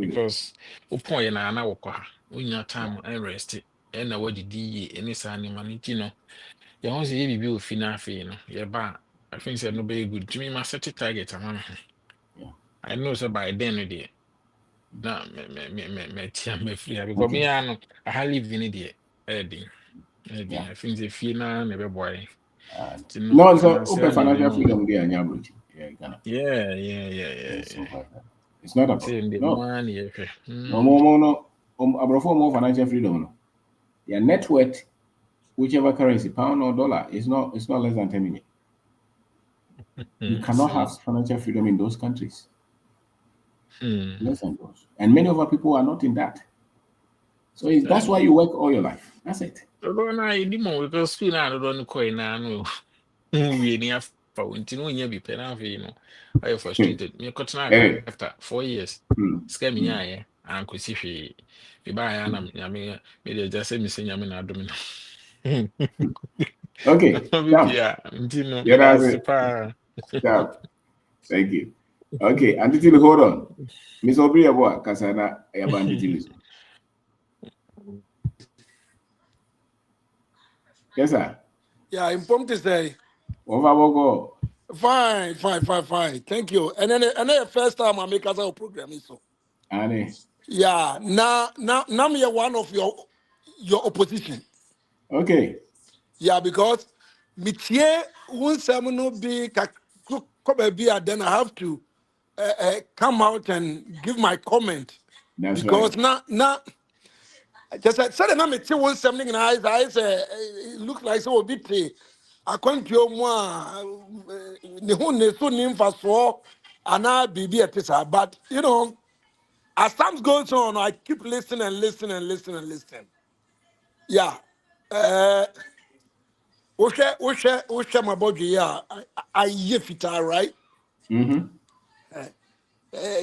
Speaker 9: because wopɔn yɛ na wokɔ ha wonya time ɛrest ɛna wɔdidi yie ɛne saa nneɛma no nti no yɛho sɛ yɛ biribi wɔ fi no afei no yɛba a afei sɛ no bɛyɛ good tumi ma set target ama me ho I know sɛ by then no deɛ na matia mafiri ha because me a no aha live no deɛ ɛyɛ den afei sɛ fie no na ɛbɛboa yɛ
Speaker 1: no so open financial freedom there anya abroad
Speaker 9: yeah
Speaker 1: it's not about no abrofo more financial freedom no their net worth whichever currency pound or dollar is not less than 10 million. You cannot have financial freedom in those countries. Less than those. And many of our people are not in that. So that's why you work all your life. That's it.
Speaker 9: Because school now don't coin now. We near for until you be pen you know. I frustrated. Me after 4 years. Scare me, yeah. anko si hwe me ba ya na nyame me de just say me say nyame na adom no
Speaker 1: Okay,
Speaker 9: Maybe
Speaker 1: Sam.
Speaker 9: yeah, no,
Speaker 1: Yeah, that's
Speaker 9: that's
Speaker 1: it.
Speaker 9: super.
Speaker 1: Sam. Thank you. Okay, and until hold on. Miss Obriya boy, Kasana Yabanditilis. Yes, sir.
Speaker 8: Yeah, informed to say.
Speaker 1: Over
Speaker 8: Fine. Thank you. And then the first time I make us a program is so.
Speaker 1: Annie.
Speaker 8: Yeah, now me one of your opposition.
Speaker 1: Okay.
Speaker 8: Yeah, because mitie won some no be then I have to come out and give my comment
Speaker 1: That's right.
Speaker 8: because now just said na mitie won something in eyes it look like so bit akwantuo mu a ne ho ne so ni mfaso ana bibi etisa but you know as time goes on I keep listening and listening and listening and listening. Yeah. My body, yeah. I fita, right?
Speaker 1: Mm-hmm.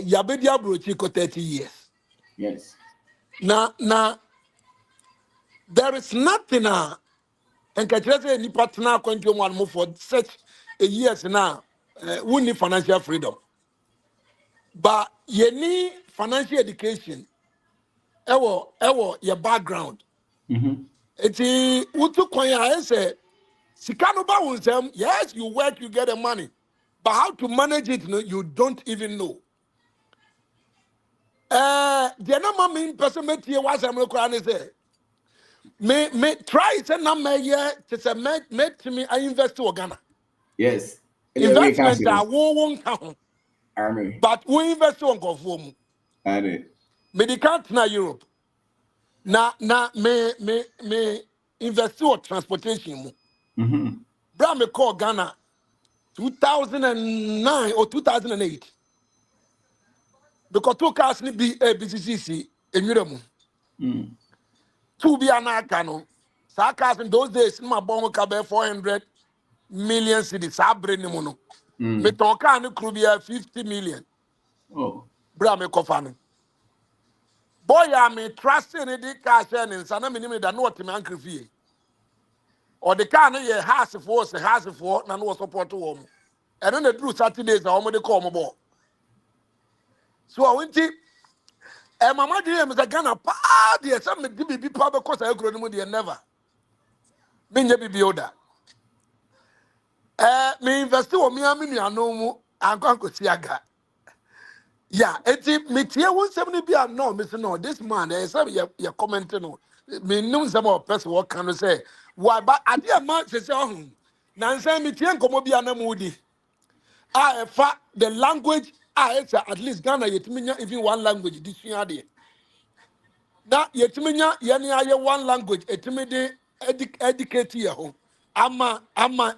Speaker 8: Yabedia brochiko 30 years.
Speaker 1: Yes.
Speaker 8: Now, there is nothing and Kachese any partner going to one more for such a years now. We need financial freedom. But you need financial education. Your background.
Speaker 1: Mm-hmm.
Speaker 8: It's utu kwanya I say Sikano ba unsem, yes, you work, you get the money. But how to manage it, you don't even know. The number mean person met here was I'm looking say. Me try it and I'm here to say met me I invest to Ghana.
Speaker 1: Yes. We
Speaker 8: Investment
Speaker 1: cancel.
Speaker 8: won't count.
Speaker 1: Annie.
Speaker 8: But we invest on conform.
Speaker 1: Annie.
Speaker 8: Me the count na Europe. Me invest on transportation.
Speaker 1: Mm-hmm.
Speaker 8: Bra me call Ghana 2009 or 2008. Because two cars ni be BCCC in Europe.
Speaker 1: Mm.
Speaker 8: Two be an akano. Sa cars in those days, my bomb cabe 400 million cities. Sabre ni mono. Me
Speaker 1: Mm.
Speaker 8: tonka ni krubia 50 million.
Speaker 1: Oh.
Speaker 8: Bra me kofano. Boy, I me trusting in the cash and sana minimum that no what me uncle fee. Or the car no ye house for na no support to home. And then the true Saturdays I almost call my boy. So I went to and my mother is a Ghana pa dear some be pa because I grow no never. Me be order. Me invest on me no mu anko siaga. Yeah, me tie won sem ni bia no me say no this man say you commenting no. Me know some of person what can say why but ade man say oh na say me tie nkomo bia na mudi. Fa the language it's at least Ghana yetiminya even one language this year there. Na yetiminya yani aye one language etimide educate here home. Ama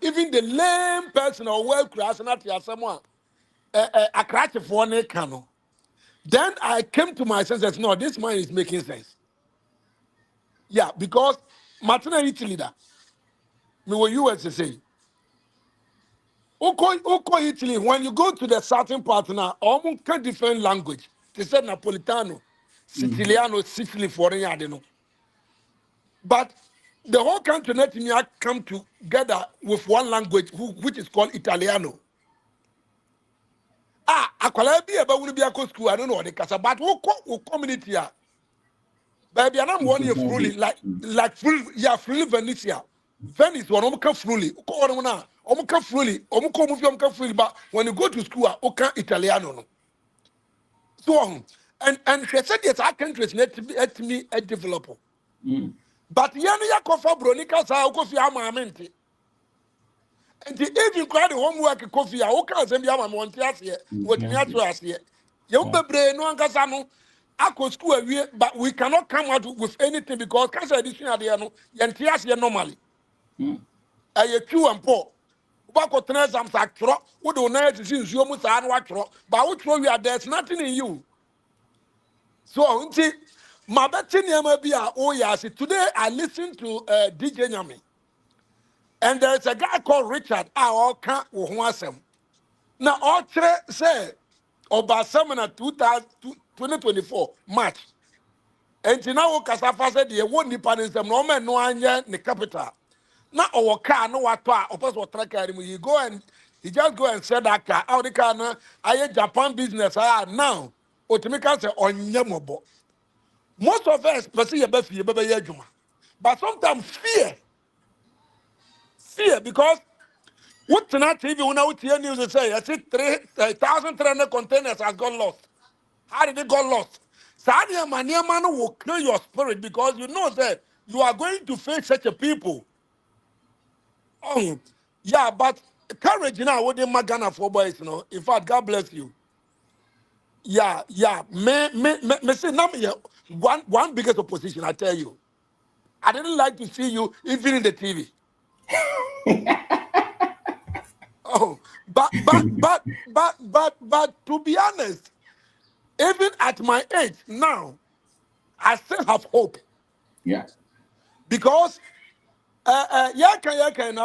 Speaker 8: even the lame person or well class not ya someone a crash for ne cano. Then I came to my senses. No, this man is making sense. Yeah, because Martina Italy that me were US say. Oko Italy, when you go to the certain part now, almost different language. They said Napolitano,
Speaker 1: Mm-hmm.
Speaker 8: Siciliano, Sicily, foreign, I don't know. But the whole country let me come together with one language which is called Italiano. Akwala bi eba wunu bi akọ school I don't know what the kasa but wo community baby and I'm one year fully like full yeah fully Venetia. Venice one omuka fully ko one na omuka fully omuka omufi omuka fully but when you go to school oka Italiano no. So and she said yes our countries let me develop.
Speaker 1: Mm.
Speaker 8: But yani ya kofa bronika sa okofi amamente. And even crowd the homework coffee, I can't send you my Montias here, what me
Speaker 1: Yes.
Speaker 8: to us here. You be no ankasano. I could school but we cannot come out with anything because cancer edition at the ano, Yantias here normally.
Speaker 1: Mm.
Speaker 8: A true and poor. Bako tenazam sakro, who do not see you must what but which one we are there's nothing in you. So until my betting be oh yes, today I listened to DJ Nyami. And there's a guy called Richard. I can't Now, all say, Oba Samana 2000 2024 March. And now Casafa said the one dependence them no man no anya the capital. Now our car no what or person what track him. He go and he just go and sell that car. Out the car now I Japan business now. Otimika say onyemobo. Most of us person you be fear be juma. But sometimes fear because what not TV when out here news say I see 3,300 containers has gone lost. How did it go lost? Sadia man will kill your spirit because you know that you are going to face such a people. Oh, yeah, but courage now, what they Magana for boys, you know. In fact, God bless you. Yeah. Me say now one biggest opposition, I tell you. I didn't like to see you even in the TV. Oh, but to be honest, even at my age now, I still have hope.
Speaker 1: Yeah.
Speaker 8: Because na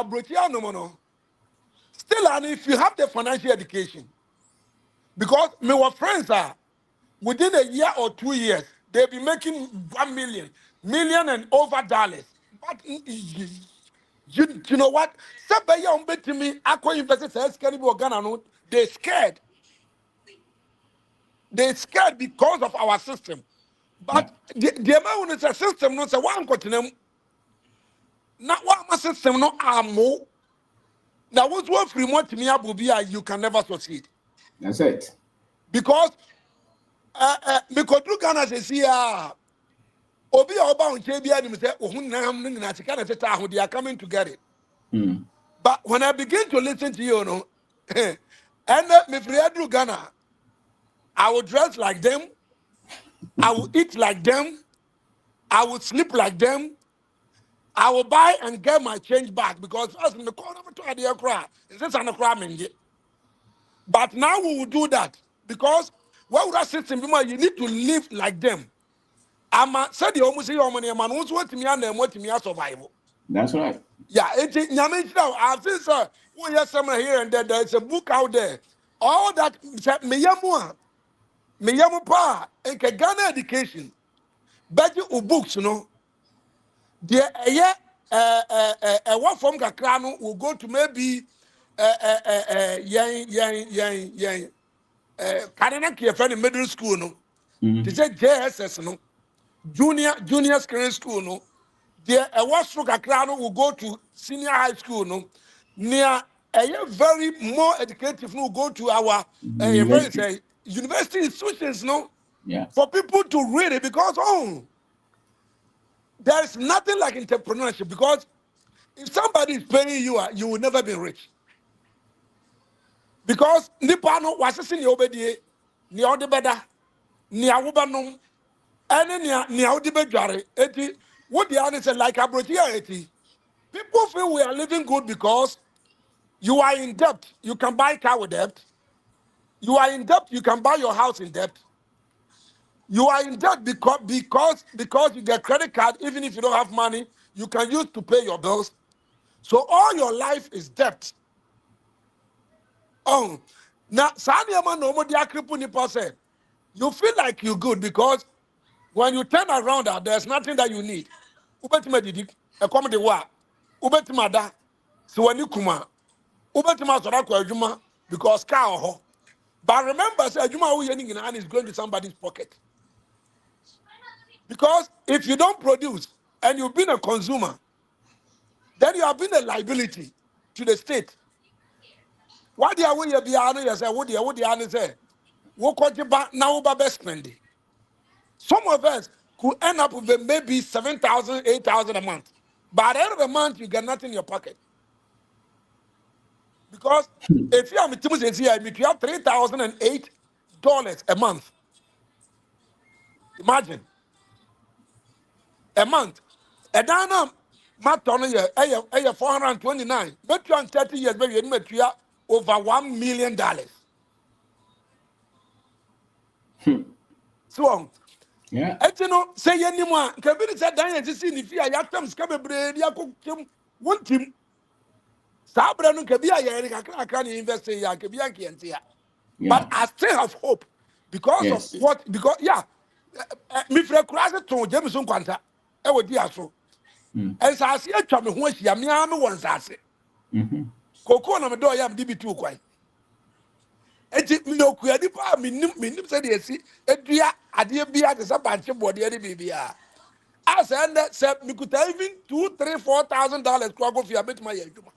Speaker 8: brotia no no. Still, and if you have the financial education, because my friends are within a year or 2 years, they'll be making 1 million, million and over dollars. But you know what? Somebody on bet to me, aqua investors they scared. They scared because of our system.
Speaker 1: Yeah.
Speaker 8: But the amount is a system, not a one continent. Not one system, no amo. Now, what's one free money to me, you can never succeed.
Speaker 1: That's it.
Speaker 8: Because do Ghana says here, Obi Oba on JB and say, oh, they are coming to get it. But when I begin to listen to you, know, and me free do Ghana, I will dress like them, I will eat like them, I will sleep like them, I will buy and get my change back because as in the corner of the cry, is this an crime? But now we will do that because what would that system be? You need to live like them. I'm said the almost your money, man. Who's what me and them what me survival.
Speaker 1: That's right.
Speaker 8: Yeah, it's now. I've seen sir. Oh yes, somewhere here and there. There's a book out there. All that me yamu pa and Ghana education. Beji u books, you know. There one from Kakrano will go to maybe yang Kadena Kiefan middle school, no. They say JSS, no. Junior secondary school, no. There one from Kakrano will go to senior high school, no. Near a very more educative no go to our
Speaker 1: University.
Speaker 8: university institutions, no.
Speaker 1: Yeah.
Speaker 8: For people to read it because there's nothing like entrepreneurship because if somebody is paying you, you will never be rich. Because Nipano was a senior obedi, ni odebeda, ni awubanum, and ni audibejare, eti, what the answer like abrotia eti. People feel we are living good because you are in debt. You can buy car with debt. You are in debt. You can buy your house in debt. You are in debt because you get credit card. Even if you don't have money, you can use to pay your bills. So all your life is debt. Oh, now Sanyama no more cripple nipa said. You feel like you're good because when you turn around, there's nothing that you need. Ubetima didi, a comedy wa, ubetima da, so when you kuma, ubetima sorako ajuma because car ho. But remember, say ajuma who yening in hand is going to somebody's pocket. Because if you don't produce and you've been a consumer, then you have been a liability to the state. What the way you be honest, you say, what the honest say? What could you buy now by spending? Some of us could end up with maybe 7,000, 8,000 a month. But at the end of the month, you get nothing in your pocket. Because if you have a you have $3,008 a month. Imagine. A month. A dana maton year 429. But you 30 years, maybe you have over $1 million. So
Speaker 1: Yeah.
Speaker 8: you know, say anymore. Kabiri said, Daniel, you see, if you are Yatam Scabre, Yakum, one team. Sabra no Kabia, I can invest in Yakibiaki and Tia. But
Speaker 1: Yeah.
Speaker 8: I still have hope because
Speaker 1: Yes.
Speaker 8: of what? Because yeah, me frɛ kura se to Jameson kwanta. E wo di aso. Nsase atwa me ho ahyia me a me wɔ nsase. Koko na me do ya me di bitu kwan. Enti me no kuya di pa me nim se de esi edua ade bia de se banche bode ne bibia. As and say me could even $2,000-3,000 $4,000 kwa go fi abetuma ya adwuma.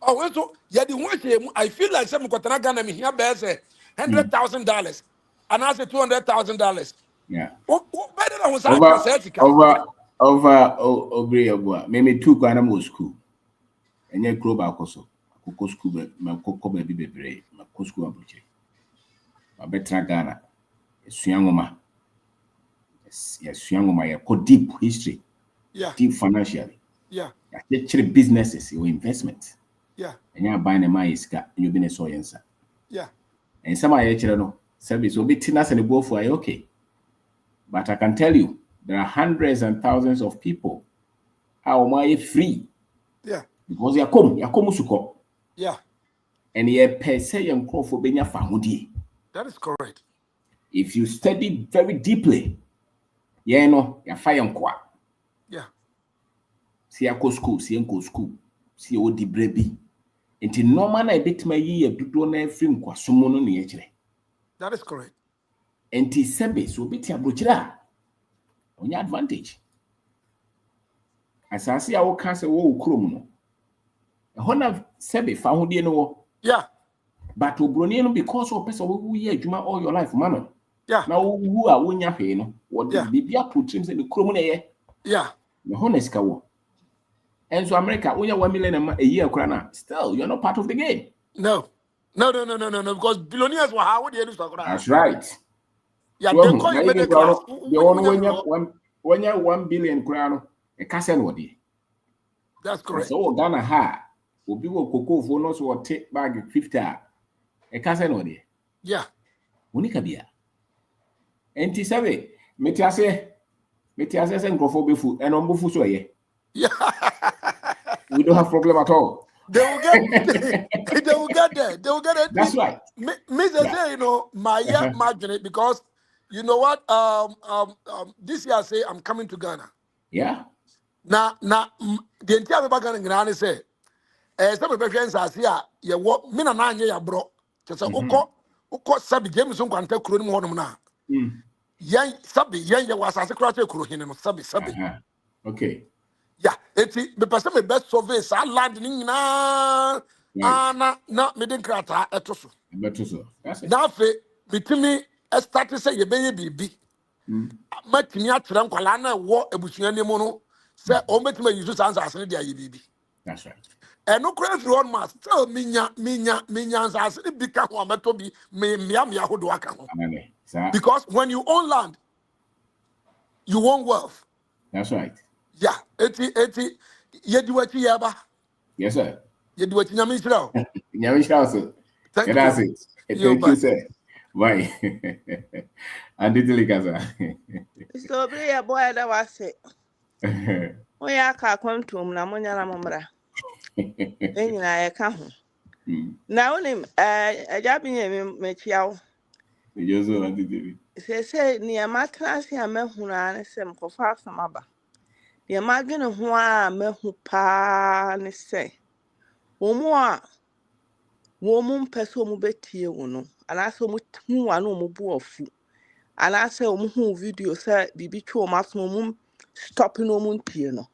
Speaker 8: Oh, so yeah, the one I feel like some Kotana Ghana me here bear say $100,000 and I say $200,000.
Speaker 1: Yeah.
Speaker 8: Better than was
Speaker 1: Over maybe two kind of school. And yet club akoso. Akoko school be makoko be bebre. Makoko school abuche. Abetra Ghana. Suyangoma. Yes, Suyangoma ya ko deep history.
Speaker 8: Yeah.
Speaker 1: Deep financially.
Speaker 8: Yeah.
Speaker 1: Actually businesses or investment.
Speaker 8: Yeah.
Speaker 1: And you're buying a maiska and you've been a soy answer.
Speaker 8: Yeah.
Speaker 1: And some actually no service will be tinas and go for okay. But I can tell you, there are hundreds and thousands of people how am I free?
Speaker 8: Yeah.
Speaker 1: Because you come suko.
Speaker 8: Yeah.
Speaker 1: And you per se and call for benya famudi.
Speaker 8: That is correct.
Speaker 1: If you study very deeply, yeah, no, you're fire and qua.
Speaker 8: Yeah.
Speaker 1: See a school, see a school, see o di brebi. Until normal na bit my year do na film kwa sumono ni echere.
Speaker 8: That is correct.
Speaker 1: Until service will be tia brochira. On your advantage. As I see our cancer wo ukrom no. A honor sebe found you know.
Speaker 8: Yeah.
Speaker 1: But obroni no because of person who ye adwuma all your life man.
Speaker 8: Yeah.
Speaker 1: Now who are wonya hwe no. What
Speaker 8: Yeah.
Speaker 1: bibia put him say the krom na ye.
Speaker 8: Yeah.
Speaker 1: The honest ka wo. And so America, when you're 1 million a year, still you're not part of the game.
Speaker 8: No. Because billionaires were how would you do so?
Speaker 1: That's right.
Speaker 8: Yeah,
Speaker 1: So,
Speaker 8: they call you middle class.
Speaker 1: When you're 1 billion crown, a castle what day.
Speaker 8: That's correct.
Speaker 1: So Ghana ha will be what cocoa for no so take bag 50 a castle what day.
Speaker 8: Yeah.
Speaker 1: Unika bia. Enti sabe, metiase and grofo food and on bufu so ye.
Speaker 8: Yeah.
Speaker 1: We don't have problem at all.
Speaker 8: They will get there. They will get it.
Speaker 1: That's right.
Speaker 8: Say, you know, my margin because you know what? This year I say I'm coming to Ghana.
Speaker 1: Yeah.
Speaker 8: Now, the entire Ghana say, some of the friends are here. You what? Me na nanye ya bro. Just say, uko sabi Jameson kwante kuro ni mo honom na. Yan sabi yan ya wasase kura te kuro hine no sabi.
Speaker 1: Okay.
Speaker 8: Yeah, the person me best survey sa land ni na na me den krata etoso.
Speaker 1: That's it.
Speaker 8: Na fe bitimi start say ye beye bibi. Matimi atra nkwala na wo ebusua ni mu no say o metimi use sansa asene dia ye bibi.
Speaker 1: That's right.
Speaker 8: And no crazy one must tell minya asene bi ka ho ameto bi me hodo aka ho. Because when you own land, you own wealth.
Speaker 1: That's right.
Speaker 8: Yeah, eti yediwachi yaba.
Speaker 1: Yes, sir.
Speaker 8: Yediwachi nyamishrao.
Speaker 1: Nyamishrao, sir.
Speaker 8: Thank
Speaker 1: you. Thank you, sir. Why? And did you
Speaker 2: So be a boy that was it. We are come to Namonia Mamra. Then I come. Now, a job in Mechiao. Say near my class here, Mehuna, some for far some abba. The imagine of one mehu pa ne say. Woman person mu betie wono. And I saw mu anu mu bu ofu. And I say mu video say bibi twa o stopping omu tie no.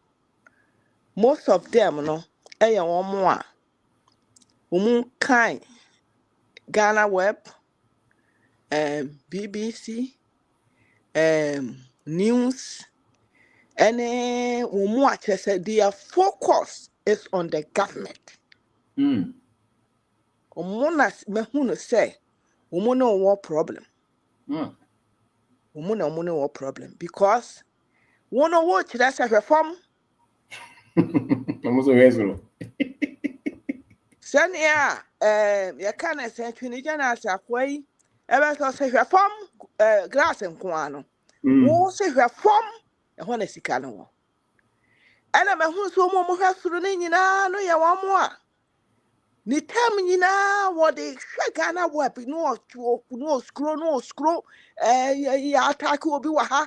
Speaker 2: Most of them no eye womo a womu kan Ghana Web, BBC, news. Any woman said their focus is on the government. Woman me say woman no war problem. Woman no war problem because one no watch that's a reform. Send ya can say Trinidad as a way ever say reform glass and guano. Who say reform when a sicano. And I'm a who's so more has to the name, no, ya one more.
Speaker 3: Ni time nyina what they Ghana web no scroll ya attack obi wa ha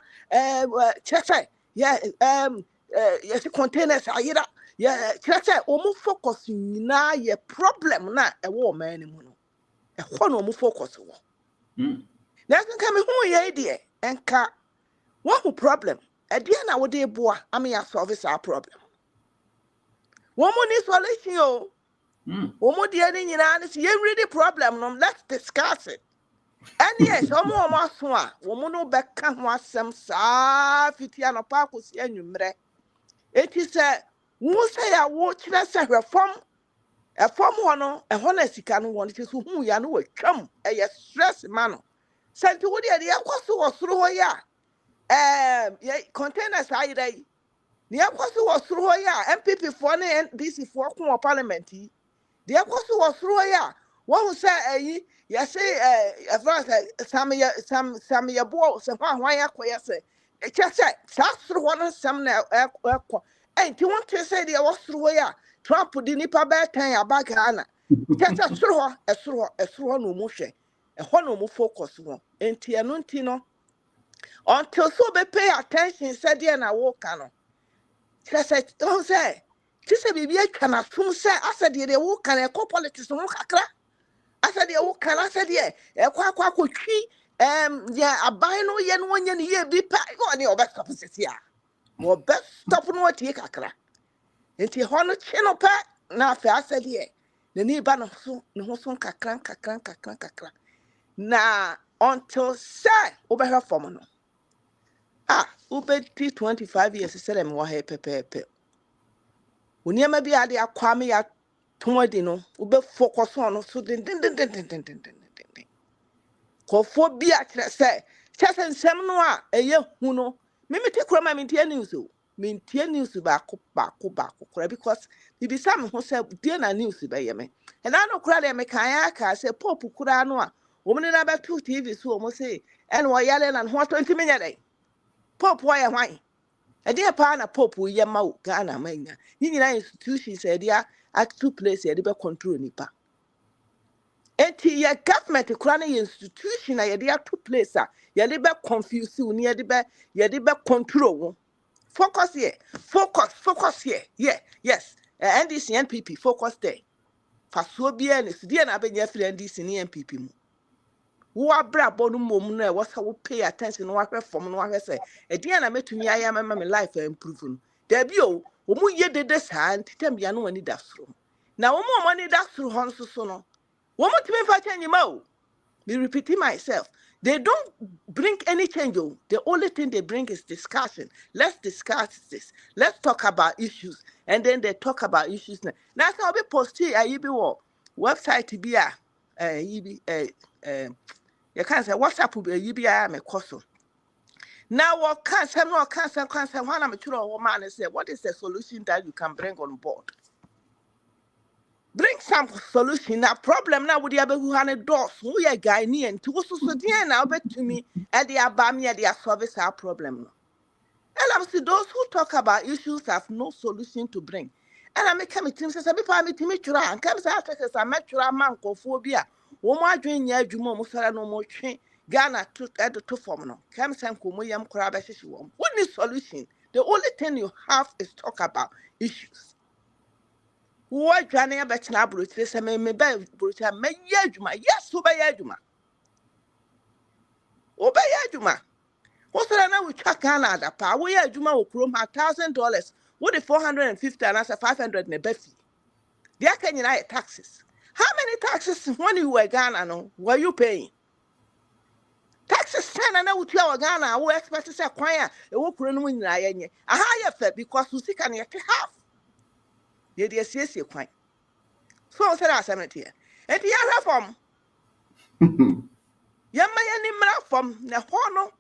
Speaker 3: chefe yes containers ayira yeah chefe omu focus nyina ye problem na e wo man mu no e ho no omu focus wo na nka me hu ye de enka what problem e de na wo de boa am ya solve our problem one more ni solution o Omo dear ni nyina ne ye really problem no let's discuss it. And yes, omo aso a womo no beka ho asem saa fitia no pa akosi anwumre. Eti se wo say ya wo kire se hwefom e fom ho no e ho na sika no won ti so hu ya no watwam e ye stress ma no. Santi wo de yakoso wo soro ho ya ye containers ayire ne yakoso wo soro ho ya MPP fo ne NDC fo ko parliament yi the apostle was through ya. One who said, yes, as far as some your balls and why I say, it just said, that's through one some now. And you want to say the was through ya. Trump put the nipper bad time about Ghana. Just a through no motion, a one focus one. And Tianuntino until so be pay attention, said, and I walk on. Just said, don't say. Tise bibi atwa na tum se asede de wo kan e politics no kakra asede wo kan asede e kwa akotwi ya aban no ye no nya ne ye bi pa go ne obest stop sisi a wo best stop no tie kakra enti ho no chi no pa na fa asede ne ni ba no so ne ho so kakra na until say wo be hwe from no ube 25 years se dem wo he pepepe Unyama bi ade akwame ya tonwadi no ube focus on so den kofo bi a kire se chese nsem no a eye hu no me te kura ma me tie news o me tie news ba kura because bibi sam ho se die na news ba ye me and I no kura de me kan aka se pop kura no a wo me na ba tu TV so o mo se en wo yale na ho 20 minute pop wa ye hwan Edia pa na pope ye ma Ghana manya. Ni nyina institutions edia act to place e be control nipa. Enti ye government kura na institution ye dey to place a ye dey be confuse you ni ye dey be control wo. Focus here. Focus here. Yeah. Yes. NDC NPP focus there. Faso bia ne sidie na be nya free NDC ni NPP mu. Wo abra bonu mom na wo sa wo pay attention no ahwe from no ahwe say edian na metumi aya mama me life improve no da bi o mu ye dede saa ntitam bia no wani da soro na wo mo ni da soro hon so no wo mo timi fa change ma o me repeating myself they don't bring any change o the only thing they bring is discussion. Let's discuss this, let's talk about issues, and then they talk about issues now so be post here you be wo website bi a you be you can't say WhatsApp you be me koso. Now what can't say no can't say when I'm a woman and say what is the solution that you can bring on board? Bring some solution. Now problem now with the other who had a doors who ya guy near and to so dear now bet to me at the abami at the service our problem. And I'm see those who talk about issues have no solution to bring. And I make a meeting says every time meeting me and comes out as I met your man phobia. Woma dwen ya adwuma mo sara no mo twe Ghana to form no come san komo yam kora ba hyehyɛ wom what is solution? The only thing you have is talk about issues. Wo adwane ya betena abrochire se me ba brochire me ya adwuma yes wo ba ya adwuma wo sara na wo twa Ghana ada pa wo ya adwuma wo krom $1,000 wo de 450 and 500 na bafi dia ka nyina taxes. How many taxes when you were Ghana no were you paying? Taxes ten na wutu a Ghana we expect say kwan a e wo kuro no mu nyina ye nye. Aha ye fa because we sika na ye half. Ye de asiesie kwan. So say that assemblity. And the other form. Yamma ye ni mra form na ho no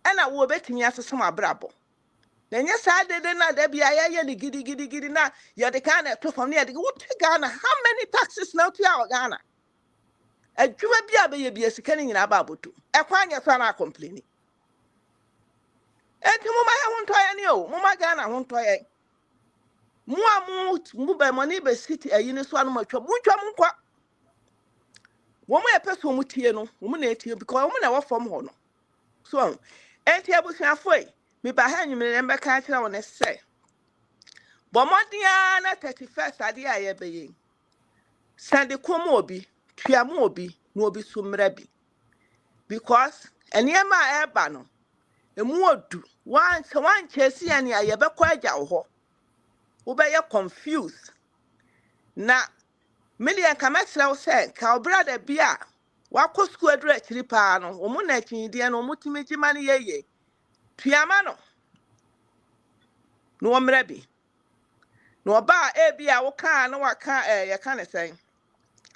Speaker 3: e na wo betimi asesem abrabo. Na nya sa de na da bia ye ni gidi na ye de kan na to form na ye de wutu Ghana how many taxes now to our Ghana? Adwuma bia be ye bia sika ni nyina ba aboto e kwa anya so na complain enti mo ma ya honto ya ni o mo ma Ghana honto ya
Speaker 10: mu ba money be city ayi so anu matwa mu ntwa mu nkwa wo mu epeso mu tie no wo mu na etie because wo mu na wo form ho no so enti abusuafo yi me ba ha nyumere mbe ka kira wo ne se bomodia na 31st ade aye be yi sande komo obi tuamu obi na obi sumra bi because eniema eba no emu odu wan chesi ani aye be kwa agya wo ho wo be ye confused na million kamesra wo se ka brother bia wako school adura chiri pa no omu na chinidie no omu timijima ne yeye tuama no no omra bi no oba bia wo ka na waka ye ka ne sen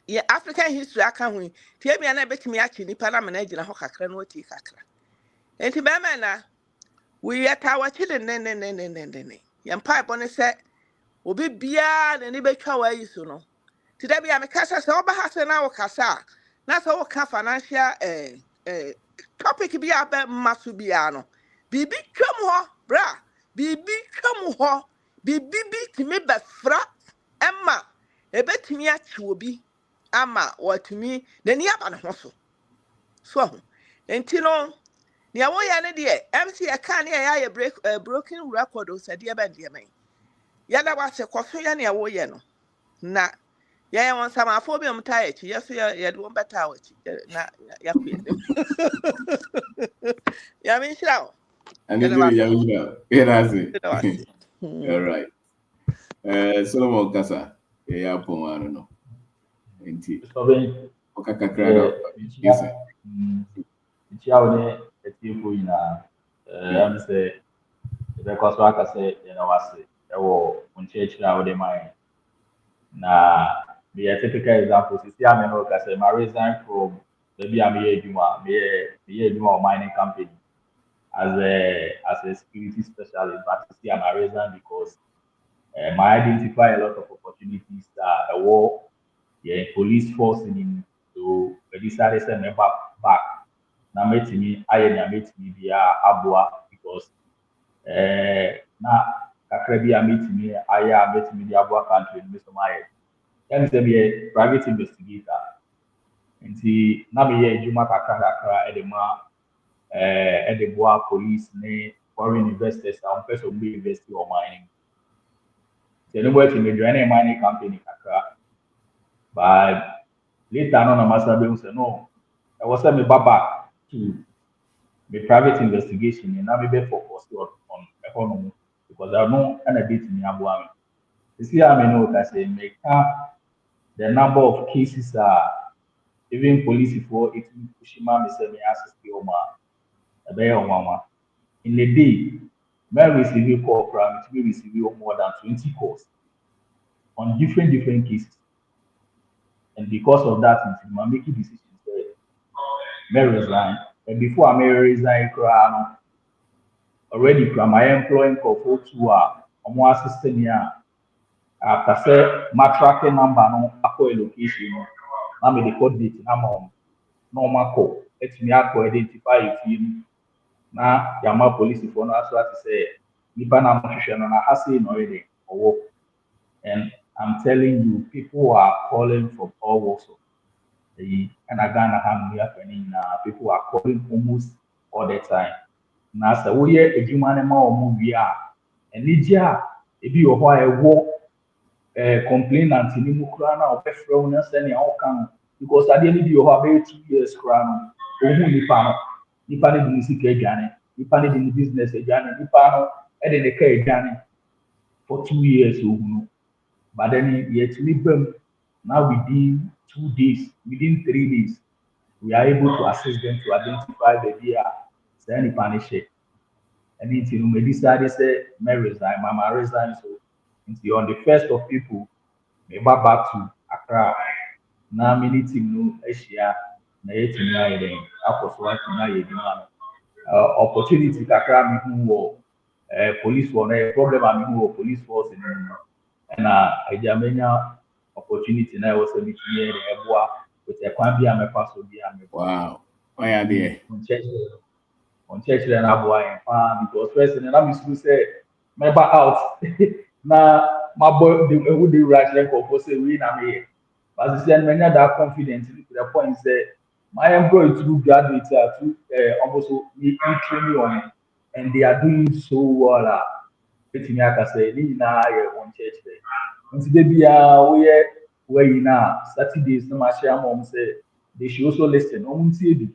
Speaker 10: ye African history aka hu tie bia na betimi achi nipa na mena agina ho kakra no oti kakra enti be me na we yata wa chile ne ye mpa bone se obi bia na ni betwa wa yi so no ti da bia me kasa se oba ha se na wo kasa na so wo ka financial topic bi abe masu bia no bibi twam ho bra bibi twam ho bibi timi befra emma ebetimi achi obi ama watumi nani aba ne ho so enti no nia wo ya ne de MC e ka ne ya ye broken record o sade eba de men ya da wa se koso ya ne wo ye no na ya won sama afo bi mta ya chi yeso ya de won beta wa chi na ya ku ye ya min shira
Speaker 1: And you do yeah, that's it. All right. Solomon Kasa, yeah, Pomano, no. Indeed. Okay, yes, sir.
Speaker 11: I'm say, because like I say, you know, I say, on church now, they mind. Now, be a typical example. See, I mean, like I say, I resign from maybe I'm here, mining company as a security specialist, but see, I'm a resign because I identify a lot of opportunities that a war, yeah, police force in to decided to me back. Now, met me, met me via Abua because na kakra bi a met me, met me the Abua country, Mr. Maye. Then say be a private investigator. Nti na me ye adwuma kakra e de boa police ne foreign investors a person be invest in mining. So no work me join a mining company kakra. But later on, I must have been say no. I was me back to the private investigation and now be focused on economy because I know and a bit me abuami. You see, I mean, what I say, make the number of cases are even police for it Fukushima, me say me access the Oma, a bear mama. In a day, may receive call from it will receive more than 20 calls on different cases. And because of that, I'm making decisions. May resign. And before I may resign, already from my employing for 2 hours, I'm assisting here. After say my tracking number no akọ location no na me the code date na ma normal call let me akọ identify you na yama police for no aso ati say nipa na mo hwehwe no na ha say no already owo. And I'm telling you, people are calling from all walks of the and Ghana people are calling almost all the time. Now, so we are a human movie, and Nidia, if you are a war complainant in Mukrana or Petronus and all can because I didn't you have 2 years crown, or who Nipani didn't see Kajani, Nipani in business, Nipano, and in the Kajani for 2 years. But then yet we now within 2 days, within 3 days, we are able to assist them to identify the deer, send punish it. And it's in the decided say, may resign, Mama resign. So it's on the first of people, me back to Accra. Now meeting no Asia, na 89 then after so what na opportunity kakra me who police for na problem I mean who police force in and Jamaica opportunity now was a bit near the Eboa with a Kwambia me pass will be a
Speaker 1: wow. Why are they
Speaker 11: on church and Aboa and farm because first and I'm to say member out na my boy the rush like for say we na me. But I said when that confidence to the point say my employee to graduate to almost me training on and they are doing so well. Between aka say ni na ye on church there. Nti de bia we na Saturdays no ma share mom say they should also listen. Omuntie bi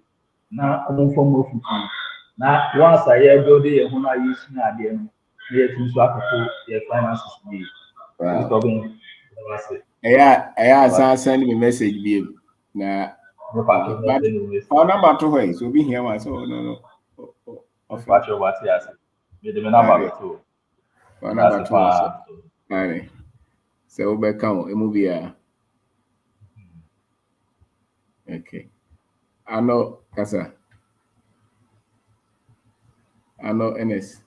Speaker 11: na omfom ofutu. Na once I hear build ye ho na use na ade no ye tun so akoko ye finances bi. We
Speaker 1: Wow.
Speaker 11: talking that's it.
Speaker 1: I send me message be na
Speaker 11: No patch over
Speaker 1: but
Speaker 11: say no waste.
Speaker 1: our number to her so be here one so no
Speaker 11: No
Speaker 1: often.
Speaker 11: patch over say as. Me de me number
Speaker 1: Aye.
Speaker 11: beto.
Speaker 1: Our
Speaker 11: That's
Speaker 1: number
Speaker 11: it
Speaker 1: to her so.
Speaker 11: pa.
Speaker 1: Aye. So we come a movie okay. I know Kasa. I know NS.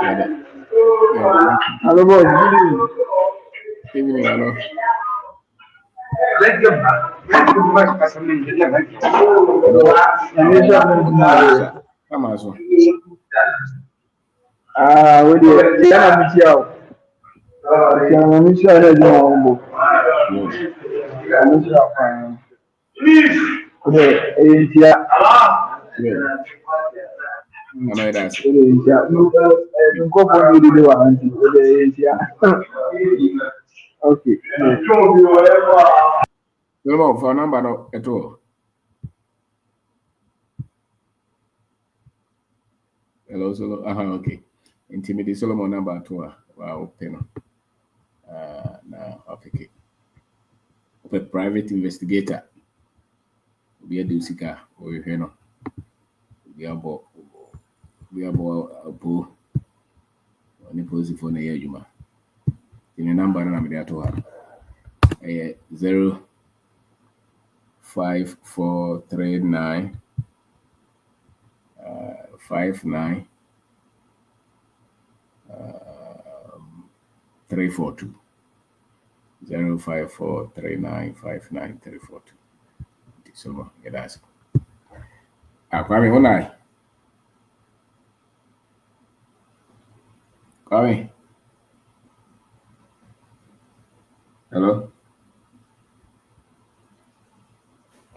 Speaker 1: Yeah.
Speaker 12: Hello, boy. Good
Speaker 1: Evening, I know.
Speaker 12: evening.
Speaker 1: Hello. Come on, so.
Speaker 12: We did. Yeah, I'm here. I'm here.
Speaker 1: Good.
Speaker 12: I'm here. Okay. Yeah.
Speaker 1: Good. I know that's it.
Speaker 12: Yeah. Go for me. Yeah. Okay.
Speaker 1: No, for number no at all. Hello, solo. Okay. Intimidate Solomon number 2. Wow, penal. Now, okay. A private investigator. Be a dusika or you know. Be about a boo. Only positive for the year, Juma. In a number, I'm there to her. 05439 59 342 0543959 342. So that's Kwame, when Kwame, hello.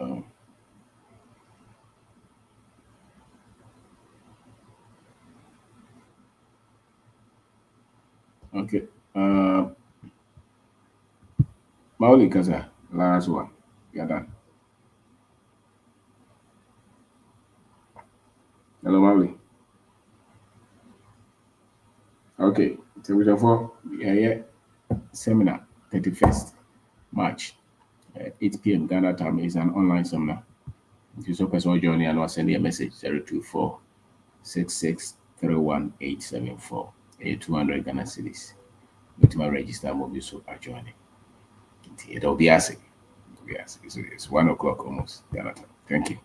Speaker 1: Um, okay. Mauli Kaza, last one. You're done. Hello, Mauli. Okay. So we have seminar 31st March, 8 p.m. Ghana time is an online seminar. If you so personal journey and I'll send you a message 024 6631874 200 Ghana cities. With my register mobile so I join it. It'll be asking. Yes, it's 1 o'clock almost. Ghana time. Thank you.